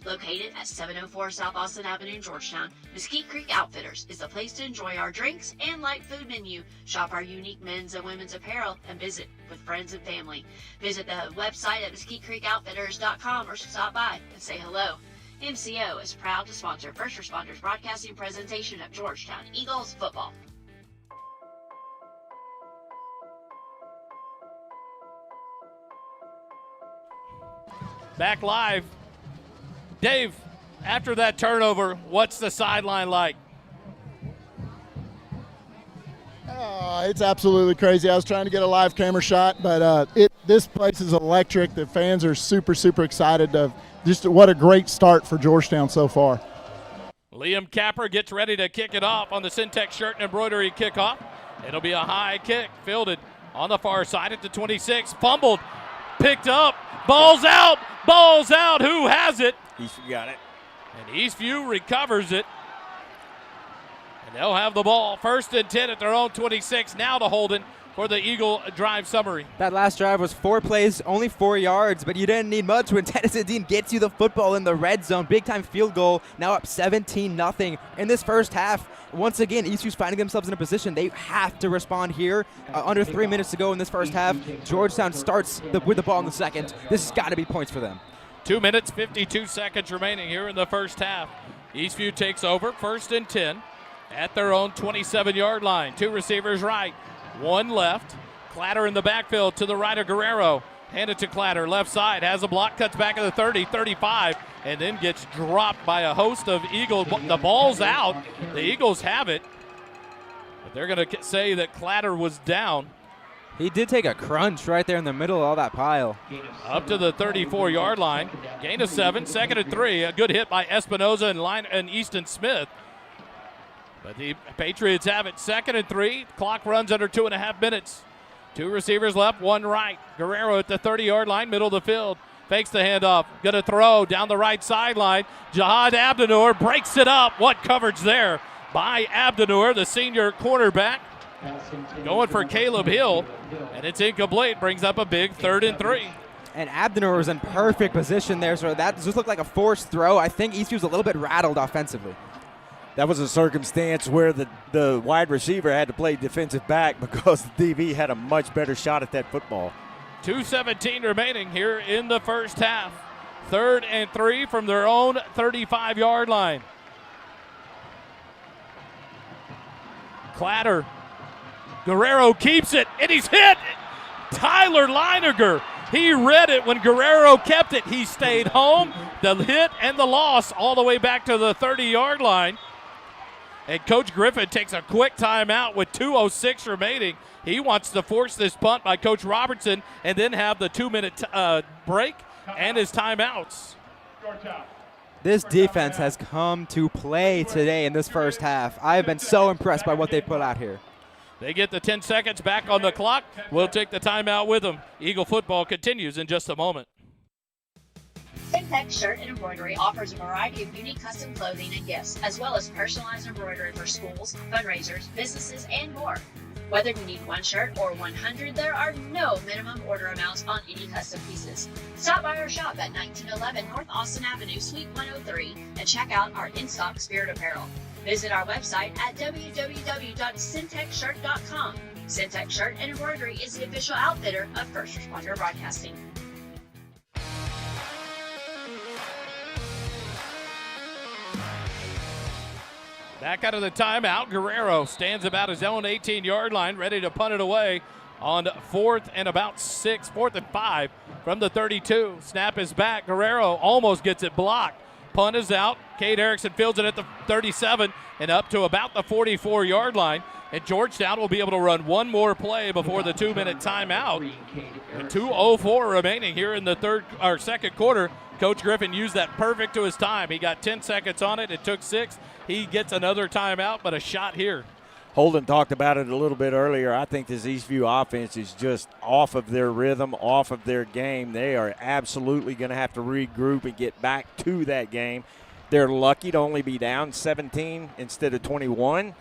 Located at 704 South Austin Avenue in Georgetown, Mesquite Creek Outfitters is the place to enjoy our drinks and light food menu, shop our unique men's and women's apparel, and visit with friends and family. Visit the website at mesquitecreekoutfitters.com or stop by and say hello. MCO is proud to sponsor First Responders Broadcasting presentation of Georgetown Eagles football. Back live. Dave, after that turnover, what's the sideline like? It's absolutely crazy. I was trying to get a live camera shot, but this place is electric. The fans are super, super excited. What a great start for Georgetown so far. Liam Capper gets ready to kick it off on the Syntex shirt and embroidery kickoff. It'll be a high kick, fielded on the far side at the 26, fumbled, picked up, ball's out. Who has it? Eastview got it. And Eastview recovers it. And they'll have the ball. 1st and 10 at their own 26. Now to Holden for the Eagle drive summary. That last drive was 4 plays, only 4 yards, but you didn't need much when Tennyson Dean gets you the football in the red zone. Big-time field goal, now up 17-0 in this first half. Once again, Eastview's finding themselves in a position they have to respond here. Under 3 minutes to go in this first half. Georgetown starts with the ball in the second. This has got to be points for them. 2 minutes, 52 seconds remaining here in the first half. Eastview takes over, 1st and 10 at their own 27-yard line. 2 receivers right, 1 left. Clatter in the backfield to the right of Guerrero. Handed to Clatter, left side, has a block, cuts back at the 30, 35, and then gets dropped by a host of Eagles. The ball's out. The Eagles have it, but they're going to say that Clatter was down. He did take a crunch right there in the middle of all that pile. Up to the 34-yard line. Gain of 7, 2nd and 3. A good hit by Espinoza and Easton Smith. But the Patriots have it 2nd and 3. Clock runs under 2.5 minutes. 2 receivers left, 1 right. Guerrero at the 30-yard line, middle of the field. Fakes the handoff. Going to throw down the right sideline. Jihad Abdenour breaks it up. What coverage there by Abdenour, the senior quarterback. Going for Caleb Hill, and it's incomplete. Brings up a big 3rd and 3. And Abdenour was in perfect position there, so that just looked like a forced throw. I think Eastview was a little bit rattled offensively. That was a circumstance where the wide receiver had to play defensive back because the DB had a much better shot at that football. 2:17 remaining here in the first half. 3rd and 3 from their own 35-yard line. Clatter. Guerrero keeps it, and he's hit. Tyler Leininger. He read it when Guerrero kept it. He stayed home. The hit and the loss all the way back to the 30-yard line. And Coach Griffin takes a quick timeout with 2:06 remaining. He wants to force this punt by Coach Robertson and then have the 2-minute break and his timeouts. This defense has come to play today in this first half. I have been so impressed by what they put out here. They get the 10 seconds back on the clock. We'll take the timeout with them. Eagle football continues in just a moment. Syntex Shirt and Embroidery offers a variety of unique custom clothing and gifts, as well as personalized embroidery for schools, fundraisers, businesses, and more. Whether you need 1 shirt or 100, there are no minimum order amounts on any custom pieces. Stop by our shop at 1911 North Austin Avenue, Suite 103, and check out our in-stock spirit apparel. Visit our website at www.syntexshirt.com. Syntex Shirt and Embroidery is the official outfitter of First Responder Broadcasting. Back out of the timeout, Guerrero stands about his own 18-yard line, ready to punt it away on 4th and 5 from the 32. Snap is back. Guerrero almost gets it blocked. Punt is out. Cade Erickson fields it at the 37 and up to about the 44-yard line. And Georgetown will be able to run one more play before the 2-minute timeout. With 2:04 remaining here in the second quarter. Coach Griffin used that perfect to his time. He got 10 seconds on it. It took 6. He gets another timeout, but a shot here. Holden talked about it a little bit earlier. I think this Eastview offense is just off of their rhythm, off of their game. They are absolutely going to have to regroup and get back to that game. They're lucky to only be down 17 instead of 21.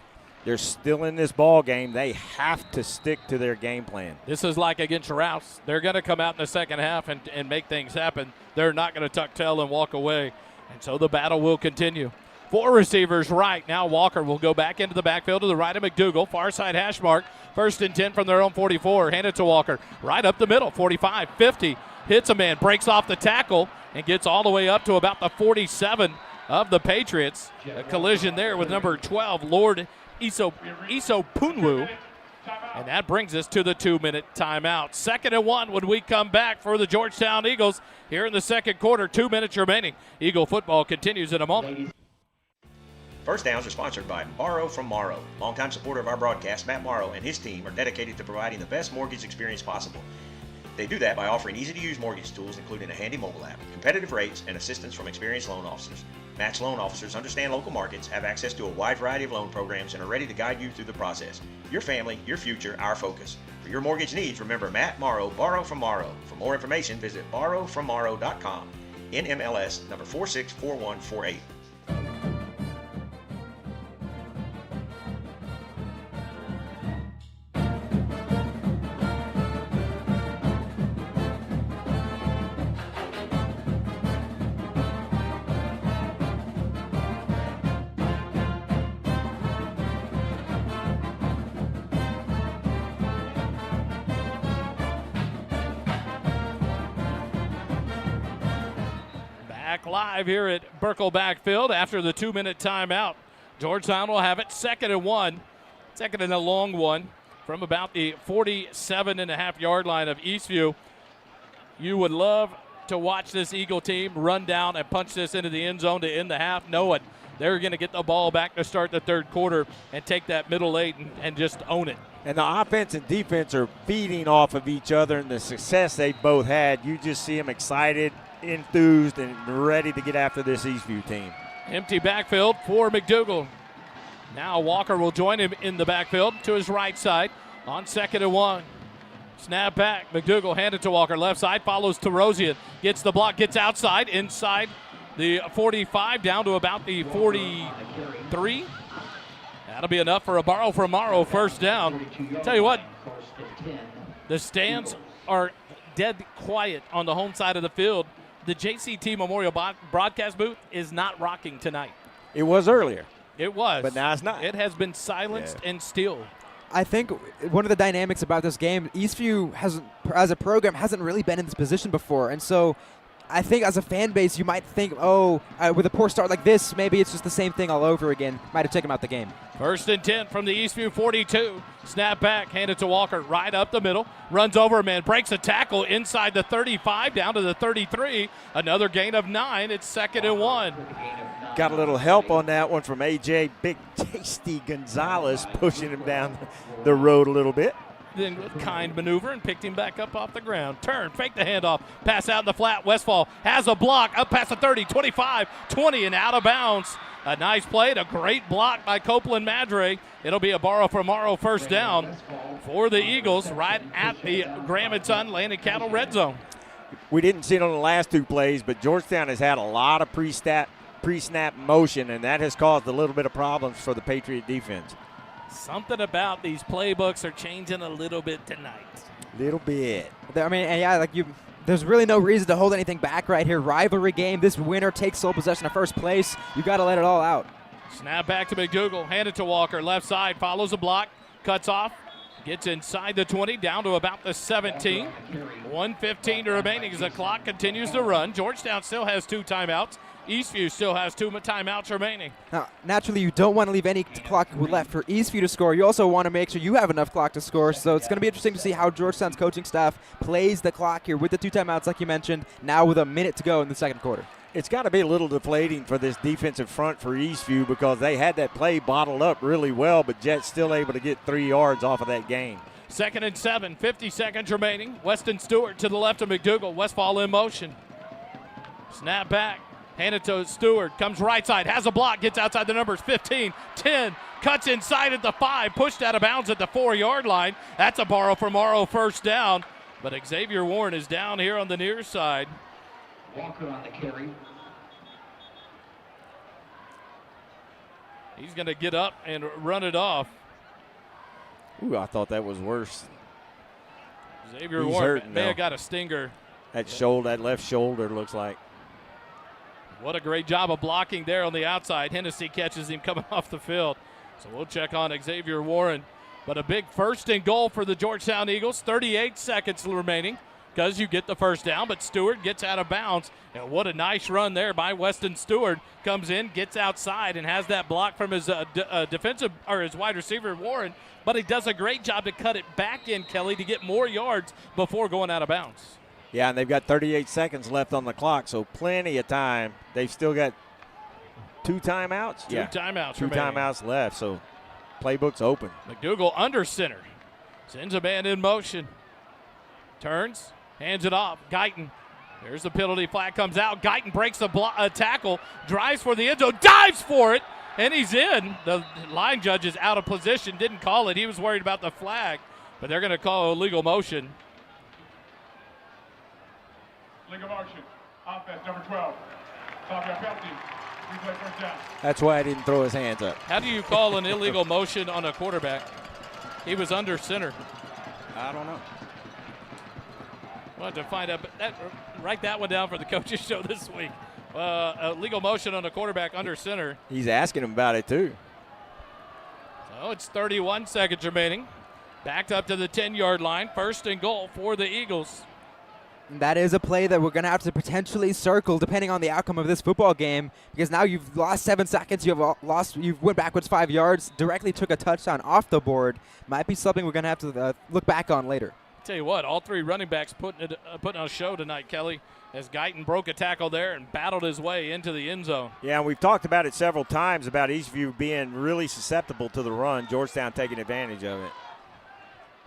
They're still in this ball game. They have to stick to their game plan. This is like against Rouse. They're going to come out in the second half and make things happen. They're not going to tuck tail and walk away. And so the battle will continue. 4 receivers right. Now Walker will go back into the backfield to the right of McDougal. Far side hash mark. 1st and 10 from their own 44. Hand it to Walker. Right up the middle. 45, 50. Hits a man. Breaks off the tackle and gets all the way up to about the 47 of the Patriots. A collision there with number 12, Lord Iso Punwu. And that brings us to the 2-minute timeout. 2nd and 1 when we come back for the Georgetown Eagles here in the second quarter. 2 minutes remaining. Eagle football continues in a moment. First Downs are sponsored by Morrow from Morrow. Longtime supporter of our broadcast, Matt Morrow and his team are dedicated to providing the best mortgage experience possible. They do that by offering easy-to-use mortgage tools, including a handy mobile app, competitive rates, and assistance from experienced loan officers. Matt's loan officers understand local markets, have access to a wide variety of loan programs, and are ready to guide you through the process. Your family, your future, our focus. For your mortgage needs, remember Matt Morrow, Borrow from Morrow. For more information, visit borrowfrommorrow.com. NMLS number 464148. Live here at Burkle Backfield after the 2-minute timeout. Georgetown will have it 2nd and 1. 2nd and a long one from about the 47.5-yard line of Eastview. You would love to watch this Eagle team run down and punch this into the end zone to end the half. No, they're going to get the ball back to start the third quarter and take that middle 8 and just own it. And the offense and defense are feeding off of each other, and the success they both had, you just see them excited, enthused, and ready to get after this Eastview team. Empty backfield for McDougal. Now Walker will join him in the backfield to his right side on 2nd and 1. Snap back. McDougal handed to Walker. Left side follows Terosian. Gets the block, gets outside, inside the 45 down to about the 43. That'll be enough for a borrow from Morrow first down. Tell you what, the stands are dead quiet on the home side of the field. The JCT Memorial broadcast booth is not rocking tonight. It was earlier. It was. But now it's not. It has been silenced and still. I think one of the dynamics about this game, Eastview as a program hasn't really been in this position before, and so I think as a fan base you might think, with a poor start like this, maybe it's just the same thing all over again. Might have taken them out the game. 1st and 10 from the Eastview 42. Snap back, handed to Walker, right up the middle. Runs over a man, breaks a tackle inside the 35, down to the 33. Another gain of 9. It's 2nd and 1. Got a little help on that one from A.J. Big Tasty Gonzalez, pushing him down the road a little bit. Then with kind maneuver and picked him back up off the ground. Turn, fake the handoff, pass out in the flat. Westfall has a block up past the 30, 25, 20, and out of bounds. A nice play, a great block by Copeland Madre. It'll be a borrow from Morrow first down for the Eagles right at the Graham & Son Landing Cattle red zone. We didn't see it on the last 2 plays, but Georgetown has had a lot of pre-snap motion, and that has caused a little bit of problems for the Patriot defense. Something about these playbooks are changing a little bit tonight. Little bit. I mean, and yeah, there's really no reason to hold anything back right here. Rivalry game. This winner takes sole possession of first place. You got to let it all out. Snap back to McDougal. Hand it to Walker. Left side. Follows a block. Cuts off. Gets inside the 20. Down to about the 17. 1:15 remaining as the clock continues to run. Georgetown still has 2 timeouts. Eastview still has 2 timeouts remaining. Now, naturally, you don't want to leave any clock left for Eastview to score. You also want to make sure you have enough clock to score. So it's going to be interesting to see how Georgetown's coaching staff plays the clock here with the 2 timeouts, like you mentioned, now with a minute to go in the second quarter. It's got to be a little deflating for this defensive front for Eastview because they had that play bottled up really well, but Jets still able to get 3 yards off of that gain. 2nd and 7, 50 seconds remaining. Weston Stewart to the left of McDougal. Westfall in motion. Snap back. Hand it to Stewart, comes right side, has a block, gets outside the numbers, 15, 10, cuts inside at the 5, pushed out of bounds at the 4-yard line. That's a borrow from Morrow first down, but Xavier Warren is down here on the near side. Walker on the carry. He's going to get up and run it off. Ooh, I thought that was worse. Xavier He's Warren hurting may now. have got a stinger. That left shoulder looks like. What a great job of blocking there on the outside. Hennessy catches him coming off the field. So we'll check on Xavier Warren. But a big 1st and goal for the Georgetown Eagles. 38 seconds remaining because you get the first down, but Stewart gets out of bounds. And what a nice run there by Weston Stewart. Comes in, gets outside, and has that block from his defensive or his wide receiver Warren. But he does a great job to cut it back in, Kelly, to get more yards before going out of bounds. Yeah, and they've got 38 seconds left on the clock, so plenty of time. They've still got 2 timeouts? 2 timeouts 2 remaining. timeouts left, so playbook's open. McDougal under center. Sends a man in motion. Turns, hands it off. Guyton. There's the penalty flag comes out. Guyton breaks the tackle, drives for the end zone, dives for it, and he's in. The line judge is out of position, didn't call it. He was worried about the flag, but they're going to call illegal motion. Legal motion. Offense, number 12. Penalty. Replay first down. That's why I didn't throw his hands up. How do you call an illegal motion on a quarterback? He was under center. I don't know. We'll have to find out. But write that one down for the coaches show this week. A legal motion on a quarterback under center. He's asking him about it, too. So it's 31 seconds remaining. Backed up to the 10-yard line. 1st and goal for the Eagles. That is a play that we're going to have to potentially circle depending on the outcome of this football game, because now you've lost 7 seconds, you've went backwards 5 yards, directly took a touchdown off the board. Might be something we're going to have to look back on later. tell you what, all three running backs putting on a show tonight, Kelly, as Guyton broke a tackle there and battled his way into the end zone. Yeah, and we've talked about it several times about Eastview being really susceptible to the run. Georgetown taking advantage of it.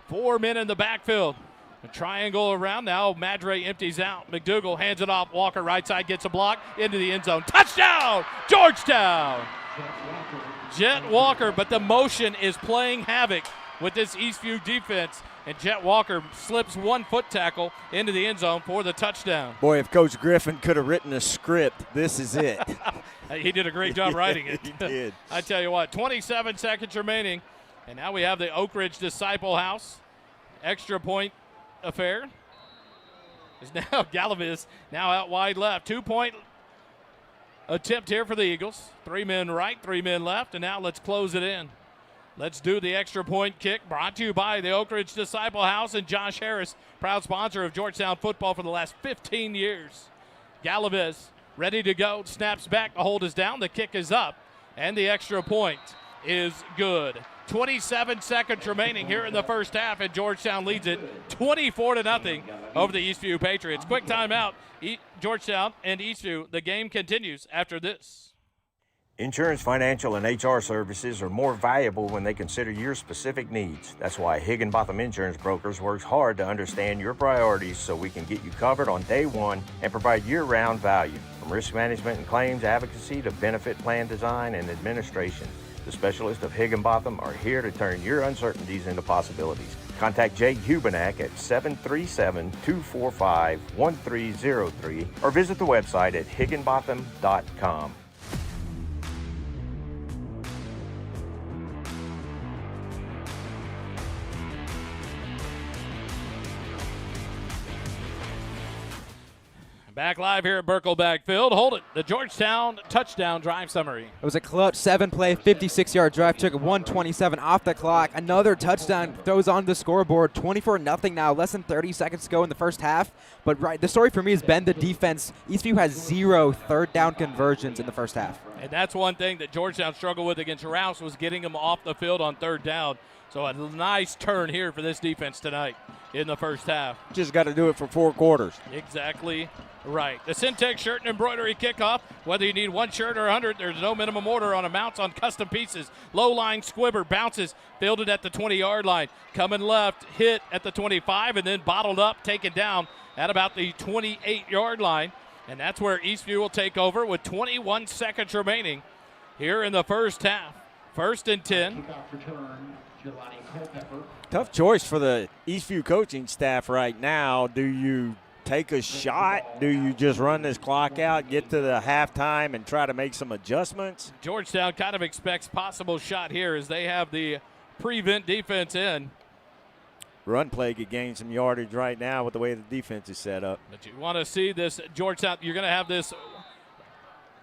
4 men in the backfield. A triangle around. Now Madre empties out. McDougal hands it off. Walker right side gets a block into the end zone. Touchdown, Georgetown! Jet Walker, but the motion is playing havoc with this Eastview defense. And Jet Walker slips 1 foot tackle into the end zone for the touchdown. Boy, if Coach Griffin could have written a script, this is it. He did a great job writing it. He did. I tell you what, 27 seconds remaining. And now we have the Oak Ridge Disciple House extra point affair. Is now Galaviz now out wide left. 2-point attempt here for the Eagles. 3 men right, 3 men left, and now let's close it in. Let's do the extra point kick, brought to you by the Oak Ridge Disciple House and Josh Harris, proud sponsor of Georgetown football for the last 15 years. Galaviz ready to go, snaps back, the hold is down, the kick is up, and the extra point is good. 27 seconds remaining here in the first half, and Georgetown leads it 24-0 over the Eastview Patriots. Quick timeout. Georgetown and Eastview. The game continues after this. Insurance, financial, and HR services are more valuable when they consider your specific needs. That's why Higginbotham Insurance Brokers works hard to understand your priorities so we can get you covered on day one and provide year-round value. From risk management and claims advocacy to benefit plan design and administration, the specialists of Higginbotham are here to turn your uncertainties into possibilities. Contact Jay Hubenak at 737-245-1303 or visit the website at higginbotham.com. Back live here at Birkelbach Field. Hold it. The Georgetown touchdown drive summary. It was a clutch 7-play, 56-yard drive. Took 1:27 off the clock. Another touchdown throws on the scoreboard. 24-0 now. Less than 30 seconds to go in the first half. But the story for me has been the defense. Eastview has 0 third down conversions in the first half. And that's one thing that Georgetown struggled with against Rouse was getting them off the field on third down. So a nice turn here for this defense tonight in the first half. Just got to do it for 4 quarters. Exactly right. The Syntex shirt and embroidery kickoff. Whether you need 1 shirt or 100, there's no minimum order on amounts on custom pieces. Low line squibber bounces, fielded at the 20-yard line. Coming left, hit at the 25, and then bottled up, taken down at about the 28-yard line. And that's where Eastview will take over with 21 seconds remaining here in the first half. 1st and 10. Tough choice for the Eastview coaching staff right now. Do you take a shot? Do you just run this clock out, get to the halftime, and try to make some adjustments? Georgetown kind of expects possible shot here as they have the prevent defense in. Run play could gain some yardage right now with the way the defense is set up. But you want to see this Georgetown, you're going to have this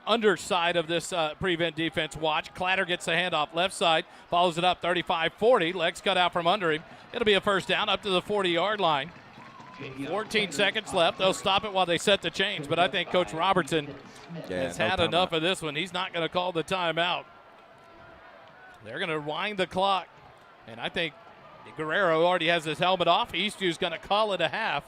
underside of this prevent defense. Watch. Clatter gets the handoff left side, follows it up 35-40. Legs cut out from under him. It'll be a first down up to the 40-yard line. 14 seconds left. They'll stop it while they set the chains, but I think Coach Robertson has had enough of this one. He's not going to call the timeout. They're going to wind the clock, and I think Guerrero already has his helmet off. Eastview's going to call it a half,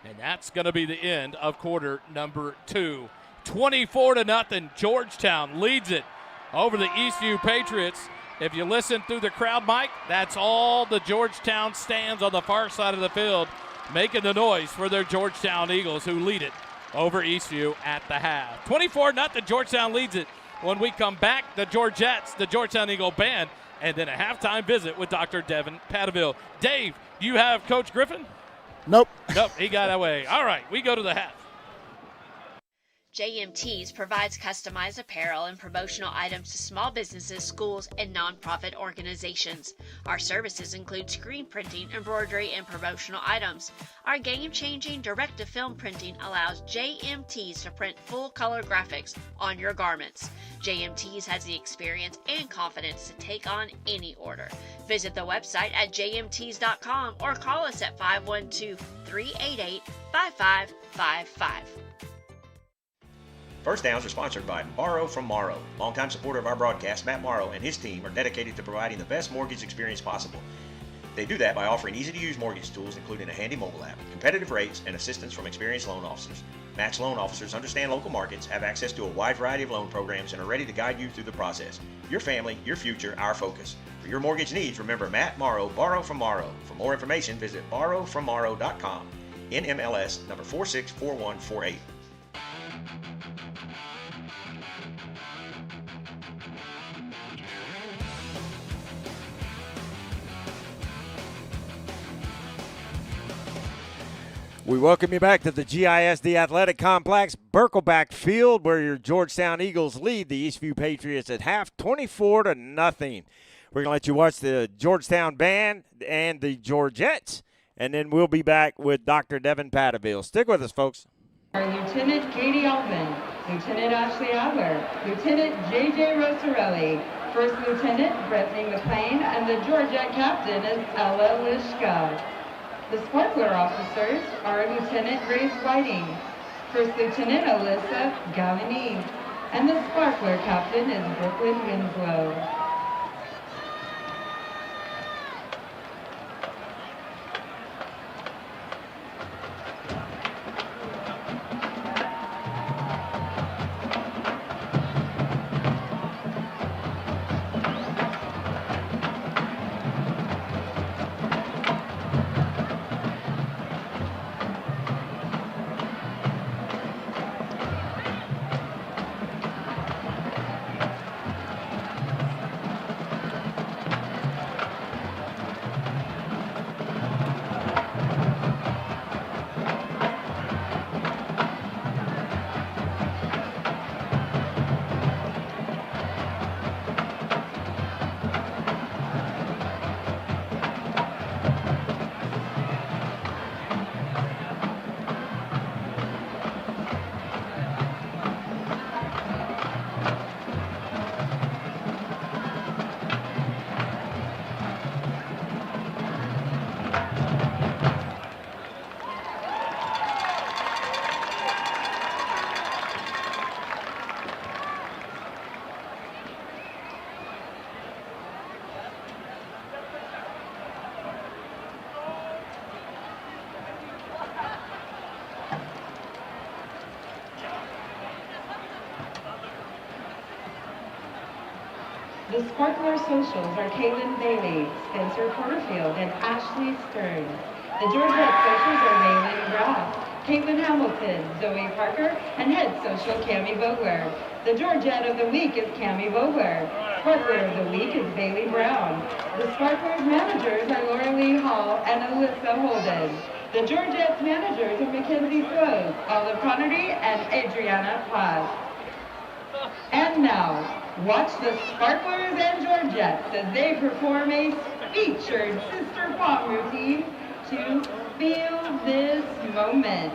and that's going to be the end of quarter number 2. 24-0. Georgetown leads it over the Eastview Patriots. If you listen through the crowd mic, that's all the Georgetown stands on the far side of the field making the noise for their Georgetown Eagles, who lead it over Eastview at the half. 24-0. Georgetown leads it. When we come back, the Georgettes, the Georgetown Eagle Band, and then a halftime visit with Dr. Devin Padaville. Dave, do you have Coach Griffin? Nope. Nope, he got away. All right, we go to the half. JMTs provides customized apparel and promotional items to small businesses, schools, and nonprofit organizations. Our services include screen printing, embroidery, and promotional items. Our game-changing direct-to-film printing allows JMTs to print full-color graphics on your garments. JMTs has the experience and confidence to take on any order. Visit the website at jmts.com or call us at 512-388-5555. First Downs are sponsored by Morrow from Morrow. Longtime supporter of our broadcast, Matt Morrow and his team are dedicated to providing the best mortgage experience possible. They do that by offering easy-to-use mortgage tools, including a handy mobile app, competitive rates, and assistance from experienced loan officers. Match loan officers understand local markets, have access to a wide variety of loan programs, and are ready to guide you through the process. Your family, your future, our focus. For your mortgage needs, remember Matt Morrow, Borrow from Morrow. For more information, visit borrowfrommorrow.com. NMLS number 464148. We welcome you back to the GISD Athletic Complex, Birkelback Field, where your Georgetown Eagles lead the Eastview Patriots at half, 24-0. We're going to let you watch the Georgetown band and the Georgettes, and then we'll be back with Dr. Devin Pattaville. Stick with us, folks. Our Lieutenant Katie Altman, Lieutenant Ashley Adler, Lieutenant J.J. Rosarelli, First Lieutenant Brittany McLean, and the Georgette captain is Ella Lishka. The sparkler officers are Lieutenant Grace Whiting, First Lieutenant Alyssa Gavini, and the sparkler captain is Brooklyn Winslow. The Sparkler Socials are Kaylin Bailey, Spencer Porterfield, and Ashley Stern. The Georgette Socials are Raylin Graff, Caitlin Hamilton, Zoe Parker, and Head Social Cammie Vogler. The Georgette of the Week is Cammie Vogler. Sparkler of the Week is Bailey Brown. The Sparkler's managers are Laura Lee Hall and Alyssa Holden. The Georgette's managers are Mackenzie Sloan, Olive Connerty, and Adriana Paz. And now, watch the Sparklers and Georgettes as they perform a featured sister pop routine to feel this moment.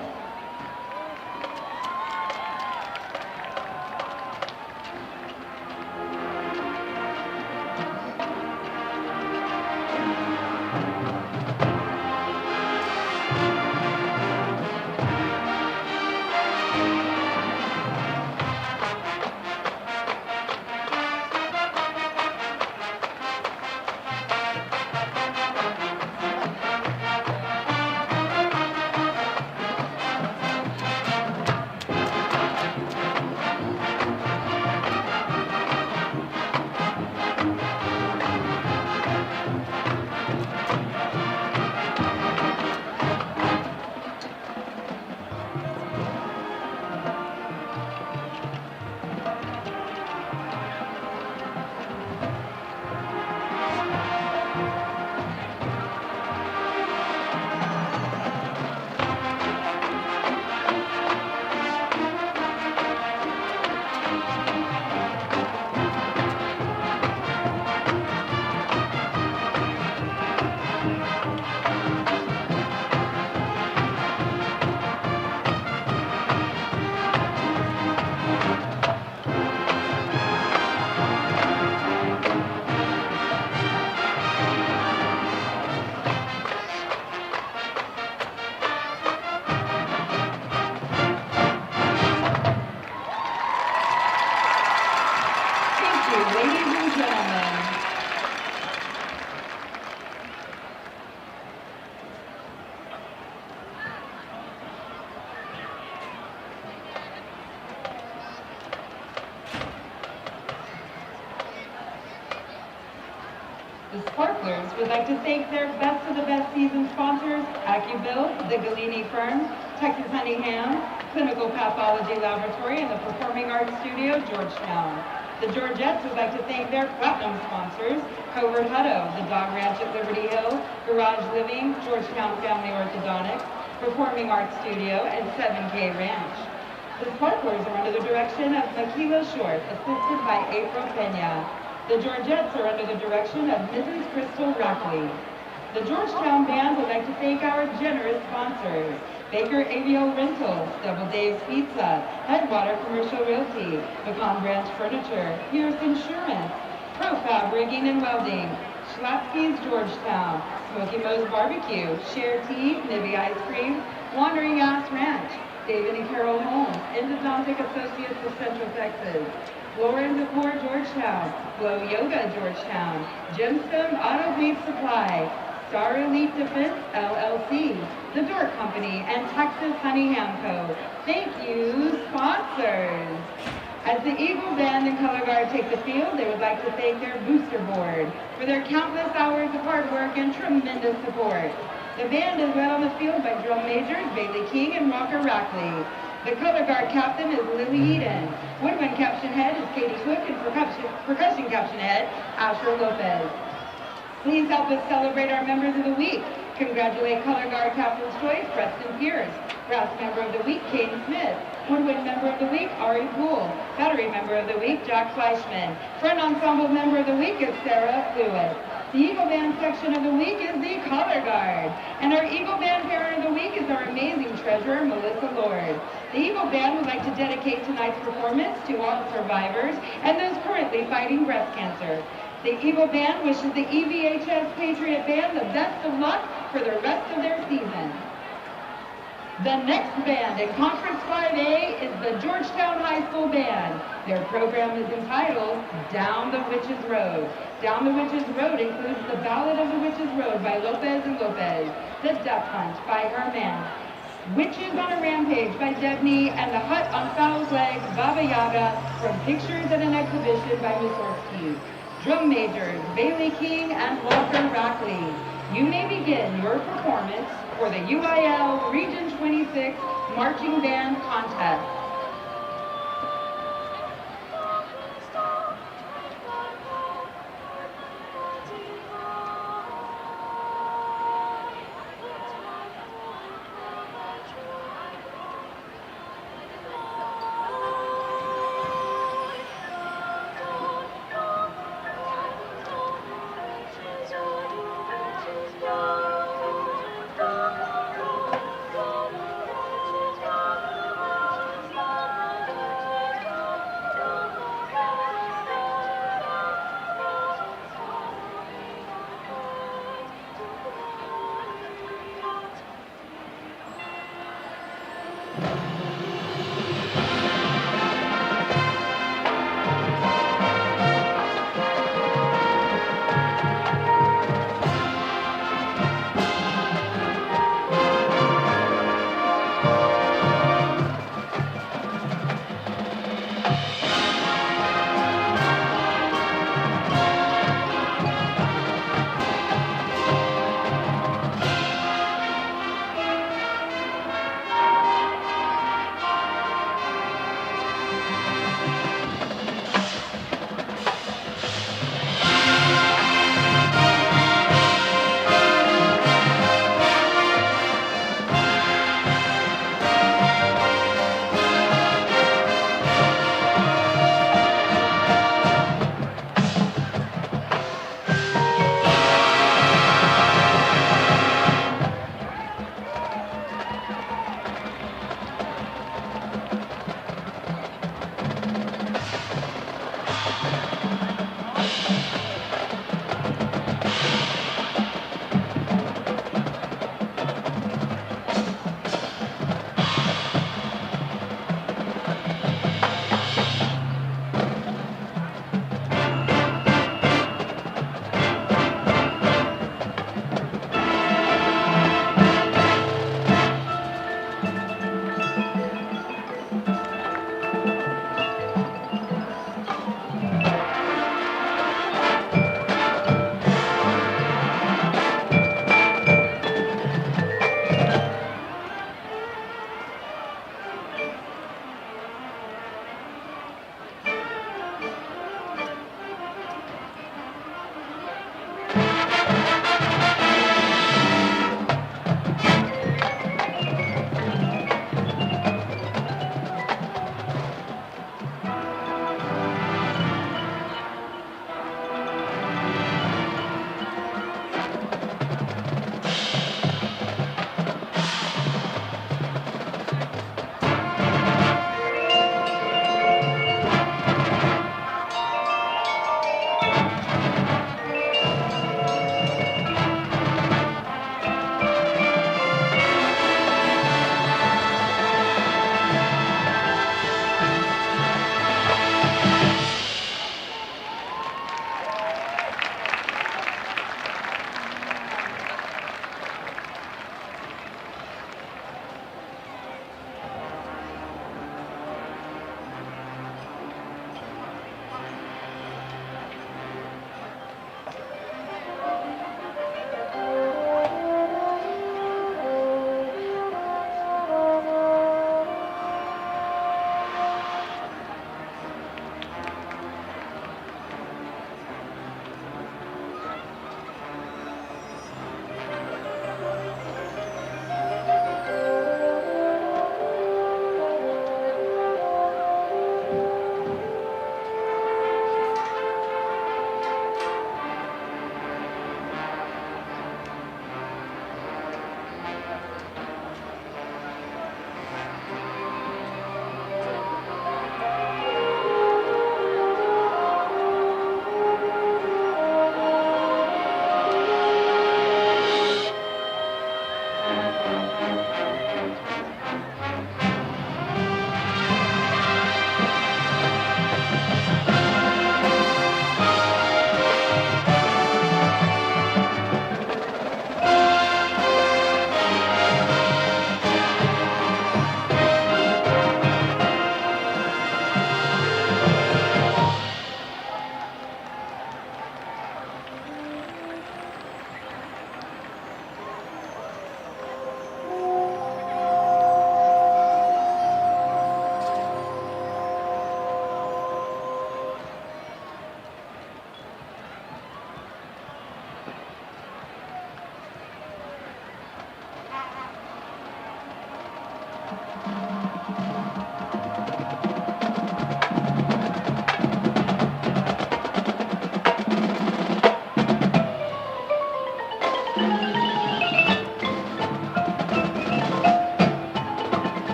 The Sparklers would like to thank their best of the best season sponsors, AccuBuild, the Galini Firm, Texas Honey Ham, Clinical Pathology Laboratory, and the Performing Arts Studio, Georgetown. The Georgettes would like to thank their platinum sponsors, Covert Hutto, the Dog Ranch at Liberty Hill, Garage Living, Georgetown Family Orthodontics, Performing Arts Studio, and 7K Ranch. The Sparklers are under the direction of Makila Short, assisted by April Pena. The Georgettes are under the direction of Mrs. Crystal Rackley. The Georgetown Band would like to thank our generous sponsors, Baker Avial Rentals, Double Dave's Pizza, Headwater Commercial Realty, Pecan Branch Furniture, Pierce Insurance, Profab Rigging and Welding, Schlatsky's Georgetown, Smoky Moe's Barbecue, Share Tea, Nibby Ice Cream, Wandering Ass Ranch, David and Carol Holmes, Endodontic Associates of Central Texas, Lauren Decor Georgetown, Glow Yoga Georgetown, Gemstone Auto Paint Supply, Star Elite Defense LLC, The Door Company, and Texas Honey Ham Co. Thank you, sponsors. As the Eagle Band and Color Guard take the field, they would like to thank their booster board for their countless hours of hard work and tremendous support. The band is led on the field by drum majors Bailey King and Rocker Rackley. The color guard captain is Lily Eden. Woodwind caption head is Katie Cook, and percussion caption head, Asher Lopez. Please help us celebrate our members of the week. Congratulate color guard captain's choice, Preston Pierce. Brass member of the week, Caden Smith. Woodwind member of the week, Ari Poole. Battery member of the week, Jack Fleischman. Front ensemble member of the week is Sarah Fluid. The Eagle Band section of the week is the color guard. And our Eagle Band parent of the week is our amazing treasurer, Melissa Lord. The Eagle Band would like to dedicate tonight's performance to all survivors and those currently fighting breast cancer. The Eagle Band wishes the EVHS Patriot Band the best of luck for the rest of their season. The next band in Conference 5A is the Georgetown High School Band. Their program is entitled Down the Witch's Road. Down the Witch's Road includes the Ballad of the Witch's Road by Lopez and Lopez, The Death Hunt by Herman, Witches on a Rampage by Debney, and The Hut on Fowl's Leg, Baba Yaga, from Pictures at an Exhibition by Mussorgsky. Drum majors Bailey King and Walker Rackley. You may begin your performance for the UIL Region 26 Marching Band Contest.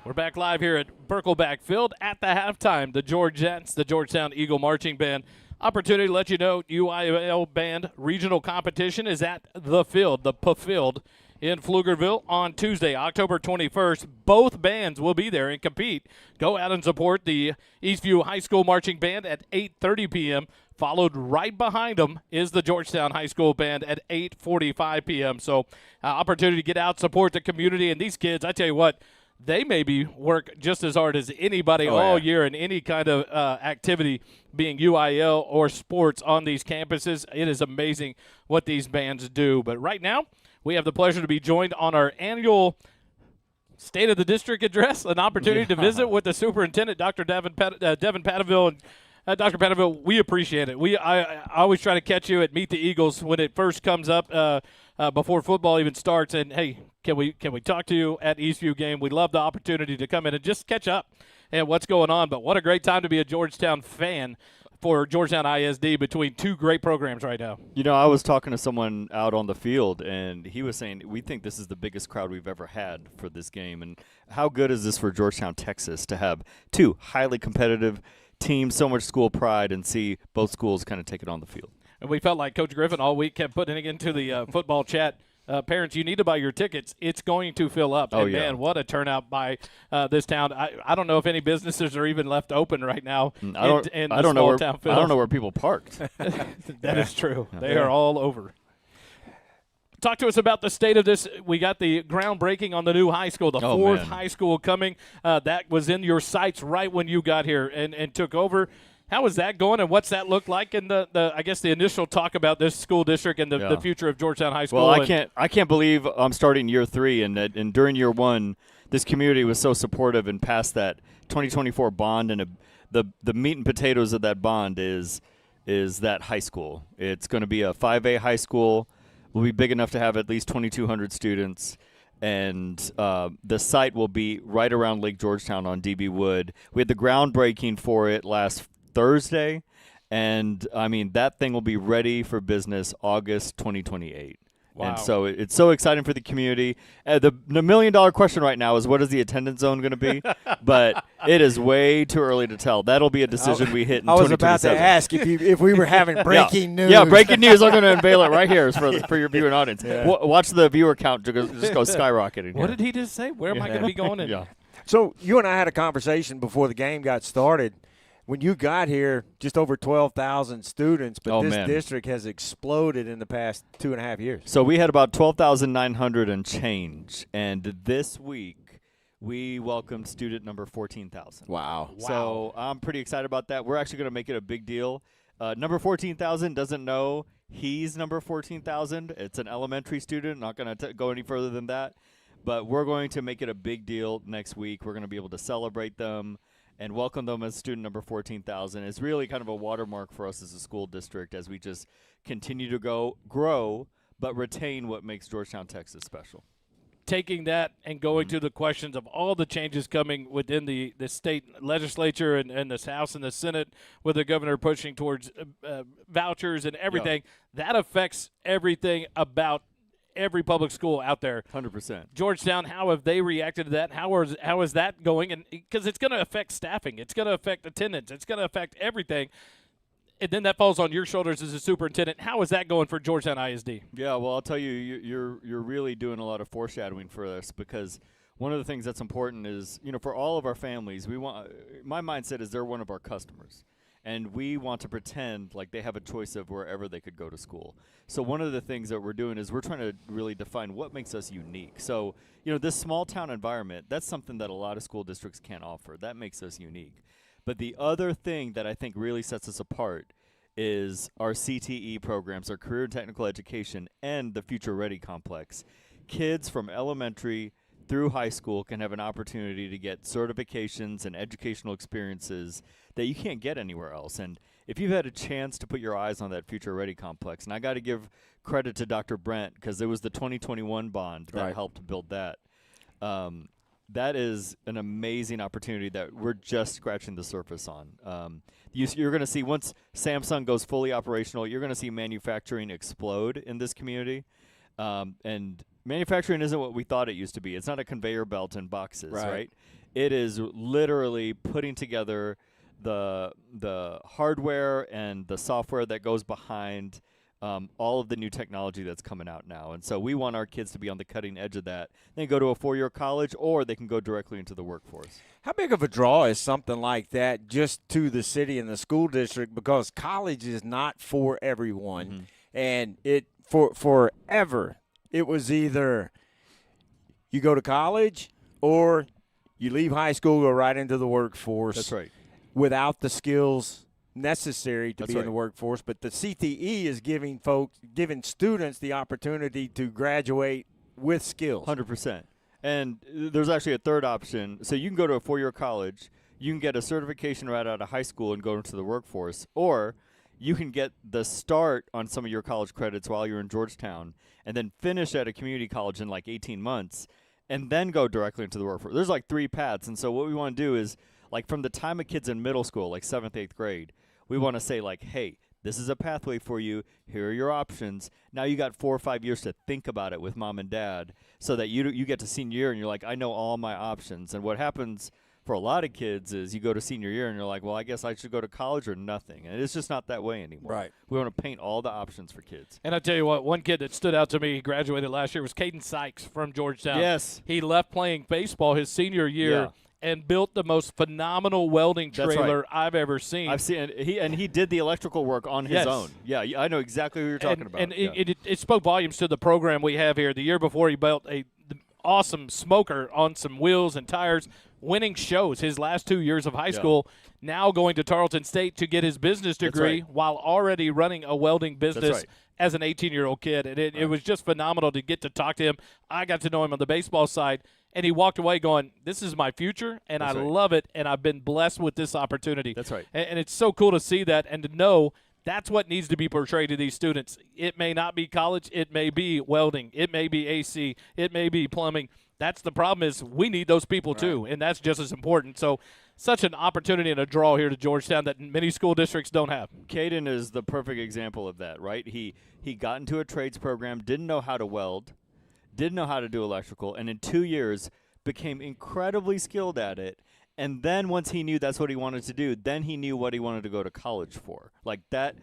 We're back live here at Birkelback Field at the halftime. The Georgettes, the Georgetown Eagle Marching Band. Opportunity to let you know UIL Band regional competition is at the field, the PA Field in Pflugerville on Tuesday, October 21st. Both bands will be there and compete. Go out and support the Eastview High School Marching Band at 8:30 p.m. Followed right behind them is the Georgetown High School Band at 8:45 p.m. So opportunity to get out, support the community. And these kids, I tell you what, they maybe work just as hard as anybody all year in any kind of activity, being UIL or sports on these campuses. It is amazing what these bands do. But right now, we have the pleasure to be joined on our annual State of the District address, an opportunity to visit with the superintendent, Dr. Devin Patteville. And Dr. Patteville, we appreciate it. I always try to catch you at Meet the Eagles when it first comes up before football even starts. And, hey, can we talk to you at Eastview game? We love the opportunity to come in and just catch up and what's going on. But what a great time to be a Georgetown fan for Georgetown ISD between two great programs right now. You know, I was talking to someone out on the field, and he was saying, we think this is the biggest crowd we've ever had for this game. And how good is this for Georgetown, Texas, to have two highly competitive teams, so much school pride, and see both schools kind of take it on the field. And we felt like Coach Griffin all week kept putting it into the football chat. Parents, you need to buy your tickets. It's going to fill up. Oh, and, man, what a turnout by this town. I don't know if any businesses are even left open right now in I don't know where people parked. That is true. They are all over. Talk to us about the state of this. We got the groundbreaking on the new high school, the fourth high school coming. That was in your sights right when you got here and took over. How is that going, and what's that look like in the I guess the initial talk about this school district and the future of Georgetown High School? Well, I can't believe I'm starting year 3, and during year 1, this community was so supportive and passed that 2024 bond, and the meat and potatoes of that bond is that high school. It's going to be a 5A high school. We'll be big enough to have at least 2,200 students, and the site will be right around Lake Georgetown on DB Wood. We had the groundbreaking for it last Thursday, and I mean that thing will be ready for business August 2028. Wow. And so it's so exciting for the community. The $1 million question right now is, what is the attendance zone going to be? But it is way too early to tell. That'll be a decision we hit in 2027. I was about to ask if we were having breaking news. Yeah, breaking news. I'm going to unveil it right here for your viewing audience. Yeah. Watch the viewer count just go skyrocketing. What did he just say? Where am I going to be going in? Yeah. So you and I had a conversation before the game got started. When you got here, just over 12,000 students, but this district has exploded in the past 2.5 years. So we had about 12,900 and change, and this week we welcomed student number 14,000. Wow. So I'm pretty excited about that. We're actually going to make it a big deal. Number 14,000 doesn't know he's number 14,000. It's an elementary student. Not going to go any further than that. But we're going to make it a big deal next week. We're going to be able to celebrate them and welcome them as student number 14,000. It's really kind of a watermark for us as a school district as we just continue to grow, but retain what makes Georgetown, Texas special. Taking that and going to the questions of all the changes coming within the state legislature and this House and the Senate, with the governor pushing towards vouchers and everything, that affects everything about every public school out there. 100%. Georgetown, how have they reacted to that? How is that going? And because it's going to affect staffing, it's going to affect attendance, it's going to affect everything. And then that falls on your shoulders as a superintendent. How is that going for Georgetown ISD? Yeah, well, I'll tell you, you're really doing a lot of foreshadowing for us, because one of the things that's important is, for all of our families, my mindset is they're one of our customers. And we want to pretend like they have a choice of wherever they could go to school. So one of the things that we're doing is we're trying to really define what makes us unique. So, this small town environment, that's something that a lot of school districts can't offer. That makes us unique. But the other thing that I think really sets us apart is our CTE programs, our career and technical education, and the Future Ready complex. Kids from elementary through high school can have an opportunity to get certifications and educational experiences that you can't get anywhere else. And if you've had a chance to put your eyes on that Future Ready complex, and I got to give credit to Dr. Brent, because it was the 2021 bond that helped build that. That is an amazing opportunity that we're just scratching the surface on. You're going to see, once Samsung goes fully operational, you're going to see manufacturing explode in this community. And manufacturing isn't what we thought it used to be. It's not a conveyor belt and boxes, right? It is literally putting together the hardware and the software that goes behind all of the new technology that's coming out now. And so we want our kids to be on the cutting edge of that. They can go to a 4-year college, or they can go directly into the workforce. How big of a draw is something like that just to the city and the school district? Because college is not for everyone. And it forever, it was either you go to college or you leave high school, go right into the workforce. That's right. Without the skills necessary to That's be in right. the workforce. But the CTE is giving students the opportunity to graduate with skills. 100%. And there's actually a third option. So you can go to a 4-year college, you can get a certification right out of high school and go into the workforce, or you can get the start on some of your college credits while you're in Georgetown and then finish at a community college in like 18 months and then go directly into the workforce. There's like 3 paths. And so what we want to do is, like, from the time a kid's in middle school, like 7th, 8th grade, we want to say, like, hey, this is a pathway for you. Here are your options. Now you got 4 or 5 years to think about it with mom and dad, so that you get to senior year and you're like, I know all my options. And what happens for a lot of kids is you go to senior year and you're like, well, I guess I should go to college or nothing. And it's just not that way anymore. Right. We want to paint all the options for kids. And I tell you what, one kid that stood out to me, he graduated last year, was Caden Sykes from Georgetown. Yes. He left playing baseball his senior year and built the most phenomenal welding trailer I've ever seen. I've seen he did the electrical work on his own. Yeah, I know exactly who you're talking about. And it spoke volumes to the program we have here. The year before, he built the awesome smoker on some wheels and tires, winning shows his last 2 years of high school, now going to Tarleton State to get his business degree while already running a welding business as an 18-year-old kid. And it was just phenomenal to get to talk to him. I got to know him on the baseball side, and he walked away going, this is my future, and I love it, and I've been blessed with this opportunity. That's right. And it's so cool to see that and to know that's what needs to be portrayed to these students. It may not be college. It may be welding. It may be AC. It may be plumbing. That's the problem, is we need those people too, and that's just as important. So such an opportunity and a draw here to Georgetown that many school districts don't have. Caden is the perfect example of that, right? He got into a trades program, didn't know how to weld, didn't know how to do electrical, and in 2 years became incredibly skilled at it. And then once he knew that's what he wanted to do, then he knew what he wanted to go to college for. Like that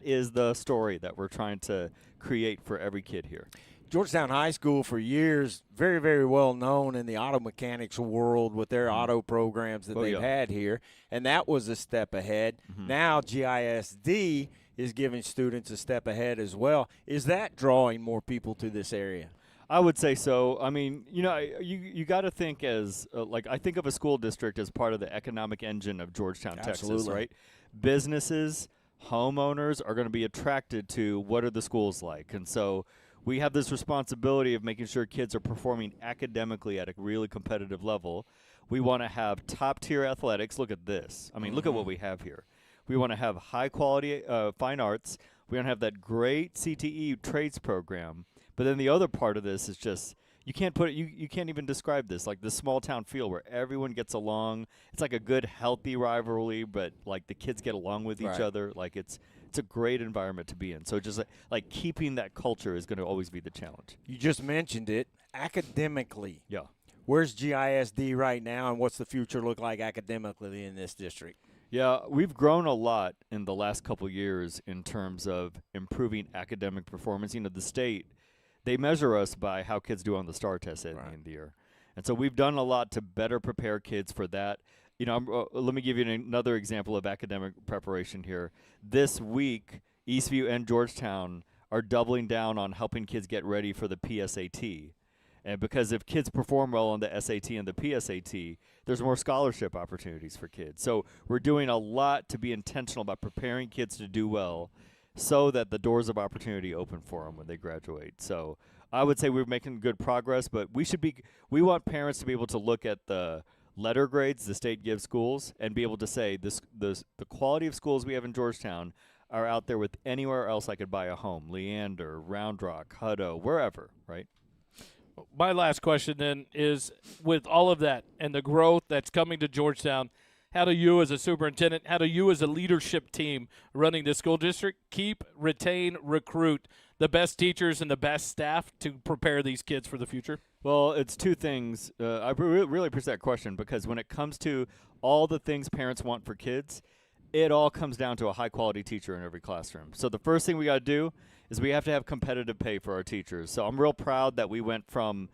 is the story that we're trying to create for every kid here. Georgetown High School for years, very, very well known in the auto mechanics world with their auto programs that they've had here, and that was a step ahead. Now GISD is giving students a step ahead as well. Is that drawing more people to this area? I would say so. I mean, you got to think as like I think of a school district as part of the economic engine of Georgetown, Texas, right? Businesses, homeowners are going to be attracted to what are the schools like, and so we have this responsibility of making sure kids are performing academically at a really competitive level. We want to have top-tier athletics. Look at this. I mean, look at what we have here. We want to have high-quality fine arts. We want to have that great CTE trades program. But then the other part of this is just you can't put it. You can't even describe this, like the small town feel where everyone gets along. It's like a good, healthy rivalry, but like the kids get along with each other. Like it's a great environment to be in. So just like keeping that culture is going to always be the challenge. You just mentioned it academically. Yeah. Where's GISD right now, and what's the future look like academically in this district? Yeah, we've grown a lot in the last couple years in terms of improving academic performance. The state, they measure us by how kids do on the STAR test at the end of the year. And so we've done a lot to better prepare kids for that. Let me give you another example of academic preparation here. This week, Eastview and Georgetown are doubling down on helping kids get ready for the PSAT. And because if kids perform well on the SAT and the PSAT, there's more scholarship opportunities for kids. So we're doing a lot to be intentional about preparing kids to do well so that the doors of opportunity open for them when they graduate. So I would say we're making good progress, but we want parents to be able to look at the letter grades the state gives schools and be able to say the quality of schools we have in Georgetown are out there with anywhere else I could buy a home, Leander, Round Rock, Hutto, wherever, right? My last question then is, with all of that and the growth that's coming to Georgetown, How do you as a superintendent, how do you as a leadership team running this school district keep, retain, recruit the best teachers and the best staff to prepare these kids for the future? Well, it's two things. I really appreciate that question, because when it comes to all the things parents want for kids, it all comes down to a high-quality teacher in every classroom. So the first thing we got to do is we have to have competitive pay for our teachers. So I'm real proud that we went from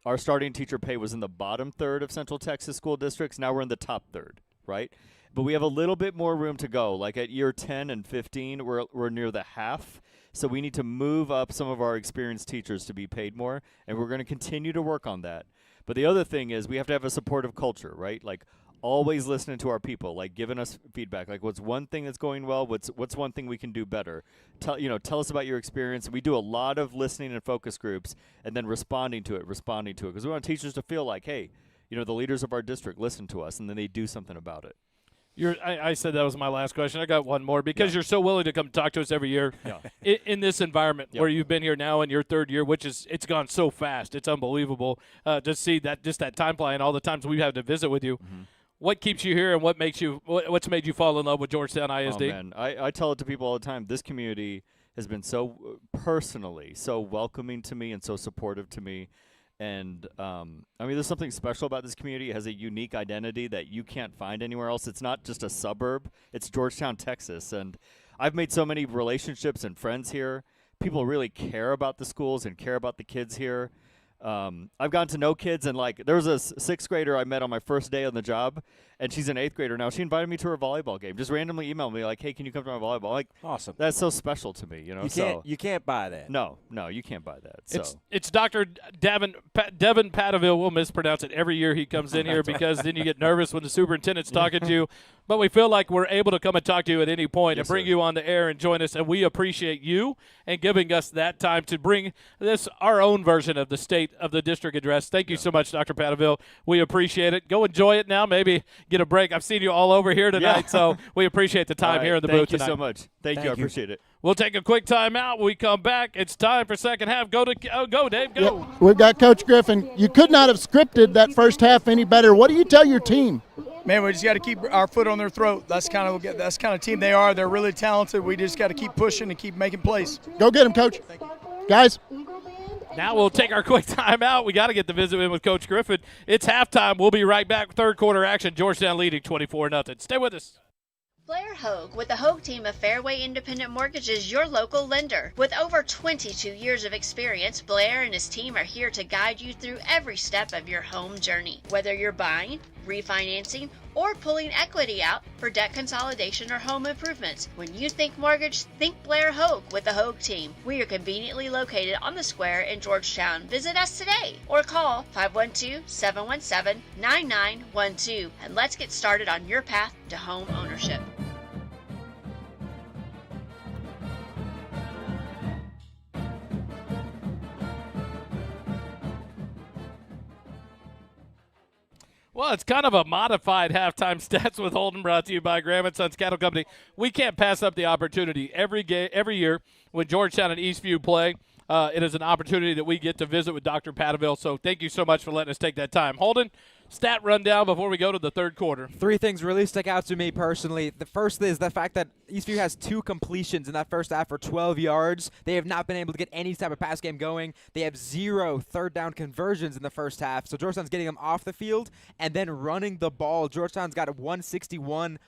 our starting teacher pay was in the bottom third of Central Texas school districts. Now we're in the top third, right? But we have a little bit more room to go. Like at year 10 and 15, we're near the half. So we need to move up some of our experienced teachers to be paid more, and we're going to continue to work on that. But the other thing is we have to have a supportive culture, right? Like always listening to our people, like giving us feedback. Like what's one thing that's going well? What's one thing we can do better? Tell us about your experience. We do a lot of listening and focus groups, and then responding to it, because we want teachers to feel like, hey, the leaders of our district listen to us, and then they do something about it. I said that was my last question. I got one more, because you're so willing to come talk to us every year in this environment where you've been here now in your third year, it's gone so fast. It's unbelievable to see that time flying, all the times we've had to visit with you. Mm-hmm. What keeps you here, and what's made you fall in love with Georgetown ISD? Oh, man. I tell it to people all the time. This community has been so personally so welcoming to me and so supportive to me. And, there's something special about this community. It has a unique identity that you can't find anywhere else. It's not just a suburb. It's Georgetown, Texas. And I've made so many relationships and friends here. People really care about the schools and care about the kids here. I've gotten to know kids, and there was a sixth grader I met on my first day on the job, and she's an eighth grader now. She invited me to her volleyball game. Just randomly emailed me like, "Hey, can you come to my volleyball?" Awesome. That's so special to me. You can't buy that. No, you can't buy that. It's Dr. Devin Padaville. We'll mispronounce it every year he comes in here, because then you get nervous when the superintendent's talking to you. But we feel like we're able to come and talk to you at any point and bring you on the air and join us. And we appreciate you and giving us that time to bring our own version of the state of the district address. Thank you so much, Dr. Padaville. We appreciate it. Go enjoy it now. Maybe get a break. I've seen you all over here tonight, so we appreciate the time here in the booth tonight. Thank you so much. Thank you. I appreciate it. We'll take a quick time out. When we come back, it's time for second half. Go, Dave, go. Yep. We've got Coach Griffin. You could not have scripted that first half any better. What do you tell your team? Man, we just got to keep our foot on their throat. That's kind of team they are. They're really talented. We just got to keep pushing and keep making plays. Go get them, Coach. Guys. Now we'll take our quick time out. We got to get the visit in with Coach Griffin. It's halftime. We'll be right back. Third quarter action. Georgetown leading 24-0. Stay with us. Blair Hogue with the Hogue team of Fairway Independent Mortgages, your local lender. With over 22 years of experience, Blair and his team are here to guide you through every step of your home journey. Whether you're buying, refinancing, or pulling equity out for debt consolidation or home improvements, when you think mortgage, think Blair Hogue with the Hogue team. We are conveniently located on the square in Georgetown. Visit us today or call 512-717-9912 and let's get started on your path to home ownership. Well, it's kind of a modified halftime stats with Holden, brought to you by Graham & Sons Cattle Company. We can't pass up the opportunity. Every year when Georgetown and Eastview play, it is an opportunity that we get to visit with Dr. Padaville. So thank you so much for letting us take that time. Holden, stat rundown before we go to the third quarter. Three things really stick out to me personally. The first is the fact that Eastview has 2 completions in that first half for 12 yards. They have not been able to get any type of pass game going. They have 0 third down conversions in the first half. So Georgetown's getting them off the field and then running the ball. Georgetown's got 161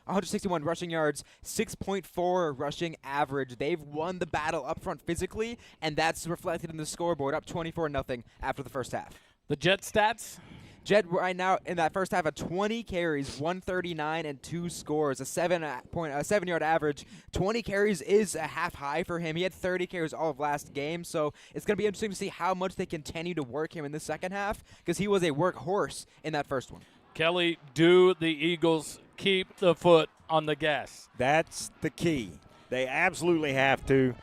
rushing yards, 6.4 rushing average. They've won the battle up front physically, and that's reflected in the scoreboard, up 24-0 after the first half. The Jet stats? Jet right now in that first half of 20 carries, 139 and 2 scores, a 7-yard average. 20 carries is a half high for him. He had 30 carries all of last game, so it's going to be interesting to see how much they continue to work him in the second half, because he was a workhorse in that first one. Kelly, do the Eagles keep the foot on the gas? That's the key. They absolutely have to.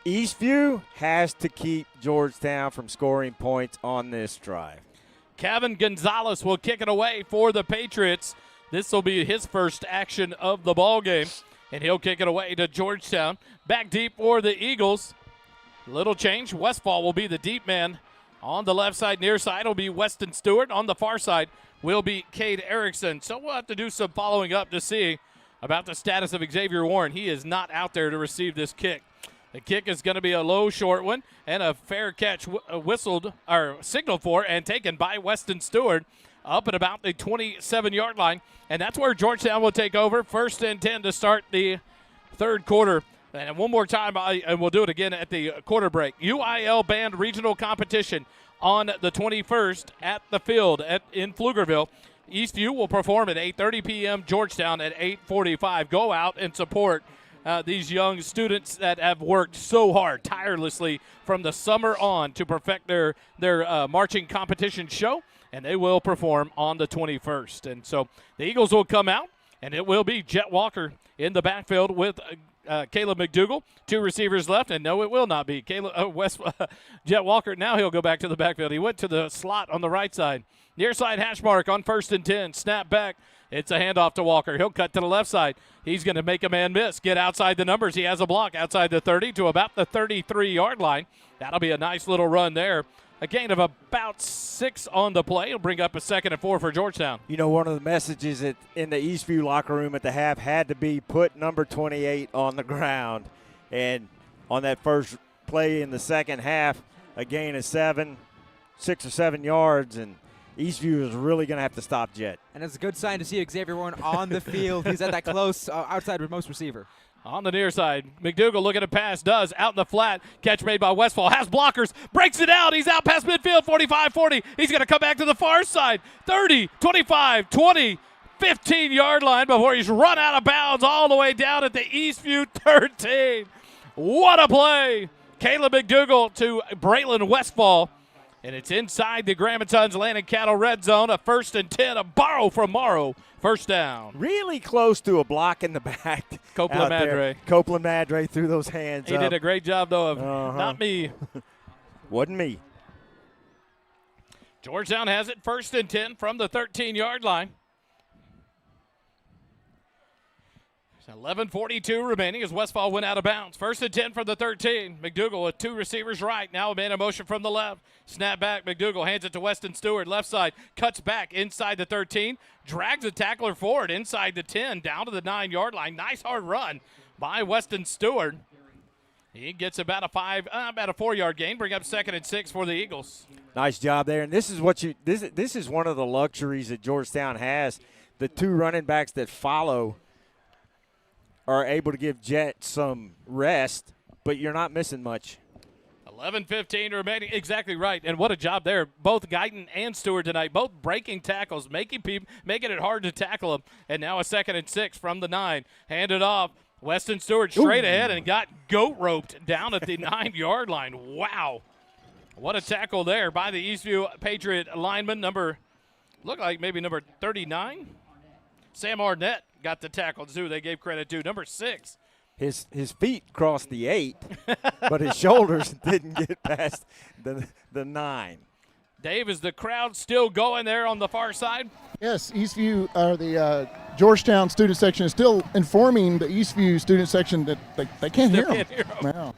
Eastview has to keep Georgetown from scoring points on this drive. Kevin Gonzalez will kick it away for the Patriots. This will be his first action of the ball game, and he'll kick it away to Georgetown. Back deep for the Eagles. Little change. Westfall will be the deep man On the left side, near side, will be Weston Stewart. On the far side will be Cade Erickson. So we'll have to do some following up to see about the status of Xavier Warren. He is not out there to receive this kick. The kick is going to be a low, short one, and a fair catch whistled or signaled for and taken by Weston Stewart up at about the 27-yard line. And that's where Georgetown will take over. 1st and 10 to start the third quarter. And one more time, and we'll do it again at the quarter break. UIL Band Regional Competition on the 21st at the field in Pflugerville. Eastview will perform at 8:30 p.m., Georgetown at 8:45. Go out and support these young students that have worked so hard, tirelessly from the summer on to perfect their marching competition show, and they will perform on the 21st. And so the Eagles will come out, and it will be Jet Walker in the backfield with Caleb McDougal, 2 receivers left, and no, it will not be Jet Walker. Now he'll go back to the backfield. He went to the slot on the right side. Near side hash mark on 1st and 10. Snap back. It's a handoff to Walker. He'll cut to the left side. He's going to make a man miss. Get outside the numbers. He has a block outside the 30 to about the 33-yard line. That'll be a nice little run there. A gain of about 6 on the play. It'll bring up a 2nd and 4 for Georgetown. You know, one of the messages in the Eastview locker room at the half had to be put number 28 on the ground. And on that first play in the second half, a gain of 6 or 7 yards, and Eastview is really going to have to stop Jet. And it's a good sign to see Xavier Warren on the field. He's at that close outside most receiver. On the near side, McDougal looking to pass, does, out in the flat. Catch made by Westfall, has blockers, breaks it out. He's out past midfield, 45-40. He's going to come back to the far side, 30, 25, 20, 15-yard line before he's run out of bounds all the way down at the Eastview 13. What a play. Caleb McDougal to Braylon Westfall. And it's inside the Graham & Sons Land and Cattle red zone. A 1st and 10, a borrow from Morrow. First down. Really close to a block in the back. Copeland Madre. Copeland Madre threw those hands He up. did a great job, though, of not me. Wasn't me. Georgetown has it 1st and 10 from the 13-yard line. 11:42 remaining as Westfall went out of bounds. 1st and 10 from the 13. McDougal with 2 receivers right. Now a man in motion from the left. Snap back. McDougal hands it to Weston Stewart. Left side. Cuts back inside the 13. Drags a tackler forward inside the 10. Down to the 9-yard line. Nice hard run by Weston Stewart. He gets about a 4-yard gain. Bring up 2nd and 6 for the Eagles. Nice job there. And this is what this is one of the luxuries that Georgetown has. The 2 running backs that follow are able to give Jet some rest, but you're not missing much. 11:15 remaining. Exactly right. And what a job there. Both Guyton and Stewart tonight, both breaking tackles, making it hard to tackle them. And now a 2nd and 6 from the 9. Handed off. Weston Stewart straight ahead and got goat roped down at the 9-yard line. Wow. What a tackle there by the Eastview Patriot lineman, looked like maybe number 39. Sam Arnett got the tackle, too. They gave credit to number 6. His feet crossed the 8, but his shoulders didn't get past the 9. Dave, is the crowd still going there on the far side? Yes, Eastview, the Georgetown student section is still informing the Eastview student section that they can't hear them. Wow.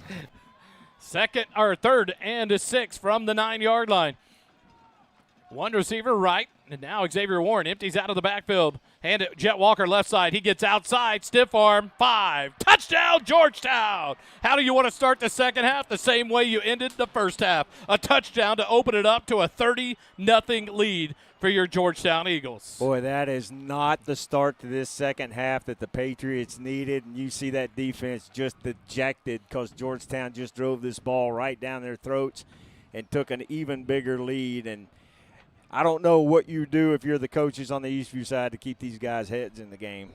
3rd and 6 from the 9-yard line. 1 receiver right, and now Xavier Warren empties out of the backfield. Hand it Jet Walker left side. He gets outside, stiff arm, 5. Touchdown, Georgetown! How do you want to start the second half? The same way you ended the first half. A touchdown to open it up to a 30-0 lead for your Georgetown Eagles. Boy, that is not the start to this second half that the Patriots needed, and you see that defense just dejected because Georgetown just drove this ball right down their throats and took an even bigger lead. And I don't know what you do if you're the coaches on the Eastview side to keep these guys' heads in the game.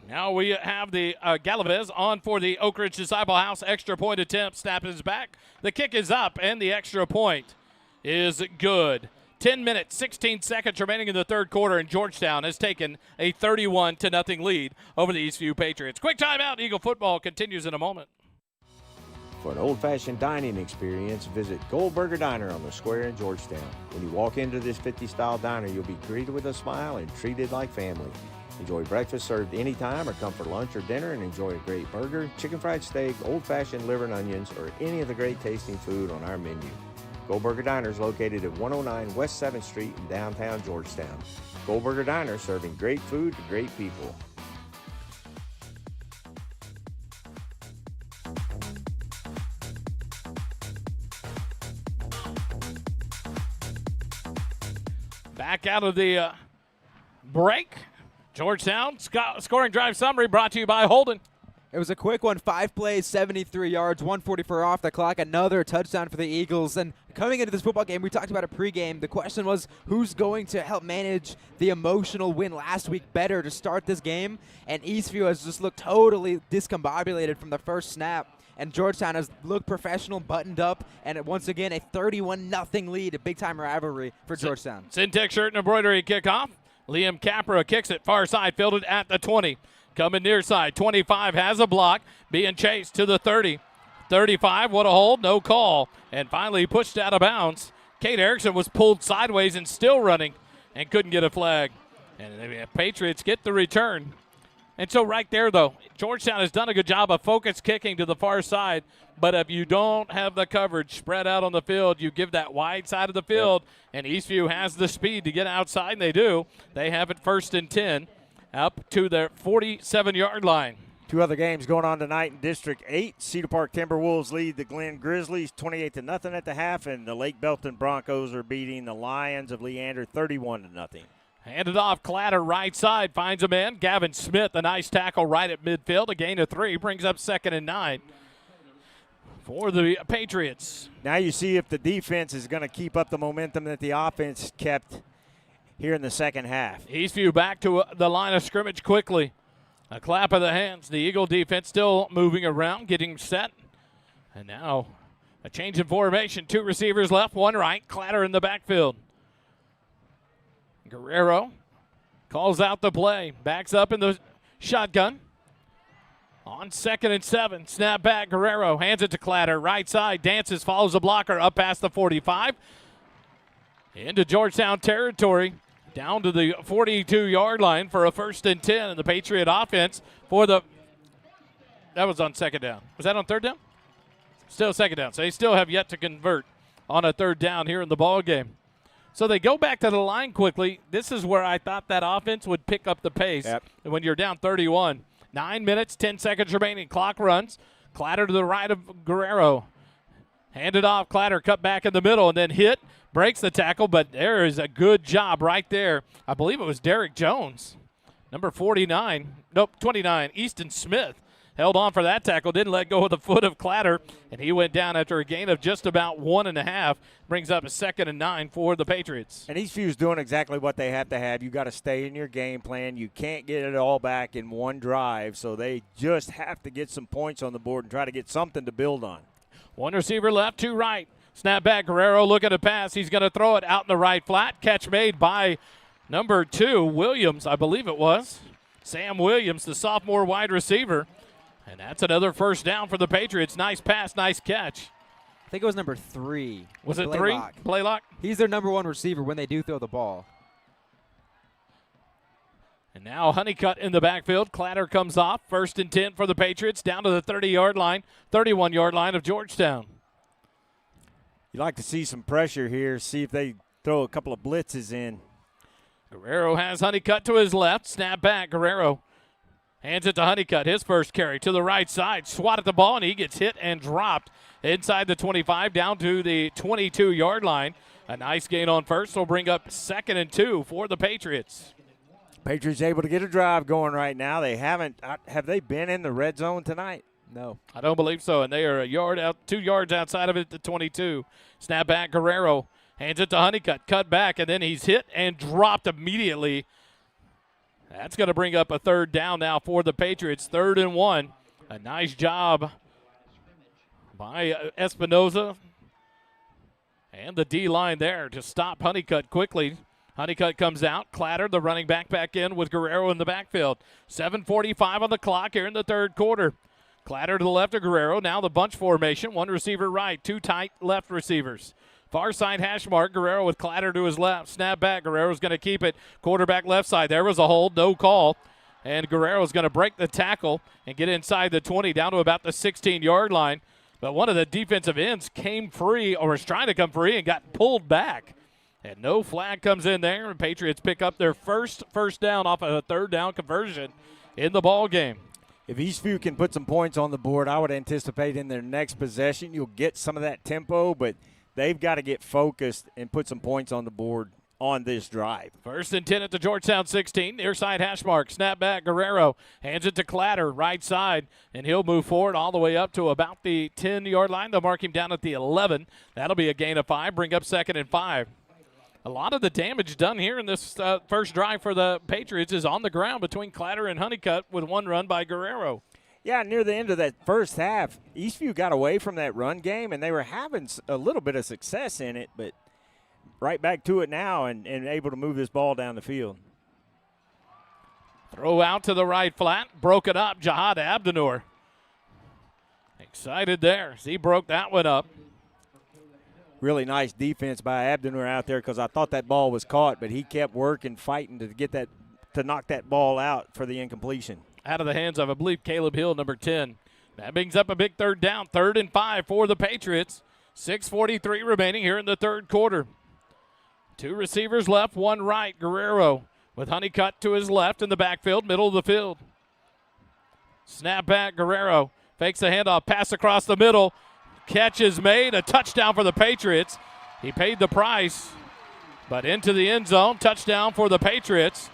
Now we have the Galavez on for the Oak Ridge Disciple House extra point attempt. Snap is back. The kick is up, and the extra point is good. 10 minutes, 16 seconds remaining in the third quarter, and Georgetown has taken a 31-0 lead over the Eastview Patriots. Quick timeout. Eagle football continues in a moment. For an old-fashioned dining experience, visit Goldberger Diner on the square in Georgetown. When you walk into this 50-style diner, you'll be greeted with a smile and treated like family. Enjoy breakfast served anytime or come for lunch or dinner and enjoy a great burger, chicken fried steak, old-fashioned liver and onions, or any of the great tasting food on our menu. Goldberger Diner is located at 109 West 7th Street in downtown Georgetown. Goldberger Diner, serving great food to great people. Back out of the break. Georgetown scoring drive summary brought to you by Holden. It was a quick one, 5 plays, 73 yards, 144 off the clock, another touchdown for the Eagles. And coming into this football game, we talked about it pregame. The question was, who's going to help manage the emotional win last week better to start this game? And Eastview has just looked totally discombobulated from the first snap. And Georgetown has looked professional, buttoned up, and once again, a 31-0 lead, a big-time rivalry for Georgetown. Syntec shirt and embroidery kickoff. Liam Capra kicks it far side, fielded at the 20. Coming near side, 25 has a block, being chased to the 30. 35, what a hold, no call. And finally pushed out of bounds. Kate Erickson was pulled sideways and still running and couldn't get a flag. And the Patriots get the return. And so right there, though, Georgetown has done a good job of focus kicking to the far side. But if you don't have the coverage spread out on the field, you give that wide side of the field, and Eastview has the speed to get outside, and they do. They have it 1st and 10 up to their 47-yard line. Two other games going on tonight in District 8. Cedar Park Timberwolves lead the Glen Grizzlies 28-0 at the half, and the Lake Belton Broncos are beating the Lions of Leander 31-0. Handed off, Clatter right side, finds a man. Gavin Smith, a nice tackle right at midfield. A gain of 3, brings up 2nd and 9 for the Patriots. Now you see if the defense is going to keep up the momentum that the offense kept here in the second half. Eastview back to the line of scrimmage quickly. A clap of the hands. The Eagle defense still moving around, getting set. And now a change in formation. 2 receivers left, 1 right. Clatter in the backfield. Guerrero calls out the play. Backs up in the shotgun. On 2nd and 7. Snap back. Guerrero hands it to Clatter. Right side. Dances. Follows the blocker up past the 45. Into Georgetown territory. Down to the 42-yard line for a 1st and 10. And the Patriot offense for the – that was on 2nd down. Was that on 3rd down? Still 2nd down. So they still have yet to convert on a 3rd down here in the ball game. So they go back to the line quickly. This is where I thought that offense would pick up the pace. Yep. When you're down 31. 9 minutes, 10 seconds remaining. Clock runs. Clatter to the right of Guerrero. Handed off. Clatter cut back in the middle and then hit. Breaks the tackle, but there is a good job right there. I believe it was Derek Jones. Number 49. Nope, 29. Easton Smith held on for that tackle. Didn't let go of the foot of Clatter, and he went down after a gain of just about 1.5. Brings up a 2nd and 9 for the Patriots. And Eastview's doing exactly what they have to have. You got to stay in your game plan. You can't get it all back in one drive, so they just have to get some points on the board and try to get something to build on. 1 receiver left, 2 right. Snap back, Guerrero looking to pass. He's going to throw it out in the right flat. Catch made by number 2, Williams, I believe it was. Sam Williams, the sophomore wide receiver. And that's another 1st down for the Patriots. Nice pass, nice catch. I think it was number 3. Was it Blaylock. 3? Blaylock? He's their number 1 receiver when they do throw the ball. And now Honeycutt in the backfield. Clatter comes off. 1st and 10 for the Patriots down to the 30-yard line, 31-yard line of Georgetown. You like to see some pressure here, see if they throw a couple of blitzes in. Guerrero has Honeycutt to his left. Snap back. Guerrero hands it to Honeycutt. His first carry to the right side. Swat at the ball, and he gets hit and dropped inside the 25 down to the 22-yard line. A nice gain on first will bring up 2nd and 2 for the Patriots. Patriots able to get a drive going right now. They haven't. Have they been in the red zone tonight? No. I don't believe so, and they are 2 yards outside of it at the 22. Snap back, Guerrero hands it to Honeycutt. Cut back, and then he's hit and dropped immediately. That's going to bring up a 3rd down now for the Patriots. 3rd and 1. A nice job by Espinoza and the D-line there to stop Honeycutt quickly. Honeycutt comes out. Clatter, the running back in with Guerrero in the backfield. 7:45 on the clock here in the 3rd quarter. Clatter to the left of Guerrero. Now the bunch formation. 1 receiver right, 2 tight left receivers. Far side hash mark. Guerrero with Clatter to his left. Snap back. Guerrero's going to keep it. Quarterback left side. There was a hold. No call. And Guerrero's going to break the tackle and get inside the 20 down to about the 16-yard line. But one of the defensive ends came free or was trying to come free and got pulled back. And no flag comes in there. And Patriots pick up their first down off of a third down conversion in the ball game. If Eastview can put some points on the board, I would anticipate in their next possession you'll get some of that tempo, but they've got to get focused and put some points on the board on this drive. 1st and 10 at the Georgetown 16. Near side hash mark. Snap back. Guerrero hands it to Clatter, right side, and he'll move forward all the way up to about the 10-yard line. They'll mark him down at the 11. That'll be a gain of 5. Bring up 2nd and 5. A lot of the damage done here in this first drive for the Patriots is on the ground between Clatter and Honeycutt with one run by Guerrero. Yeah, near the end of that first half, Eastview got away from that run game, and they were having a little bit of success in it, but right back to it now and able to move this ball down the field. Throw out to the right flat, broken up, Jihad Abdenur. Excited there as he broke that one up. Really nice defense by Abdenur out there because I thought that ball was caught, but he kept working, fighting to knock that ball out for the incompletion. Out of the hands of, I believe, Caleb Hill, number 10. That brings up a big third down, 3rd and 5 for the Patriots. 6:43 remaining here in the third quarter. 2 receivers left, 1 right. Guerrero with Honeycutt to his left in the backfield, middle of the field. Snap back, Guerrero fakes a handoff, pass across the middle. Catch is made, a touchdown for the Patriots. He paid the price, but into the end zone, touchdown for the Patriots.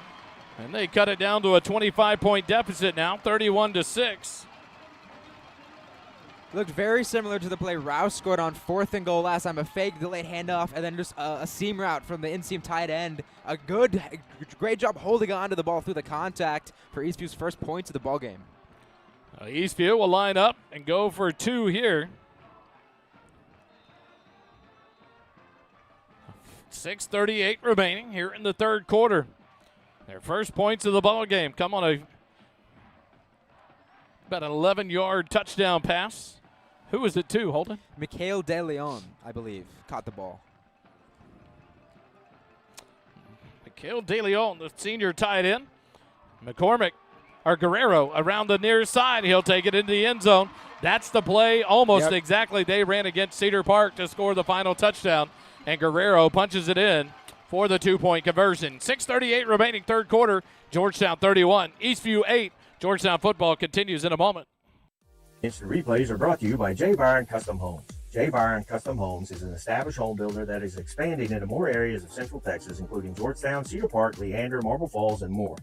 And they cut it down to a 25-point deficit now, 31-6. Looked very similar to the play Rouse scored on 4th and goal last time. A fake delayed handoff and then just a seam route from the inseam tight end. A great job holding on to the ball through the contact for Eastview's first points of the ball game. Eastview will line up and go for 2 here. 6:38 remaining here in the third quarter. Their first points of the ball game come on about an 11-yard touchdown pass. Who was it to, Holden? Mikhail De Leon, I believe, caught the ball. Mikhail De Leon, the senior tight end. Guerrero around the near side. He'll take it into the end zone. That's the play almost exactly they ran against Cedar Park to score the final touchdown. And Guerrero punches it in for the 2-point conversion. 6:38 remaining third quarter. Georgetown 31, Eastview 8. Georgetown football continues in a moment. Instant replays are brought to you by J. Byron Custom Homes. J. Byron Custom Homes is an established home builder that is expanding into more areas of Central Texas, including Georgetown, Cedar Park, Leander, Marble Falls, and more.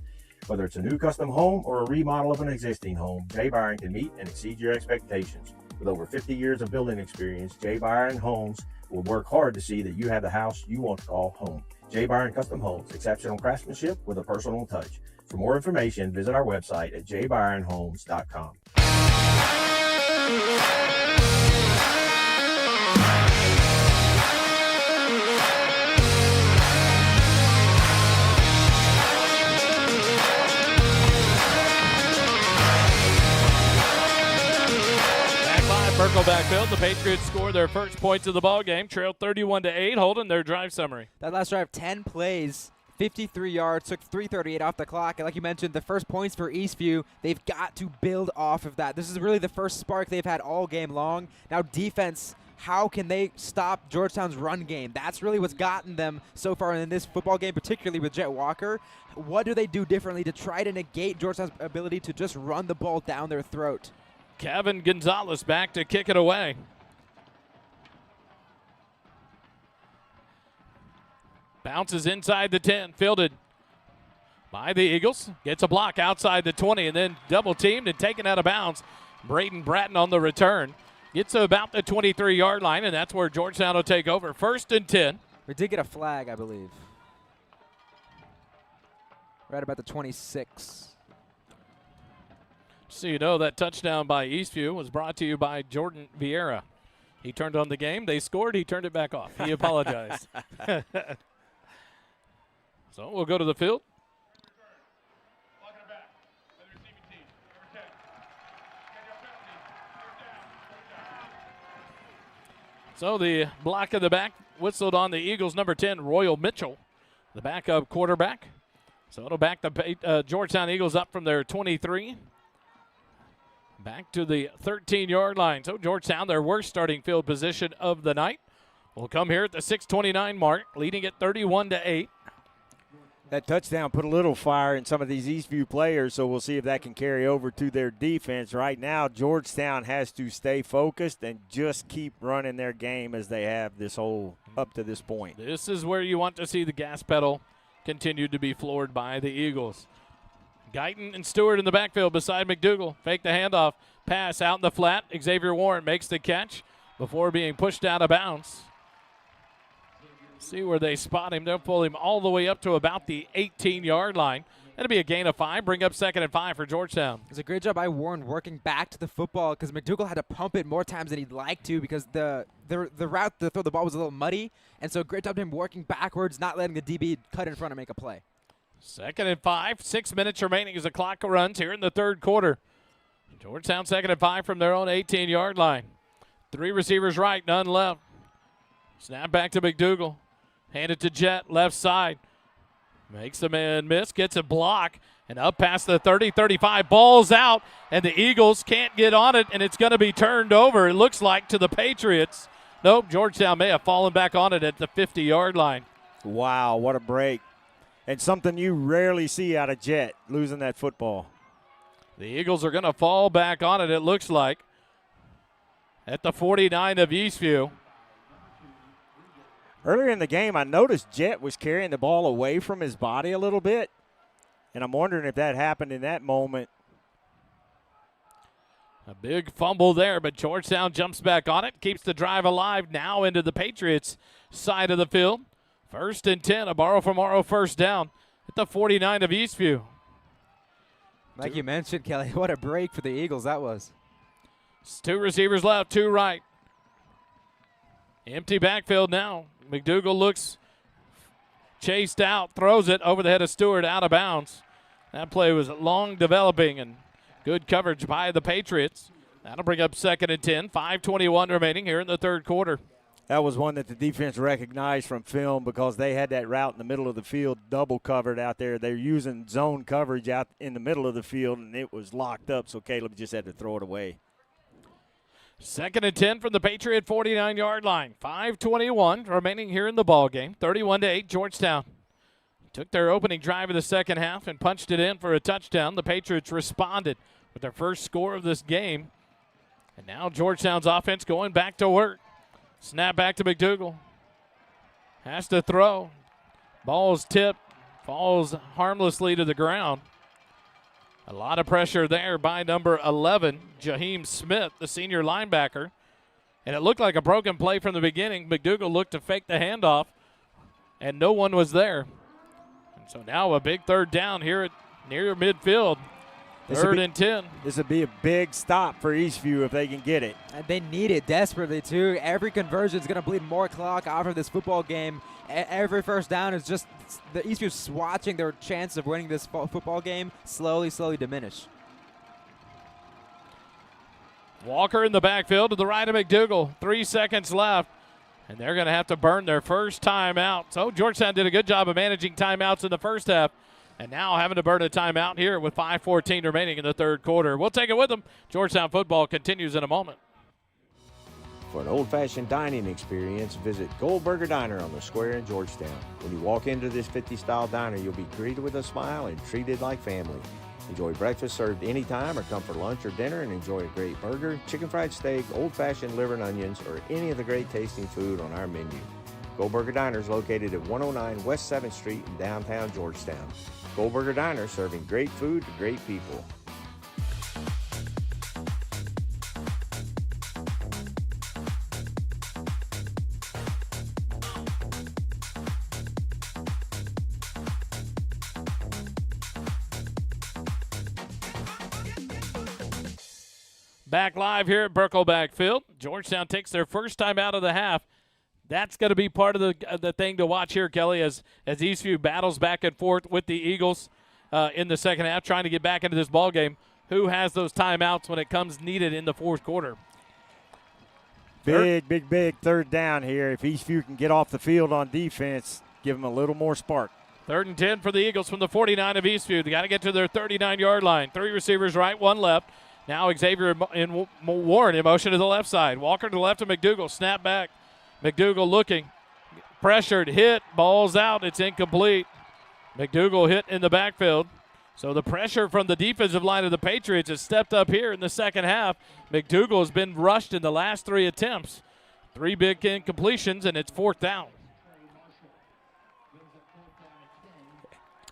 Whether it's a new custom home or a remodel of an existing home, J. Byron can meet and exceed your expectations. With over 50 years of building experience, J. Byron Homes will work hard to see that you have the house you want to call home. J. Byron Custom Homes, exceptional craftsmanship with a personal touch. For more information, visit our website at jbyronhomes.com. Merkel backfield. The Patriots score their first points of the ball game. Trailed 31-8. Holding their drive summary. That last drive, 10 plays, 53 yards, took 3:38 off the clock. And like you mentioned, the first points for Eastview, they've got to build off of that. This is really the first spark they've had all game long. Now defense, how can they stop Georgetown's run game? That's really what's gotten them so far in this football game, particularly with Jet Walker. What do they do differently to try to negate Georgetown's ability to just run the ball down their throat? Kevin Gonzalez back to kick it away. Bounces inside the 10, fielded by the Eagles. Gets a block outside the 20 and then double teamed and taken out of bounds. Braden Bratton on the return. Gets to about the 23-yard line, and that's where Georgetown will take over. 1st and 10. We did get a flag, I believe. Right about the 26. So you know that touchdown by Eastview was brought to you by Jordan Vieira. He turned on the game. They scored. He turned it back off. He apologized. So we'll go to the field. So the block of the back whistled on the Eagles' number 10, Royal Mitchell, the backup quarterback. So it'll back the Georgetown Eagles up from their 23. Back to the 13-yard line. So Georgetown, their worst starting field position of the night, will come here at the 6:29 mark, leading at 31-8. That touchdown put a little fire in some of these Eastview players, so we'll see if that can carry over to their defense. Right now, Georgetown has to stay focused and just keep running their game as they have this whole up to this point. This is where you want to see the gas pedal continue to be floored by the Eagles. Guyton and Stewart in the backfield beside McDougal. Fake the handoff. Pass out in the flat. Xavier Warren makes the catch before being pushed out of bounds. See where they spot him. They'll pull him all the way up to about the 18-yard line. That'll be a gain of 5. Bring up 2nd and 5 for Georgetown. It's a great job by Warren working back to the football because McDougal had to pump it more times than he'd like to because the route to throw the ball was a little muddy. And so great job to him working backwards, not letting the DB cut in front and make a play. 2nd and 5. 6 minutes remaining as the clock runs here in the third quarter. Georgetown 2nd and 5 from their own 18-yard line. 3 receivers right, none left. Snap back to McDougal. Hand it to Jet, left side. Makes the man miss, gets a block, and up past the 30, 35. Ball's out, and the Eagles can't get on it, and it's going to be turned over, it looks like, to the Patriots. Nope, Georgetown may have fallen back on it at the 50-yard line. Wow, what a break. And something you rarely see out of Jet, losing that football. The Eagles are going to fall back on it looks like, at the 49 of Eastview. Earlier in the game, I noticed Jet was carrying the ball away from his body a little bit, and I'm wondering if that happened in that moment. A big fumble there, but Georgetown jumps back on it, keeps the drive alive now into the Patriots side of the field. 1st and 10, a borrow from Morrow first down at the 49 of Eastview. Like you mentioned, Kelly, what a break for the Eagles that was. It's 2 receivers left, 2 right. Empty backfield now. McDougal looks chased out, throws it over the head of Stewart, out of bounds. That play was long developing and good coverage by the Patriots. That'll bring up 2nd and 10, 5:21 remaining here in the third quarter. That was one that the defense recognized from film because they had that route in the middle of the field double covered out there. They're using zone coverage out in the middle of the field, and it was locked up, so Caleb just had to throw it away. 2nd and 10 from the Patriot 49-yard line. 5:21 remaining here in the ball game. 31-8 Georgetown. Took their opening drive of the second half and punched it in for a touchdown. The Patriots responded with their first score of this game. And now Georgetown's offense going back to work. Snap back to McDougal. Has to throw. Ball's tipped. Falls harmlessly to the ground. A lot of pressure there by number 11, Jaheim Smith, the senior linebacker. And it looked like a broken play from the beginning. McDougal looked to fake the handoff, and no one was there. And so now a big third down here at near midfield. 3rd and 10. This would be a big stop for Eastview if they can get it. And they need it desperately, too. Every conversion is going to bleed more clock out of this football game. Every first down is just the Eastview's watching their chance of winning this football game slowly diminish. Walker in the backfield to the right of McDougal. 3 seconds left, and they're going to have to burn their first timeout. So Georgetown did a good job of managing timeouts in the first half, and now having to burn a timeout here with 5:14 remaining in the third quarter. We'll take it with them. Georgetown football continues in a moment. For an old-fashioned dining experience, visit Goldberger Diner on the square in Georgetown. When you walk into this 50-style diner, you'll be greeted with a smile and treated like family. Enjoy breakfast served anytime or come for lunch or dinner and enjoy a great burger, chicken fried steak, old-fashioned liver and onions, or any of the great tasting food on our menu. Goldberger Diner is located at 109 West 7th Street in downtown Georgetown. Goldberger Diner, serving great food to great people. Back live here at Birkelbach Field. Georgetown takes their first time out of the half. That's going to be part of the thing to watch here, Kelly, as Eastview battles back and forth with the Eagles in the second half, trying to get back into this ball game. Who has those timeouts when it comes needed in the fourth quarter? Big third down here. If Eastview can get off the field on defense, give them a little more spark. 3rd and 10 for the Eagles from the 49 of Eastview. They got to get to their 39-yard line. 3 receivers right, 1 left. Now Xavier and Warren in motion to the left side. Walker to the left of McDougal. Snap back. McDougal looking. Pressured. Hit. Ball's out. It's incomplete. McDougal hit in the backfield. So the pressure from the defensive line of the Patriots has stepped up here in the second half. McDougal has been rushed in the last 3 attempts. 3 big incompletions, and it's 4th down.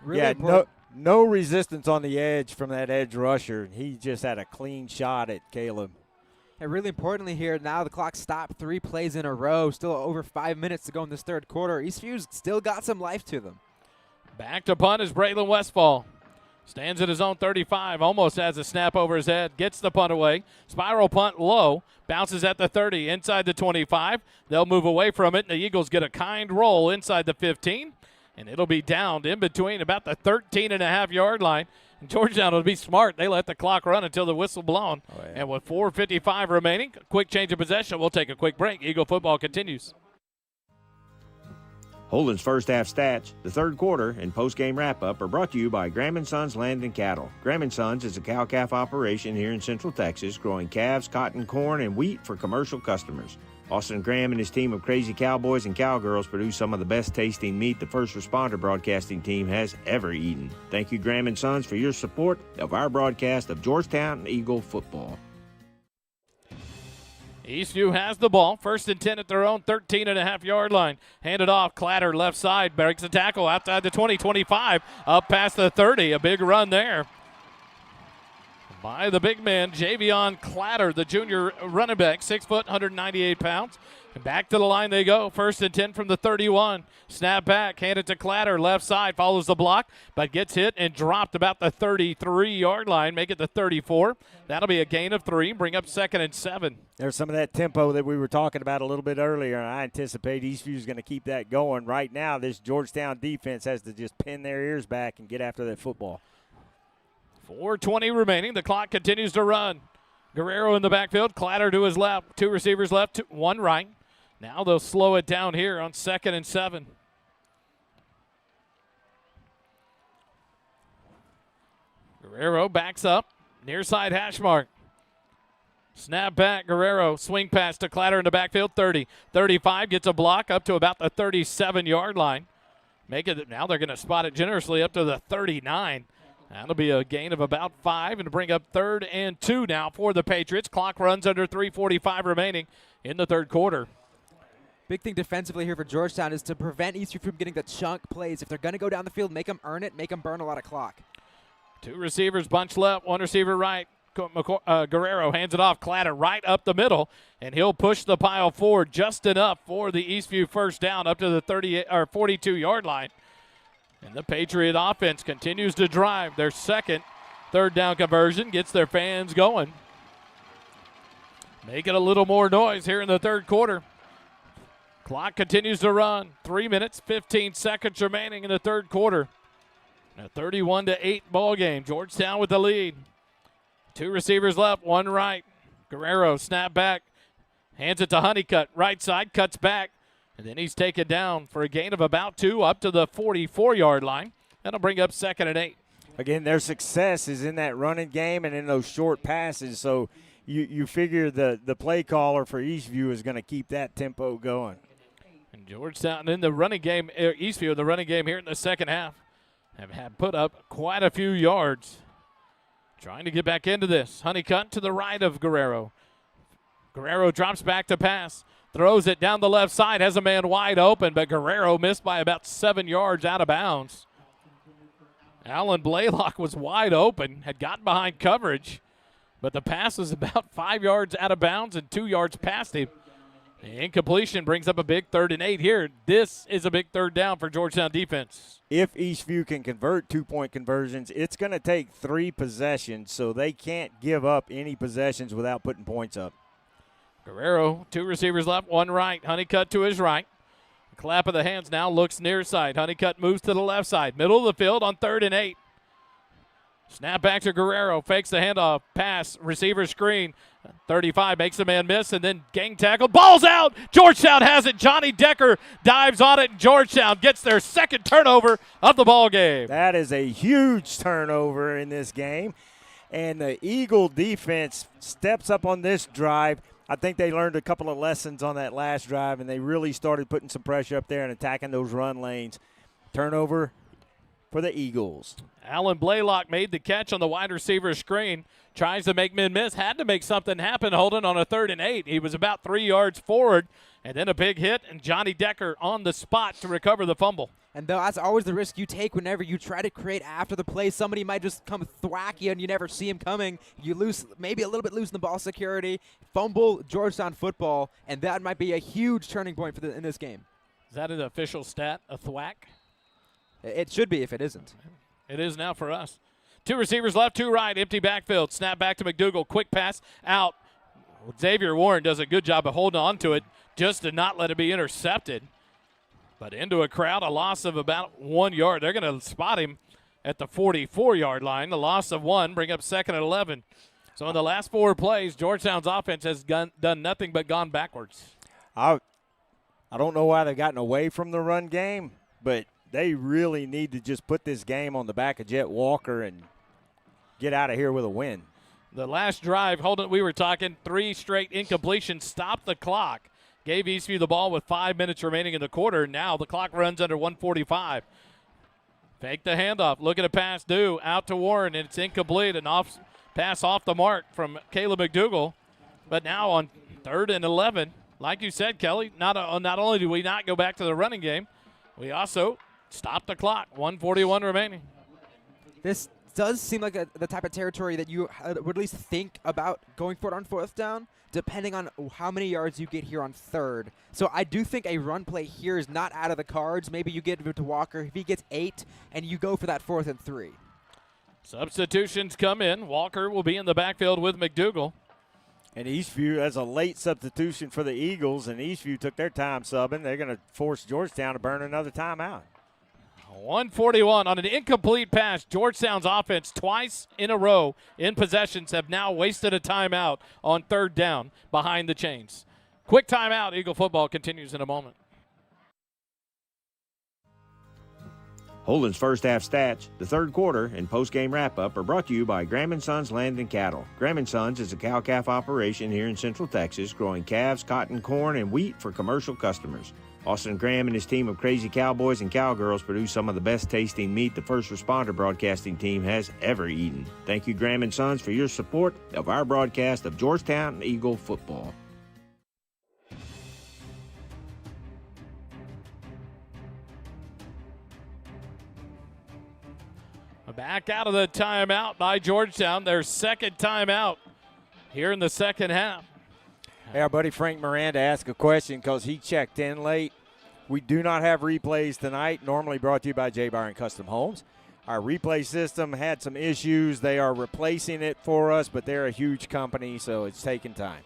Really no resistance on the edge from that edge rusher. He just had a clean shot at Caleb. And really importantly here, now the clock stopped 3 plays in a row. Still over 5 minutes to go in this third quarter. Eastview's still got some life to them. Back to punt is Braylon Westfall. Stands at his own 35, almost has a snap over his head, gets the punt away. Spiral punt low, bounces at the 30, inside the 25. They'll move away from it, and the Eagles get a kind roll inside the 15, and it'll be downed in between about the 13.5-yard line. And Georgetown will be smart. They let the clock run until the whistle blown. Oh, yeah. And with 4:55 remaining, quick change of possession. We'll take a quick break. Eagle football continues. Holden's first half stats, the third quarter, and post-game wrap-up are brought to you by Graham & Sons Land and Cattle. Graham & Sons is a cow-calf operation here in Central Texas, growing calves, cotton, corn, and wheat for commercial customers. Austin Graham and his team of crazy cowboys and cowgirls produce some of the best-tasting meat the first responder broadcasting team has ever eaten. Thank you, Graham & Sons, for your support of our broadcast of Georgetown Eagle football. Eastview has the ball. 1st and 10 at their own 13.5-yard line. Handed off. Clatter left side. Breaks a tackle outside the 20, 25. Up past the 30. A big run there by the big man, Javion Clatter, the junior running back, 6 foot, 198 pounds. And back to the line they go. 1st and 10 from the 31. Snap back, hand it to Clatter, left side, follows the block, but gets hit and dropped about the 33-yard line, make it the 34. That'll be a gain of 3, bring up 2nd and 7. There's some of that tempo that we were talking about a little bit earlier, and I anticipate Eastview is going to keep that going. Right now, this Georgetown defense has to just pin their ears back and get after that football. 4:20 remaining. The clock continues to run. Guerrero in the backfield. Clatter to his left. 2 receivers left, 1 right. Now they'll slow it down here on 2nd and 7. Guerrero backs up. Near side hash mark. Snap back. Guerrero. Swing pass to Clatter in the backfield. 30. 35. Gets a block up to about the 37-yard line. Now they're going to spot it generously up to the 39. That'll be a gain of about 5 and bring up 3rd and 2 now for the Patriots. Clock runs under 3:45 remaining in the third quarter. Big thing defensively here for Georgetown is to prevent Eastview from getting the chunk plays. If they're going to go down the field, make them earn it, make them burn a lot of clock. 2 receivers bunch left, 1 receiver right. Guerrero hands it off. Clatter right up the middle, and he'll push the pile forward just enough for the Eastview first down up to the 42-yard line. And the Patriot offense continues to drive. Their second third down conversion gets their fans going. Making a little more noise here in the third quarter. Clock continues to run. 3 minutes, 15 seconds remaining in the third quarter. A 31-8 ball game. Georgetown with the lead. 2 receivers left, 1 right. Guerrero snap back. Hands it to Honeycutt. Right side, cuts back. And then he's taken down for a gain of about 2 up to the 44-yard line. That'll bring up 2nd and 8. Again, their success is in that running game and in those short passes. So you figure the play caller for Eastview is going to keep that tempo going. And Georgetown in the running game, Eastview in the running game here in the second half, have put up quite a few yards. Trying to get back into this. Honeycutt to the right of Guerrero. Guerrero drops back to pass. Throws it down the left side, has a man wide open, but Guerrero missed by about 7 yards out of bounds. Alan Blaylock was wide open, had gotten behind coverage, but the pass was about 5 yards out of bounds and 2 yards past him. The incompletion brings up a big 3rd and 8 here. This is a big 3rd down for Georgetown defense. If Eastview can convert 2-point conversions, it's going to take 3 possessions, so they can't give up any possessions without putting points up. Guerrero, 2 receivers left, 1 right. Honeycutt to his right. Clap of the hands now, looks near side. Honeycutt moves to the left side. Middle of the field on 3rd and 8. Snap back to Guerrero, fakes the handoff, pass, receiver screen. 35 makes the man miss, and then gang tackle. Ball's out! Georgetown has it. Johnny Decker dives on it, and Georgetown gets their second turnover of the ball game. That is a huge turnover in this game. And the Eagle defense steps up on this drive. I think they learned a couple of lessons on that last drive, and they really started putting some pressure up there and attacking those run lanes. Turnover for the Eagles. Alan Blaylock made the catch on the wide receiver screen. Tries to make men miss. Had to make something happen holding on a 3rd and 8. He was about 3 yards forward. And then a big hit, and Johnny Decker on the spot to recover the fumble. And that's always the risk you take whenever you try to create after the play. Somebody might just come thwack you, and you never see him coming. You lose maybe a little bit losing the ball security, fumble Georgetown football, and that might be a huge turning point in this game. Is that an official stat, a thwack? It should be if it isn't. It is now for us. 2 receivers left, 2 right, empty backfield. Snap back to McDougal, quick pass out. Xavier Warren does a good job of holding on to it just to not let it be intercepted. But into a crowd, a loss of about 1 yard. They're going to spot him at the 44-yard line. The loss of 1, bring up 2nd and 11. So in the last 4 plays, Georgetown's offense has done nothing but gone backwards. I don't know why they've gotten away from the run game, but they really need to just put this game on the back of Jet Walker and get out of here with a win. The last drive, we were talking 3 straight incompletions, stopped the clock. Gave Eastview the ball with 5 minutes remaining in the quarter. Now the clock runs under 1:45. Fake the handoff. Look at a pass due out to Warren, and it's incomplete. An pass off the mark from Caleb McDougal. But now on 3rd and 11, like you said, Kelly, not only do we not go back to the running game, we also stop the clock. 1:41 remaining. This does seem like the type of territory that you would at least think about going for it on 4th down, depending on how many yards you get here on 3rd. So I do think a run play here is not out of the cards. Maybe you get it to Walker. If he gets 8, and you go for that 4th and 3. Substitutions come in. Walker will be in the backfield with McDougal. And Eastview has a late substitution for the Eagles, and Eastview took their time subbing. They're going to force Georgetown to burn another timeout. 141 on an incomplete pass. Georgetown's offense twice in a row in possessions have now wasted a timeout on 3rd down behind the chains. Quick timeout. Eagle football continues in a moment. Holden's first half stats, the 3rd quarter, and post-game wrap-up are brought to you by Graham & Sons Land and Cattle. Graham & Sons is a cow-calf operation here in Central Texas, growing calves, cotton, corn, and wheat for commercial customers. Austin Graham and his team of crazy cowboys and cowgirls produce some of the best tasting meat the First Responder Broadcasting team has ever eaten. Thank you, Graham & Sons, for your support of our broadcast of Georgetown Eagle football. Back out of the timeout by Georgetown, their 2nd timeout here in the 2nd half. Hey, our buddy Frank Miranda asked a question because he checked in late. We do not have replays tonight, normally brought to you by J. Byron Custom Homes. Our replay system had some issues. They are replacing it for us, but they're a huge company, so it's taking time.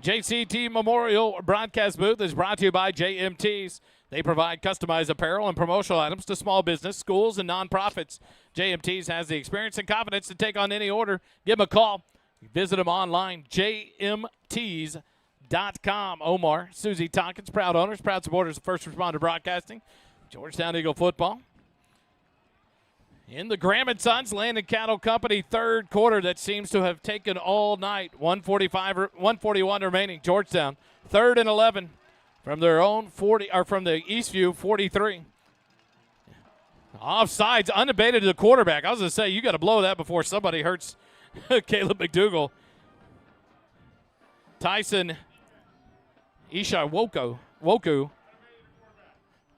JCT Memorial Broadcast Booth is brought to you by JMTs. They provide customized apparel and promotional items to small business, schools, and nonprofits. JMTs has the experience and confidence to take on any order. Give them a call. Visit them online, jmts.com. Omar, Susie Tompkins, proud owners, proud supporters of First Responder Broadcasting. Georgetown Eagle football. In the Graham & Sons Land and Cattle Company 3rd quarter that seems to have taken all night. 141 remaining. Georgetown 3rd and 11 from their own 40 or from the Eastview 43. Offsides, unabated to the quarterback. I was going to say you got to blow that before somebody hurts Caleb McDougal. Tyson Isha Woku.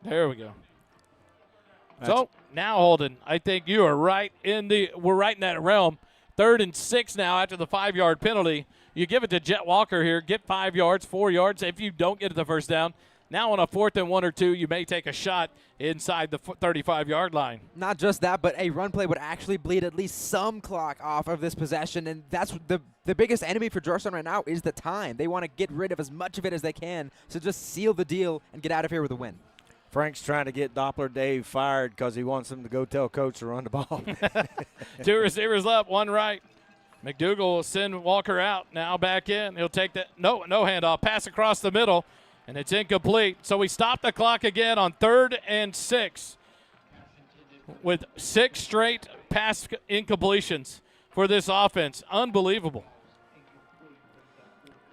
There we go. So now, Holden, I think you are right we're right in that realm. 3rd and 6 now after the 5-yard penalty. You give it to Jet Walker here, get 5 yards, 4 yards. If you don't get it the first down, now on a 4th and 1 or 2, you may take a shot inside the 35-yard line. Not just that, but a run play would actually bleed at least some clock off of this possession, and that's the biggest enemy for Georgetown right now is the time. They want to get rid of as much of it as they can, so just seal the deal and get out of here with a win. Frank's trying to get Doppler Dave fired because he wants him to go tell coach to run the ball. 2 receivers left, 1 right. McDougal will send Walker out. Now back in. He'll take that. No handoff. Pass across the middle, and it's incomplete. So we stop the clock again on 3rd and 6 with 6 straight pass incompletions for this offense. Unbelievable.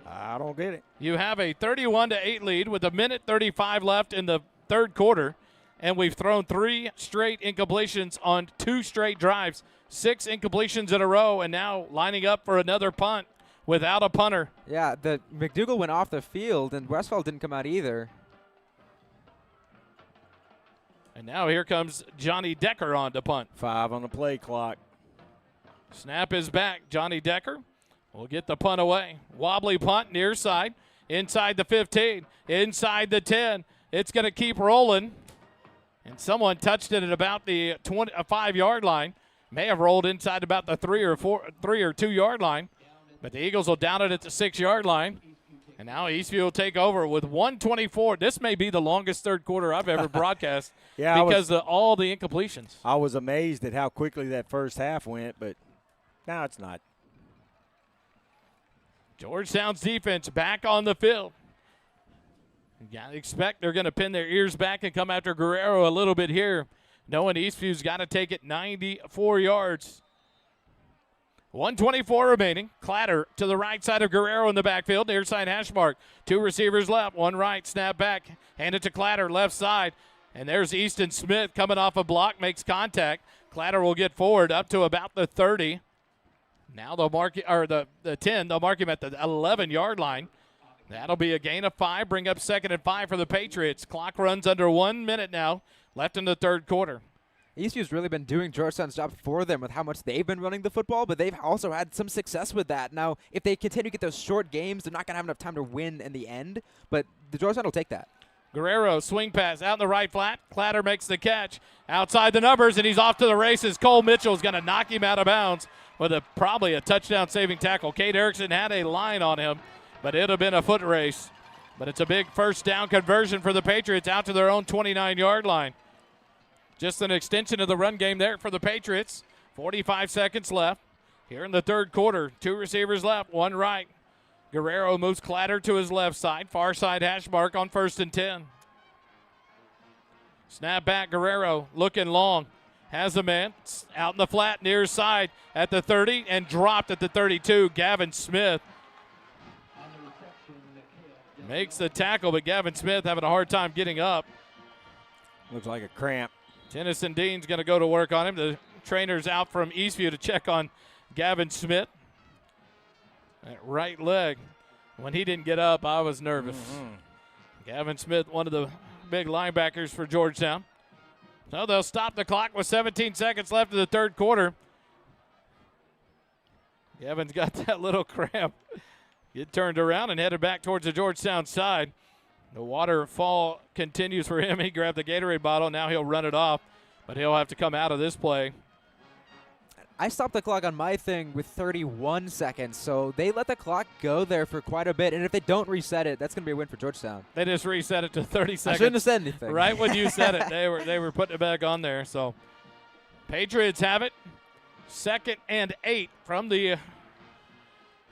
I don't get it. You have a 31-8 lead with 1:35 left in the third quarter, and we've thrown 3 straight incompletions on 2 straight drives, 6 incompletions in a row, and now lining up for another punt without a punter. Yeah, the McDougal went off the field, and Westfall didn't come out either. And now here comes Johnny Decker on to punt. 5 on the play clock. Snap is back. Johnny Decker will get the punt away. Wobbly punt near side, inside the 15, inside the 10. It's going to keep rolling. And someone touched it at about the 5-yard line. May have rolled inside about the 3 or 2-yard line. But the Eagles will down it at the 6-yard line. And now Eastview will take over with 1:24. This may be the longest third quarter I've ever broadcast because of all the incompletions. I was amazed at how quickly that first half went, but now it's not. Georgetown's defense back on the field. You got to expect they're going to pin their ears back and come after Guerrero a little bit here, knowing Eastview's got to take it 94 yards. 1:24 remaining. Clatter to the right side of Guerrero in the backfield. Near side hash mark. 2 receivers left. 1 right. Snap back. Hand it to Clatter left side. And there's Easton Smith coming off a block. Makes contact. Clatter will get forward up to about the 30. Now they'll mark or the 10. They'll mark him at the 11-yard line. That'll be a gain of 5. Bring up 2nd and 5 for the Patriots. Clock runs under 1 minute now left in the third quarter. Eastview's really been doing Georgetown's job for them with how much they've been running the football, but they've also had some success with that. Now, if they continue to get those short games, they're not going to have enough time to win in the end, but the Georgetown will take that. Guerrero, swing pass out in the right flat. Clatter makes the catch outside the numbers, and he's off to the races. Cole Mitchell's going to knock him out of bounds with probably a touchdown-saving tackle. Cade Erickson had a line on him, but it would have been a foot race. But it's a big first down conversion for the Patriots out to their own 29-yard line. Just an extension of the run game there for the Patriots. 45 seconds left here in the third quarter. 2 receivers left, 1 right. Guerrero moves Clatter to his left side. Far side hash mark on 1st and 10. Snap back, Guerrero looking long. Has a man out in the flat near side at the 30 and dropped at the 32. Gavin Smith makes the tackle, but Gavin Smith having a hard time getting up. Looks like a cramp. Tennyson Dean's going to go to work on him. The trainer's out from Eastview to check on Gavin Smith. That right leg. When he didn't get up, I was nervous. Gavin Smith, one of the big linebackers for Georgetown. So they'll stop the clock with 17 seconds left in the third quarter. Gavin's got that little cramp. Get turned around and headed back towards the Georgetown side. The waterfall continues for him. He grabbed the Gatorade bottle. Now he'll run it off, but he'll have to come out of this play. I stopped the clock on my thing with 31 seconds, so they let the clock go there for quite a bit. And if they don't reset it, that's going to be a win for Georgetown. They just reset it to 30 seconds. I shouldn't have said anything. Right when you said it, they were putting it back on there. So Patriots have it. 2nd and 8 from the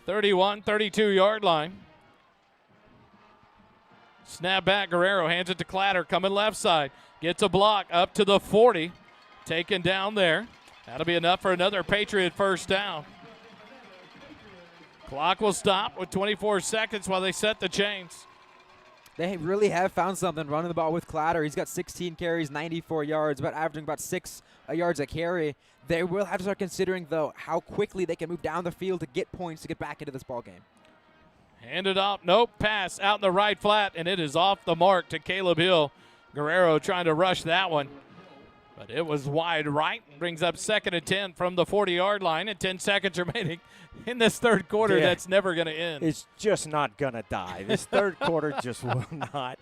31, 32-yard line. Snap back, Guerrero hands it to Clatter, coming left side. Gets a block up to the 40. Taken down there. That'll be enough for another Patriot first down. Clock will stop with 24 seconds while they set the chains. They really have found something running the ball with Clatter. He's got 16 carries, 94 yards, about averaging about 6 yards a carry. They will have to start considering, though, how quickly they can move down the field to get points to get back into this ball game. Handed off, nope, pass out in the right flat, and it is off the mark to Caleb Hill. Guerrero trying to rush that one, but it was wide right. Brings up 2nd and 10 from the 40-yard line, and 10 seconds remaining in this third quarter. Yeah. That's never going to end. It's just not going to die. This third quarter just will not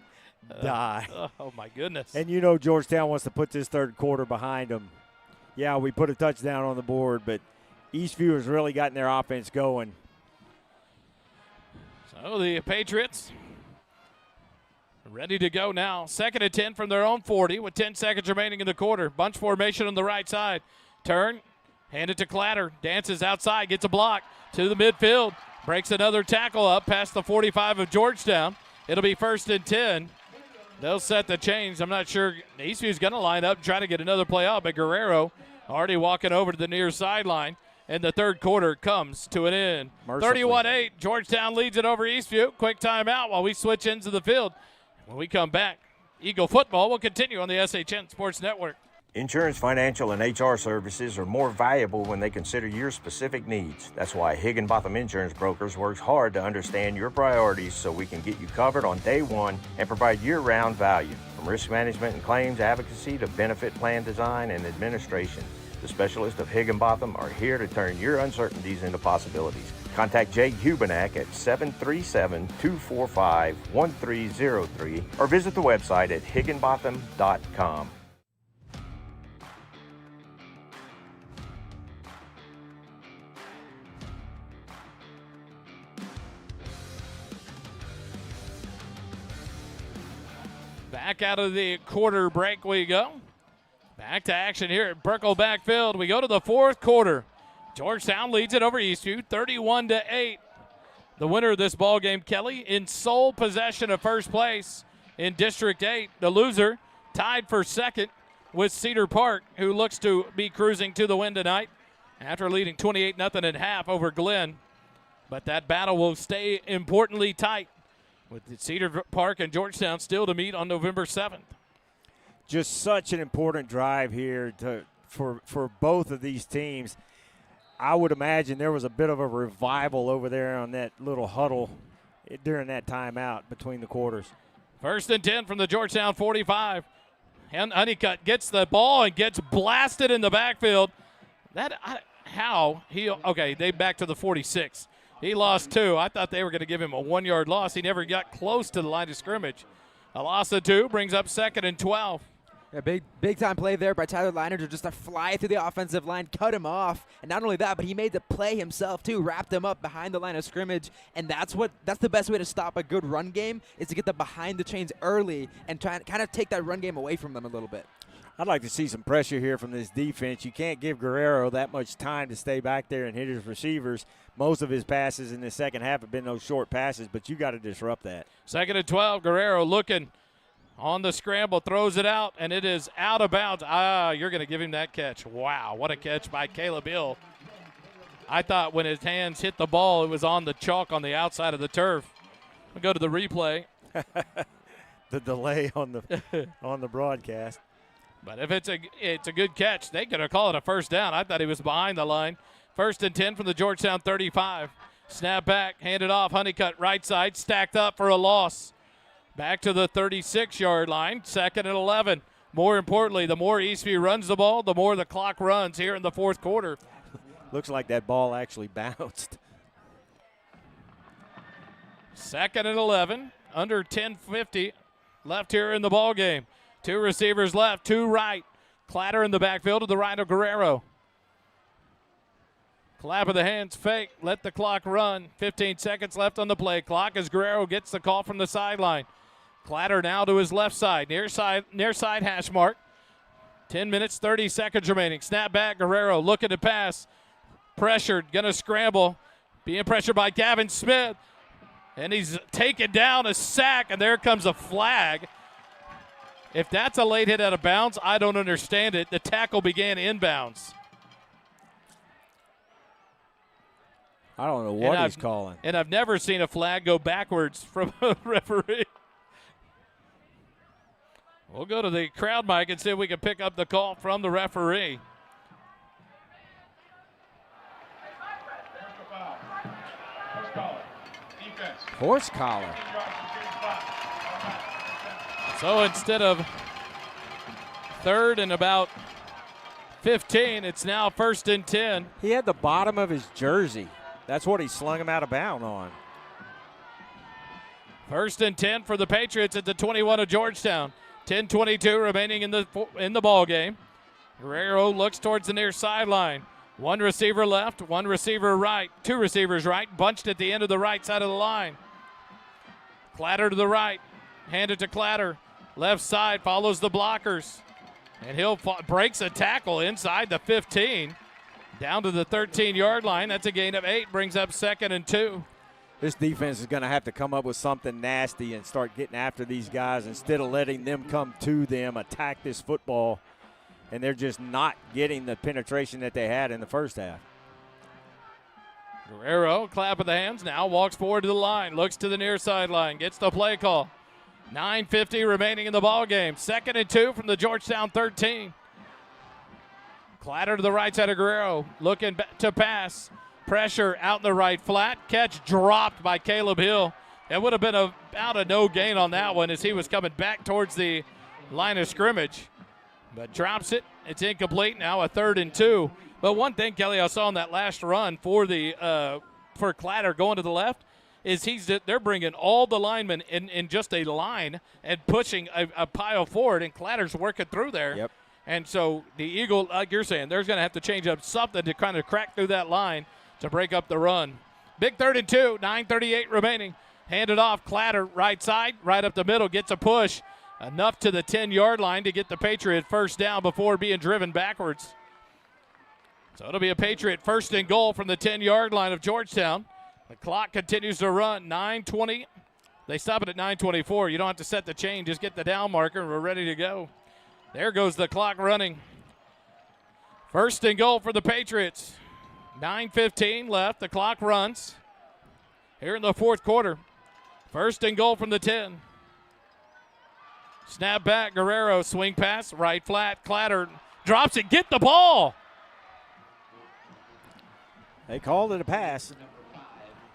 die. Oh, my goodness. And you know Georgetown wants to put this third quarter behind them. Yeah, we put a touchdown on the board, but Eastview has really gotten their offense going. So the Patriots ready to go now. 2nd and 10 from their own 40 with 10 seconds remaining in the quarter. Bunch formation on the right side. Turn, hand it to Clatter. Dances outside, gets a block to the midfield. Breaks another tackle up past the 45 of Georgetown. It'll be 1st and 10. They'll set the chains. I'm not sure Eastview's going to line up and try to get another play out, but Guerrero already walking over to the near sideline. And the third quarter comes to an end. Mercifully. 31-8, Georgetown leads it over Eastview. Quick timeout while we switch ends of the field. When we come back, Eagle football will continue on the SHN Sports Network. Insurance, financial, and HR services are more valuable when they consider your specific needs. That's why Higginbotham Insurance Brokers works hard to understand your priorities so we can get you covered on day one and provide year-round value. From risk management and claims advocacy to benefit plan design and administration, the specialists of Higginbotham are here to turn your uncertainties into possibilities. Contact Jake Hubenak at 737-245-1303 or visit the website at higginbotham.com. Back out of the quarter break we go. Back to action here at Brickleback Field. We go to the fourth quarter. Georgetown leads it over Eastview, 31-8. The winner of this ball game, Kelly, in sole possession of first place in District 8. The loser tied for second with Cedar Park, who looks to be cruising to the win tonight after leading 28-0 at half over Glenn. But that battle will stay importantly tight, with Cedar Park and Georgetown still to meet on November 7th. Just such an important drive here for both of these teams. I would imagine there was a bit of a revival over there on that little huddle during that timeout between the quarters. 1st and 10 from the Georgetown 45. And Honeycutt gets the ball and gets blasted in the backfield. They back to the 46. He lost 2. I thought they were going to give him a 1-yard loss. He never got close to the line of scrimmage. A loss of 2 brings up 2nd and 12. Yeah, big time play there by Tyler Liner to just to fly through the offensive line, cut him off, and not only that, but he made the play himself too, wrapped him up behind the line of scrimmage, and that's the best way to stop a good run game is to get them behind the chains early and try and kind of take that run game away from them a little bit. I'd like to see some pressure here from this defense. You can't give Guerrero that much time to stay back there and hit his receivers. Most of his passes in the second half have been those short passes, but you got to disrupt that. 2nd and 12, Guerrero looking on the scramble, throws it out, and it is out of bounds. You're going to give him that catch. Wow, what a catch by Caleb Hill. I thought when his hands hit the ball, it was on the chalk on the outside of the turf. We'll go to the replay. The delay on the broadcast. But if it's a good catch, they could have called it a first down. I thought he was behind the line. 1st and 10 from the Georgetown 35. Snap back, handed off, Honeycutt right side, stacked up for a loss. Back to the 36-yard line, 2nd and 11. More importantly, the more Eastview runs the ball, the more the clock runs here in the fourth quarter. Looks like that ball actually bounced. 2nd and 11, under 10:50 left here in the ball game. 2 receivers left, 2 right. Clatter in the backfield to the right of Guerrero. Clap of the hands, fake, let the clock run. 15 seconds left on the play clock as Guerrero gets the call from the sideline. Clatter now to his left side, near side hash mark. 10 minutes, 30 seconds remaining. Snap back, Guerrero looking to pass. Pressured, gonna scramble. Being pressured by Gavin Smith. And he's taken down, a sack, and there comes a flag. If that's a late hit out of bounds, I don't understand it. The tackle began inbounds. I don't know what he's calling. And I've never seen a flag go backwards from a referee. We'll go to the crowd mic and see if we can pick up the call from the referee. Horse collar. So instead of 3rd and about 15, it's now 1st and 10. He had the bottom of his jersey. That's what he slung him out of bounds on. 1st and 10 for the Patriots at the 21 of Georgetown. 10:22 remaining in the ball game. Guerrero looks towards the near sideline. 1 receiver left, 1 receiver right, 2 receivers right, bunched at the end of the right side of the line. Clatter to the right, handed to Clatter. Left side follows the blockers. And Hill breaks a tackle inside the 15. Down to the 13-yard line. That's a gain of 8. Brings up 2nd and 2. This defense is going to have to come up with something nasty and start getting after these guys instead of letting them come to them, attack this football. And they're just not getting the penetration that they had in the first half. Guerrero, clap of the hands, now walks forward to the line, looks to the near sideline, gets the play call. 9:50 remaining in the ball game. 2nd and 2 from the Georgetown 13. Clatter to the right side of Guerrero, looking to pass. Pressure out in the right flat. Catch dropped by Caleb Hill. It would have been about a no gain on that one as he was coming back towards the line of scrimmage. But drops it. It's incomplete now, a 3rd and 2. But one thing, Kelly, I saw on that last run for Clatter going to the left is they're bringing all the linemen in just a line and pushing a pile forward, and Clatter's working through there. Yep. And so the Eagle, like you're saying, they're going to have to change up something to kind of crack through that line to break up the run. Big 3rd and 2, 9:38 remaining. Handed off, Clatter, right side, right up the middle, gets a push. Enough to the 10-yard line to get the Patriot first down before being driven backwards. So it'll be a Patriot 1st and goal from the 10-yard line of Georgetown. The clock continues to run, 9:20. They stop it at 9:24. You don't have to set the chain, just get the down marker, and we're ready to go. There goes the clock running. 1st and goal for the Patriots. 9:15 left. The clock runs here in the 4th quarter. 1st and goal from the 10. Snap back, Guerrero, swing pass, right flat, Clatter, drops it, get the ball. They called it a pass.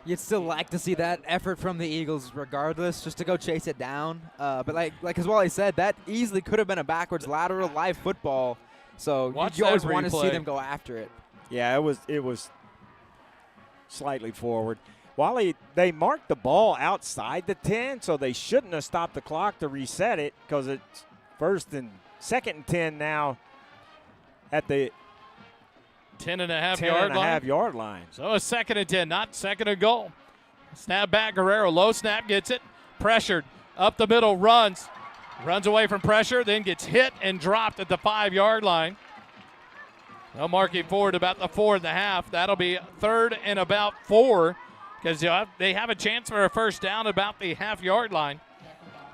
You'd still like to see that effort from the Eagles regardless, just to go chase it down. But like as Wally said, that easily could have been a backwards lateral live football. So you always want to see them go after it. Yeah, it was slightly forward. Wally, they marked the ball outside the 10, so they shouldn't have stopped the clock to reset it because it's 2nd and 10 now at the 10.5 yard line. So a 2nd and 10, not 2nd and goal. Snap back, Guerrero, low snap, gets it, pressured, up the middle, runs away from pressure, then gets hit and dropped at the 5-yard line. They'll mark him forward about the 4.5. That'll be 3rd and about 4 because they have a chance for a first down about the half-yard line.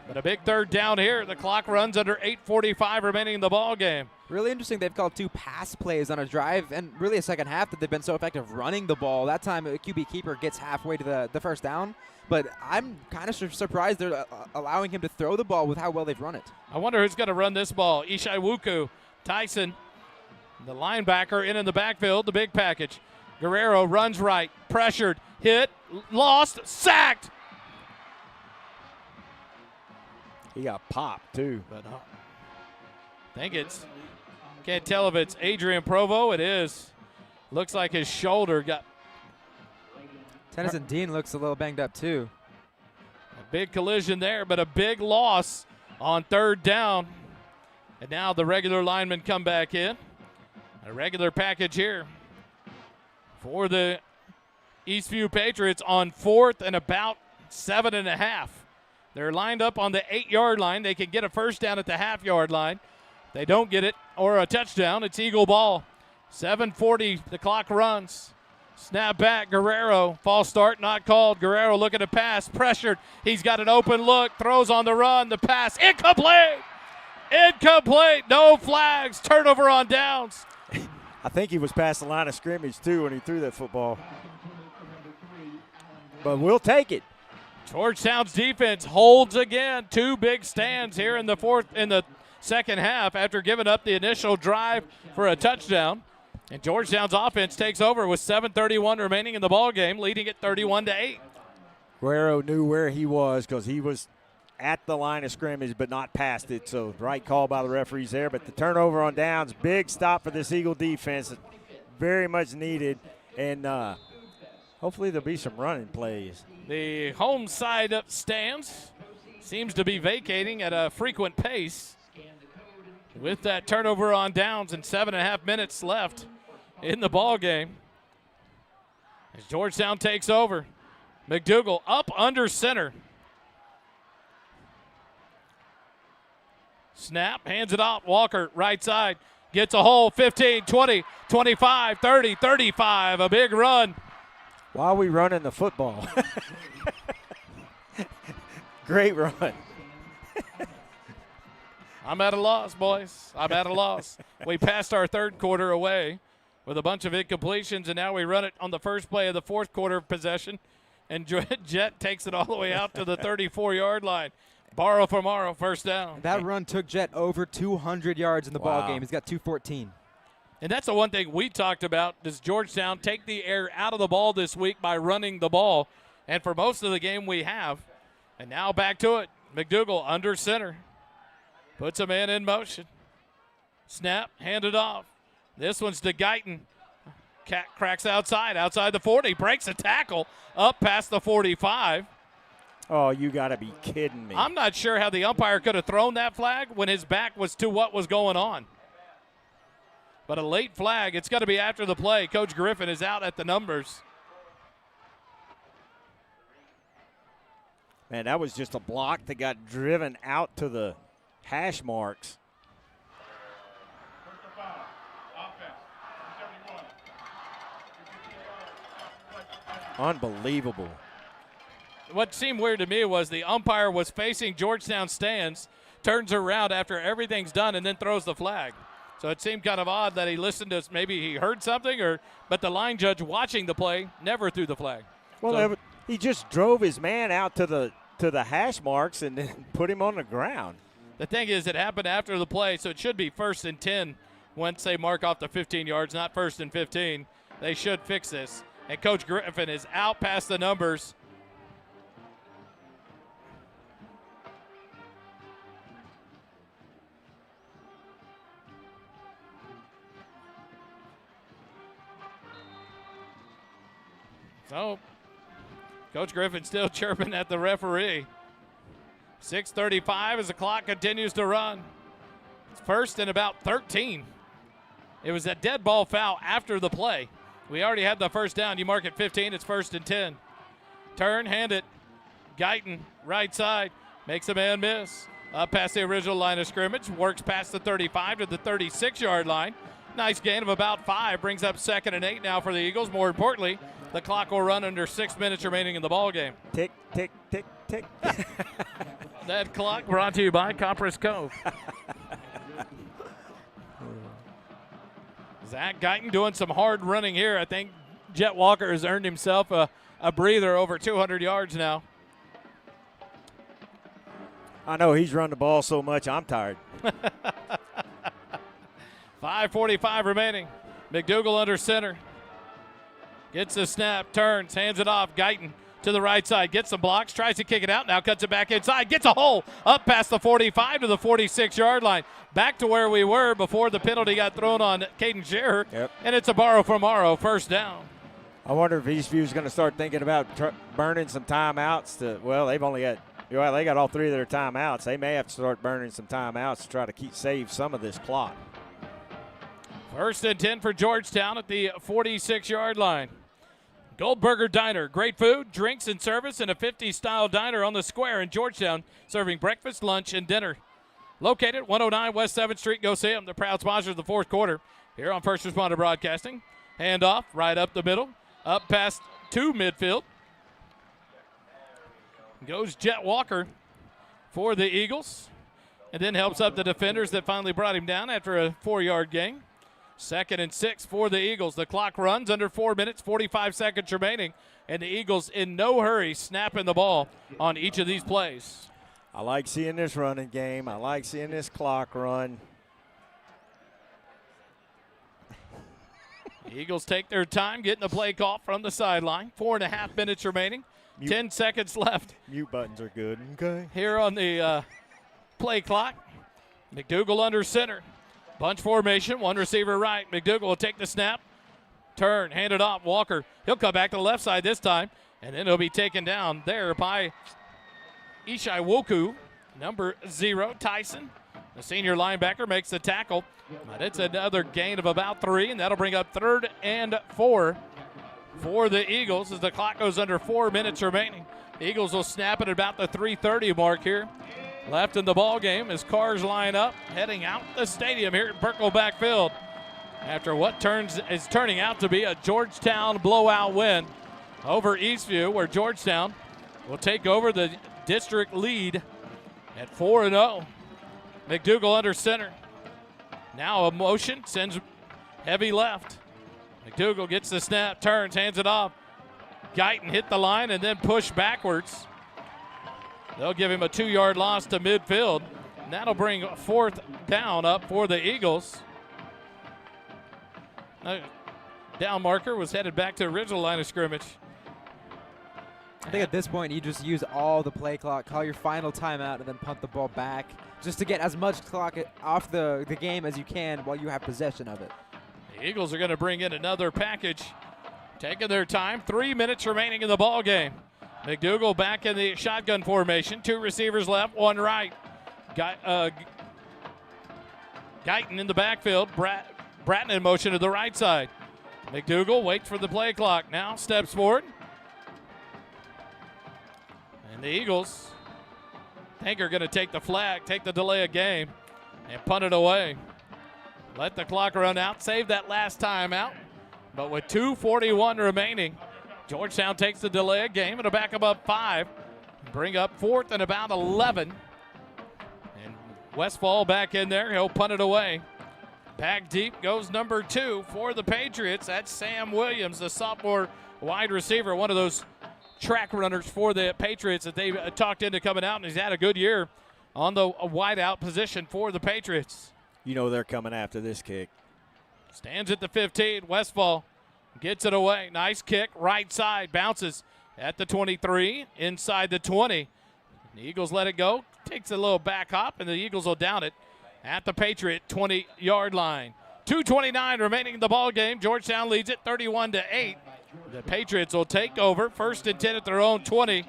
But a big 3rd down here. The clock runs under 8:45 remaining in the ball game. Really interesting. They've called 2 pass plays on a drive and really a second half that they've been so effective running the ball. That time a QB keeper gets halfway to the first down. But I'm kind of surprised they're allowing him to throw the ball with how well they've run it. I wonder who's going to run this ball. Ishai Wuku, Tyson, the linebacker in the backfield, the big package. Guerrero runs right, pressured, hit, lost, sacked. He got popped, too. But I think can't tell if it's Adrian Provo. It is. Looks like his shoulder got. Tennyson Dean looks a little banged up, too. A big collision there, but a big loss on 3rd down. And now the regular linemen come back in. A regular package here for the Eastview Patriots on 4th and about 7.5. They're lined up on the 8-yard line. They can get a first down at the half-yard line. They don't get it or a touchdown. It's Eagle ball. 7:40, the clock runs. Snap back, Guerrero. False start, not called. Guerrero looking to pass, pressured. He's got an open look, throws on the run. The pass, incomplete. Incomplete, no flags. Turnover on downs. I think he was past the line of scrimmage, too, when he threw that football. But we'll take it. Georgetown's defense holds again. 2 big stands here in the second half after giving up the initial drive for a touchdown. And Georgetown's offense takes over with 7:31 remaining in the ball game, leading it 31-8. Guerrero knew where he was because he was at the line of scrimmage but not past it. So right call by the referees there. But the turnover on downs, big stop for this Eagle defense. Very much needed. And hopefully there'll be some running plays. The home side up stands seems to be vacating at a frequent pace with that turnover on downs and 7.5 minutes left in the ball game. As Georgetown takes over, McDougal up under center. Snap, hands it off. Walker, right side, gets a hole. 15, 20, 25, 30, 35. A big run. Why are we running the football? Great run. I'm at a loss, boys. I'm at a loss. We passed our 3rd quarter away. with a bunch of incompletions, and now we run it on the first play of the fourth quarter of possession, and Jet takes it all the way out to the 34-yard line. Borrow from Morrow, first down. That run took Jet over 200 yards in the ball game. He's got 214. And that's the one thing we talked about. Does Georgetown take the air out of the ball this week by running the ball? And for most of the game, we have. And now back to it. McDougal under center. Puts a man in motion. Snap, handed off. This one's to Guyton. Cat cracks outside the 40. Breaks a tackle up past the 45. Oh, you got to be kidding me. I'm not sure how the umpire could have thrown that flag when his back was to what was going on. But a late flag, it's got to be after the play. Coach Griffin is out at the numbers. Man, that was just a block that got driven out to the hash marks. Unbelievable. What seemed weird to me was the umpire was facing Georgetown stands, turns around after everything's done, and then throws the flag. So it seemed kind of odd that he listened to us. Maybe he heard something, but the line judge watching the play never threw the flag. Well, so, he just drove his man out to the hash marks and then put him on the ground. The thing is, it happened after the play, so it should be 1st and 10 once they mark off the 15 yards, not 1st and 15. They should fix this. And Coach Griffin is out past the numbers. So, Coach Griffin still chirping at the referee. 6:35 as the clock continues to run. It's 1st and about 13. It was a dead ball foul after the play. We already had the first down. You mark it 15, it's 1st and 10. Turn, hand it. Guyton, right side, makes a man miss. Up past the original line of scrimmage, works past the 35 to the 36-yard line. Nice gain of about 5, brings up 2nd and 8 now for the Eagles. More importantly, the clock will run under 6 minutes remaining in the ball game. Tick, tick, tick, tick. That clock brought to you by Copper's Cove. Zach Guyton doing some hard running here. I think Jet Walker has earned himself a breather over 200 yards now. I know he's run the ball so much, I'm tired. 5:45 remaining. McDougal under center. Gets the snap, turns, hands it off. Guyton to the right side, gets some blocks, tries to kick it out, now cuts it back inside, gets a hole up past the 45 to the 46-yard line. Back to where we were before the penalty got thrown on Caden Scherer, and it's a borrow from Morrow, first down. I wonder if Eastview's going to start thinking about burning some timeouts. They got all 3 of their timeouts. They may have to start burning some timeouts to try to save some of this clock. 1st and 10 for Georgetown at the 46-yard line. Goldberger Diner, great food, drinks, and service in a 50s-style diner on the square in Georgetown, serving breakfast, lunch, and dinner. Located 109 West 7th Street. Go see them. The proud sponsor of the fourth quarter here on First Responder Broadcasting. Handoff right up the middle, up past to midfield. Goes Jet Walker for the Eagles, and then helps up the defenders that finally brought him down after a 4-yard gain. 2nd and 6 for the Eagles. The clock runs under 4 minutes, 45 seconds remaining, and the Eagles in no hurry snapping the ball on each of these plays. I like seeing this running game. I like seeing this clock run. The Eagles take their time getting the play call from the sideline. 4.5 minutes remaining. 10 seconds left. Mute buttons are good. Okay. Here on the play clock. McDougal under center. Bunch formation, 1 receiver right. McDougal will take the snap. Turn, hand it off. Walker, he'll come back to the left side this time, and then he'll be taken down there by Ishai Woku, number 0, Tyson. The senior linebacker makes the tackle, but it's another gain of about 3, and that'll bring up 3rd and 4 for the Eagles as the clock goes under 4 minutes remaining. The Eagles will snap at about the 3:30 mark here. Left in the ball game as cars line up, heading out the stadium here at Burkle Backfield after what is turning out to be a Georgetown blowout win over Eastview, where Georgetown will take over the district lead at 4-0. McDougal under center. Now a motion, sends heavy left. McDougal gets the snap, turns, hands it off. Guyton hit the line and then pushed backwards. They'll give him a 2-yard loss to midfield. And that'll bring 4th down up for the Eagles. Down marker was headed back to the original line of scrimmage. I think at this point you just use all the play clock, call your final timeout, and then punt the ball back just to get as much clock off the game as you can while you have possession of it. The Eagles are going to bring in another package, taking their time. 3 minutes remaining in the ball game. McDougal back in the shotgun formation. 2 receivers left, 1 right. Guyton in the backfield. Bratton in motion to the right side. McDougal waits for the play clock. Now steps forward. And the Eagles, I think, are going to take the flag, take the delay of game, and punt it away. Let the clock run out, save that last timeout. But with 2:41 remaining, Georgetown takes the delay of game and a back up 5. Bring up 4th and about 11. And Westfall back in there. He'll punt it away. Back deep goes number 2 for the Patriots. That's Sam Williams, the sophomore wide receiver, one of those track runners for the Patriots that they talked into coming out, and he's had a good year on the wide out position for the Patriots. You know they're coming after this kick. Stands at the 15. Westfall gets it away. Nice kick, right side, bounces at the 23, inside the 20. The Eagles let it go. Takes a little back hop, and the Eagles will down it at the Patriot 20-yard line. 2:29 remaining in the ball game. Georgetown leads it 31-8. The Patriots will take over, 1st and 10 at their own 20.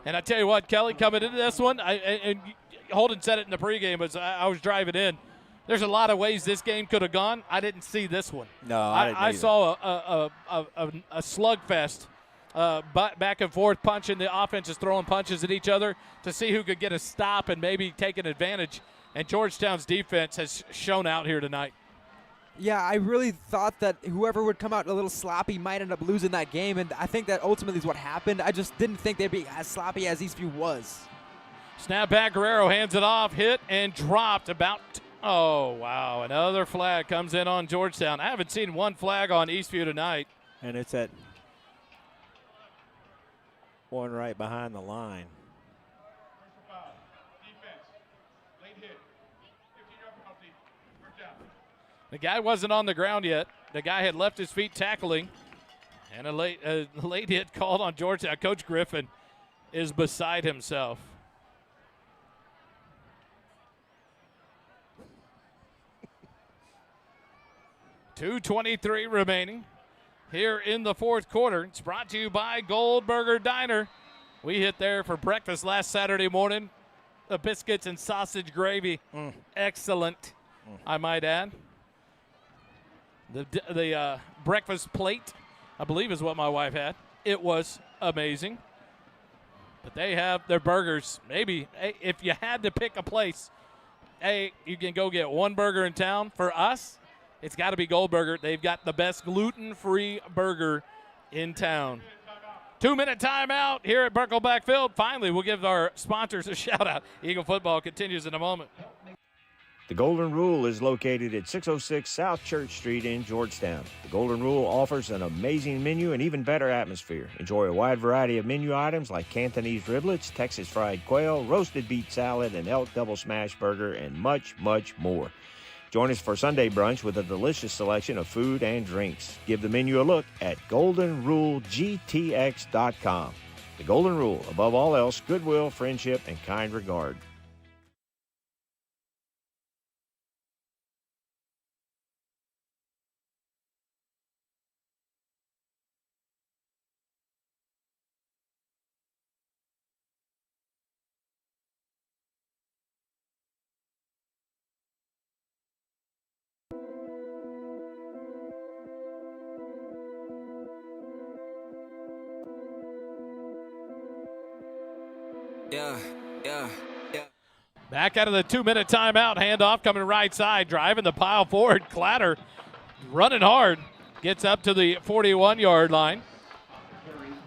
And I tell you what, Kelly, coming into this one, and Holden said it in the pregame as I was driving in, there's a lot of ways this game could have gone. I didn't see this one. No, I didn't either. Saw a slugfest, back and forth punching. The offense is throwing punches at each other to see who could get a stop and maybe take an advantage. And Georgetown's defense has shown out here tonight. Yeah, I really thought that whoever would come out a little sloppy might end up losing that game, and I think that ultimately is what happened. I just didn't think they'd be as sloppy as Eastview was. Snap back, Guerrero hands it off, hit and dropped about. Oh, wow, another flag comes in on Georgetown. I haven't seen one flag on Eastview tonight. And it's at one right behind the line. The guy wasn't on the ground yet. The guy had left his feet tackling. And a late hit called on Georgetown. Coach Griffin is beside himself. $2:23 remaining here in the 4th quarter. It's brought to you by Goldberger Diner. We hit there for breakfast last Saturday morning. The biscuits and sausage gravy. Excellent, I might add. The breakfast plate, I believe, is what my wife had. It was amazing. But they have their burgers. Maybe if you had to pick a place, you can go get one burger in town. For us, it's got to be Goldberger. They've got the best gluten-free burger in town. 2-minute timeout here at Birkelback Field. Finally, we'll give our sponsors a shout-out. Eagle football continues in a moment. The Golden Rule is located at 606 South Church Street in Georgetown. The Golden Rule offers an amazing menu and even better atmosphere. Enjoy a wide variety of menu items like Cantonese riblets, Texas fried quail, roasted beet salad, an elk double smash burger, and much, much more. Join us for Sunday brunch with a delicious selection of food and drinks. Give the menu a look at goldenrulegtx.com. The Golden Rule, above all else, goodwill, friendship, and kind regard. Yeah. Back out of the 2-minute timeout, handoff coming right side, driving the pile forward. Clatter running hard, gets up to the 41-yard line.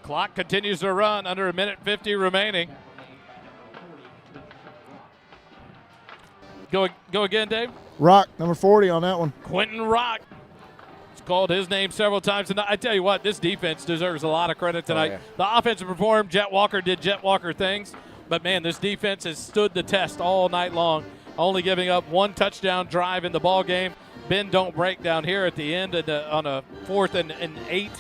Clock continues to run, under 1:50 remaining. Go again, Dave. Rock, number 40 on that one. Quentin Rock called his name several times. And I tell you what, this defense deserves a lot of credit tonight. yeah. The offensive performed. Jet Walker did Jet Walker things. But, man, this defense has stood the test all night long, only giving up one touchdown drive in the ball game. Bend don't break down here at the end on a 4th and 8.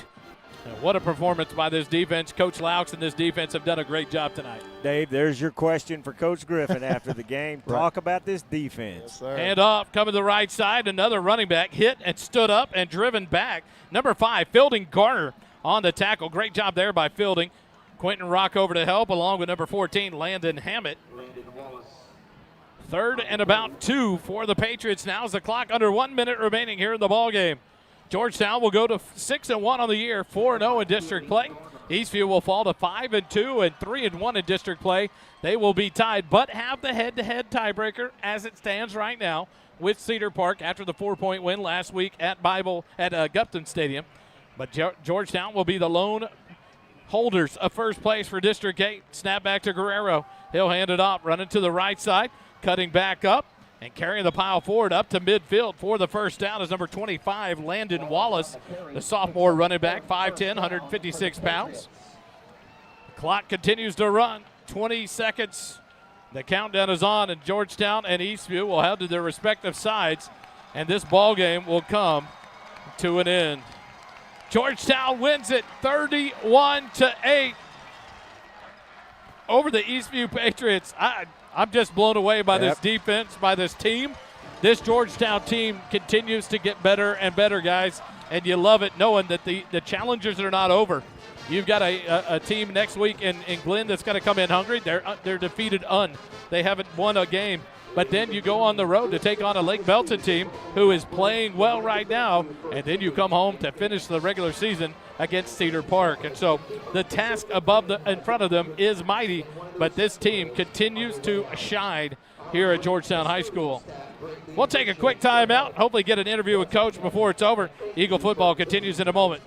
What a performance by this defense. Coach Laux and this defense have done a great job tonight. Dave, there's your question for Coach Griffin after the game. Talk about this defense. Hand off, coming to the right side. Another running back hit and stood up and driven back. Number 5, Fielding Garner on the tackle. Great job there by Fielding. Quentin Rock over to help, along with number 14, Landon Hammett. 3rd and about 2 for the Patriots. Now is the clock under 1 minute remaining here in the ball game. Georgetown will go to 6-1 on the year, 4-0 in district play. Eastview will fall to 5-2 and 3-1 in district play. They will be tied, but have the head-to-head tiebreaker as it stands right now with Cedar Park after the 4-point win last week at Gupton Stadium. But Georgetown will be the lone holders of first place for District 8. Snap back to Guerrero. He'll hand it off, running to the right side, cutting back up, and carrying the pile forward up to midfield for the first down is number 25, Landon Wallace, the sophomore running back, 5'10", 156 pounds. The clock continues to run, 20 seconds. The countdown is on, and Georgetown and Eastview will head to their respective sides, and this ball game will come to an end. Georgetown wins it 31-8 over the Eastview Patriots. I'm just blown away by this defense, by this team. This Georgetown team continues to get better and better, guys, and you love it knowing that the challenges are not over. You've got a team next week in Glenn that's going to come in hungry. They're defeated They haven't won a game. But then you go on the road to take on a Lake Belton team who is playing well right now, and then you come home to finish the regular season against Cedar Park. And so the task in front of them is mighty, but this team continues to shine here at Georgetown High School. We'll take a quick timeout, hopefully get an interview with Coach before it's over. Eagle football continues in a moment.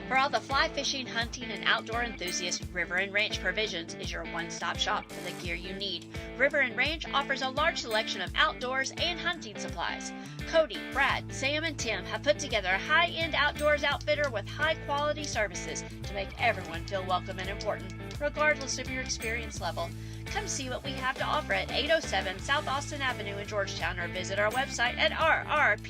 For all the fly fishing, hunting, and outdoor enthusiasts, River and Ranch Provisions is your one-stop shop for the gear you need. River and Ranch offers a large selection of outdoors and hunting supplies. Cody, Brad, Sam, and Tim have put together a high-end outdoors outfitter with high-quality services to make everyone feel welcome and important, regardless of your experience level. Come see what we have to offer at 807 South Austin Avenue in Georgetown, or visit our website at rrpgtx.com.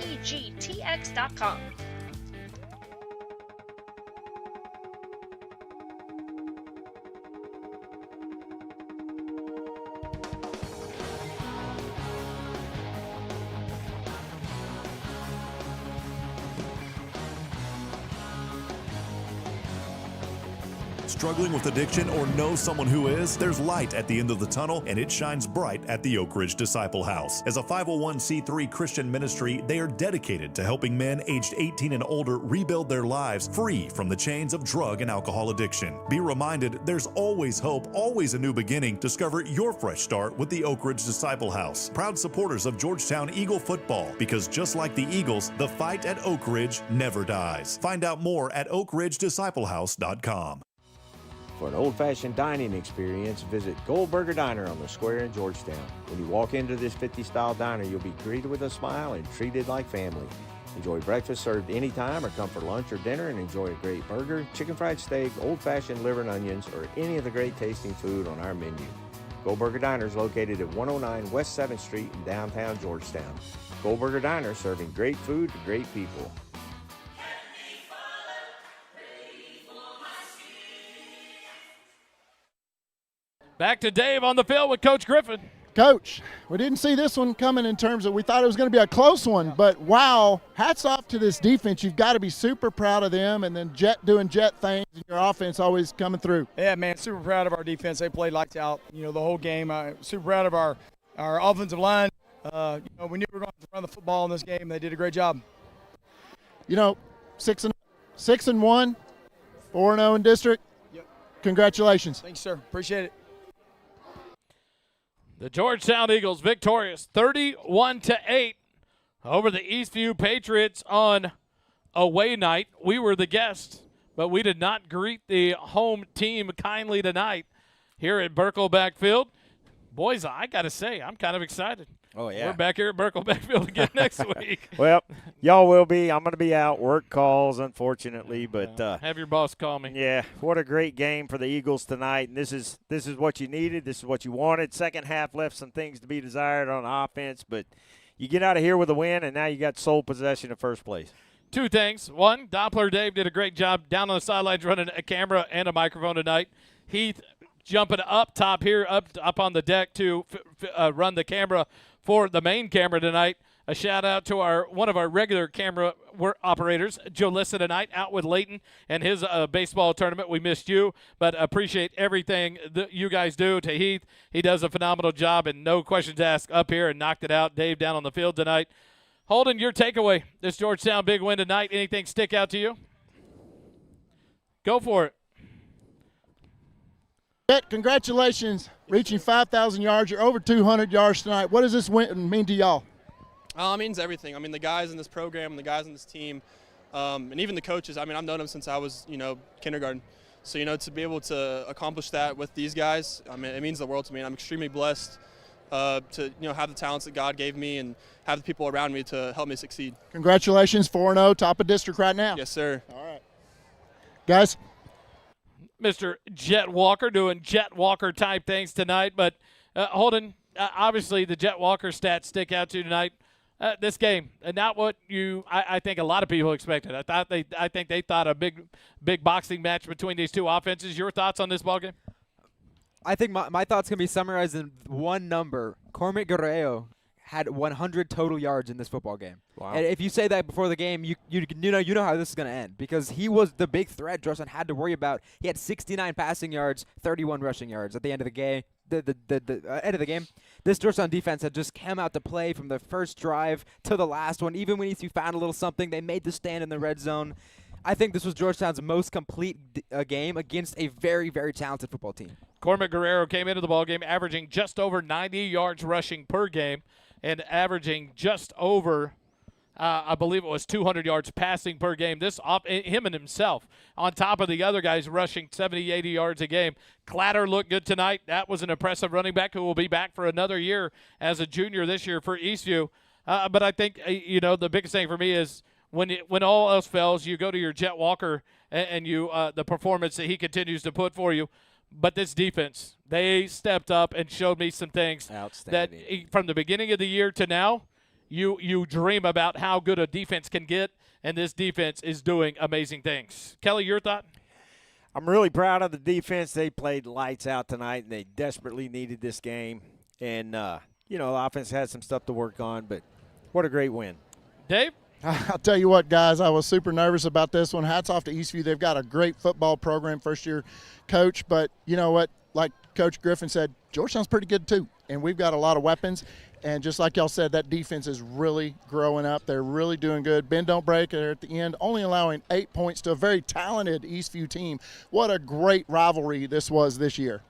Struggling with addiction or know someone who is? There's light at the end of the tunnel, and it shines bright at the Oak Ridge Disciple House. As a 501c3 Christian ministry, they are dedicated to helping men aged 18 and older rebuild their lives free from the chains of drug and alcohol addiction. Be reminded, there's always hope, always a new beginning. Discover your fresh start with the Oak Ridge Disciple House. Proud supporters of Georgetown Eagle football, because just like the Eagles, the fight at Oak Ridge never dies. Find out more at oakridgedisciplehouse.com. For an old-fashioned dining experience, visit Goldberger Diner on the square in Georgetown. When you walk into this 50-style diner, you'll be greeted with a smile and treated like family. Enjoy breakfast served anytime, or come for lunch or dinner and enjoy a great burger, chicken fried steak, old-fashioned liver and onions, or any of the great tasting food on our menu. Goldberger Diner is located at 109 West 7th Street in downtown Georgetown. Goldberger Diner, serving great food to great people. Back to Dave on the field with Coach Griffin. Coach, we didn't see this one coming in terms of we thought it was going to be a close one, but wow, hats off to this defense. You've got to be super proud of them, and then doing jet things, and your offense always coming through. Yeah, man, super proud of our defense. They played lights out, the whole game. Super proud of our offensive line. We knew we were going to run the football in this game. They did a great job. 6-1, 4-0 in district. Yep. Congratulations. Thanks, sir. Appreciate it. The Georgetown Eagles victorious 31-8 over the Eastview Patriots on away night. We were the guests, but we did not greet the home team kindly tonight here at Birkelback Field. Boys, I got to say, I'm kind of excited. Oh, yeah. We're back here at Burkle Backfield again next week. Well, y'all will be. I'm going to be out. Work calls, unfortunately. But have your boss call me. Yeah, what a great game for the Eagles tonight. And this is what you needed. This is what you wanted. Second half left some things to be desired on offense. But you get out of here with a win, and now you got sole possession of first place. Two things. One, Doppler Dave did a great job down on the sidelines running a camera and a microphone tonight. Heath jumping up top here, up on the deck to run the camera for the main camera tonight. A shout-out to one of our regular camera operators, Joe Lissa, tonight, out with Leighton and his baseball tournament. We missed you, but appreciate everything that you guys do. To Heath, he does a phenomenal job, and no questions asked up here and knocked it out. Dave down on the field tonight. Holden, your takeaway, this Georgetown big win tonight. Anything stick out to you? Go for it. Congratulations, reaching 5,000 yards. You're over 200 yards tonight. What does this win mean to y'all? It means everything. I mean, the guys in this program and the guys in this team, and even the coaches, I mean, I've known them since I was, kindergarten. So, to be able to accomplish that with these guys, I mean, it means the world to me. And I'm extremely blessed to, have the talents that God gave me and have the people around me to help me succeed. Congratulations, 4-0, top of district right now. Yes, sir. All right. Guys? Mr. Jet Walker doing Jet Walker type things tonight. But Holden, obviously the Jet Walker stats stick out to you tonight. This game, and not what I think a lot of people expected. I think they thought a big boxing match between these two offenses. Your thoughts on this ballgame? I think my thoughts can be summarized in one number. Cormac Guerrero had 100 total yards in this football game. Wow. And if you say that before the game, you know how this is going to end, because he was the big threat Georgetown had to worry about. He had 69 passing yards, 31 rushing yards at the end of the game. The end of the game, this Georgetown defense had just come out to play from the first drive to the last one. Even when you found a little something, they made the stand in the red zone. I think this was Georgetown's most complete game against a very, very talented football team. Cormac Guerrero came into the ballgame averaging just over 90 yards rushing per game and averaging just over, I believe it was 200 yards passing per game. Him and himself, on top of the other guys rushing 70, 80 yards a game. Clatter looked good tonight. That was an impressive running back who will be back for another year as a junior this year for Eastview. But I think, the biggest thing for me is when all else fails, you go to your Jet Walker and the performance that he continues to put for you. But this defense, they stepped up and showed me some things that from the beginning of the year to now, you dream about how good a defense can get, and this defense is doing amazing things. Kelly, your thought? I'm really proud of the defense. They played lights out tonight, and they desperately needed this game. And, the offense had some stuff to work on, but what a great win. Dave? I'll tell you what, guys, I was super nervous about this one. Hats off to Eastview. They've got a great football program, first-year coach. But you know what? Like Coach Griffin said, Georgetown's pretty good too. And we've got a lot of weapons. And just like y'all said, that defense is really growing up. They're really doing good. Bend don't break. They're at the end, only allowing 8 points to a very talented Eastview team. What a great rivalry this was this year.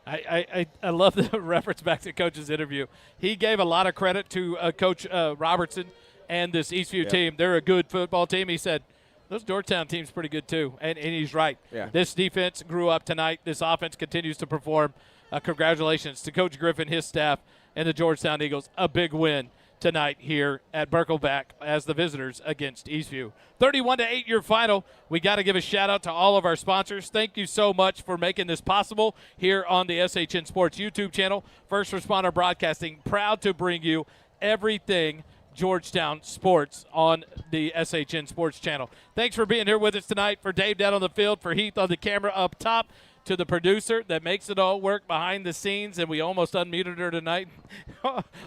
I love the reference back to Coach's interview. He gave a lot of credit to Coach Robertson and this Eastview team. They're a good football team. He said, those Georgetown teams pretty good too, and he's right. Yeah. This defense grew up tonight. This offense continues to perform. Congratulations to Coach Griffin, his staff, and the Georgetown Eagles. A big win tonight here at Birkelback as the visitors against Eastview. 31-8 your final. We got to give a shout-out to all of our sponsors. Thank you so much for making this possible here on the SHN Sports YouTube channel. First Responder Broadcasting, proud to bring you everything Georgetown sports on the SHN Sports channel. Thanks for being here with us tonight. For Dave down on the field, for Heath on the camera up top, to the producer that makes it all work behind the scenes, and we almost unmuted her tonight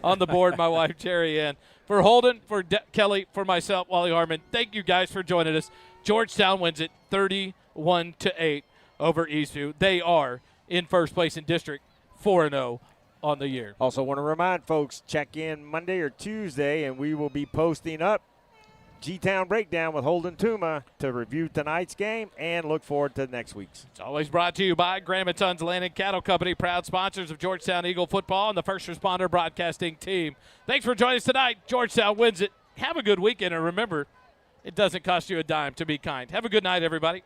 on the board, my wife, Cherry Ann. For Holden, for Kelly, for myself, Wally Harmon, thank you guys for joining us. Georgetown wins it 31-8 over Eastview. They are in first place in district, 4-0 on the year. Also want to remind folks, check in Monday or Tuesday, and we will be posting up G-Town Breakdown with Holden Tuma to review tonight's game and look forward to next week's. It's always brought to you by Graham & Sons Land and Cattle Company, proud sponsors of Georgetown Eagle football and the First Responder Broadcasting team. Thanks for joining us tonight. Georgetown wins it. Have a good weekend, and remember, it doesn't cost you a dime to be kind. Have a good night, everybody.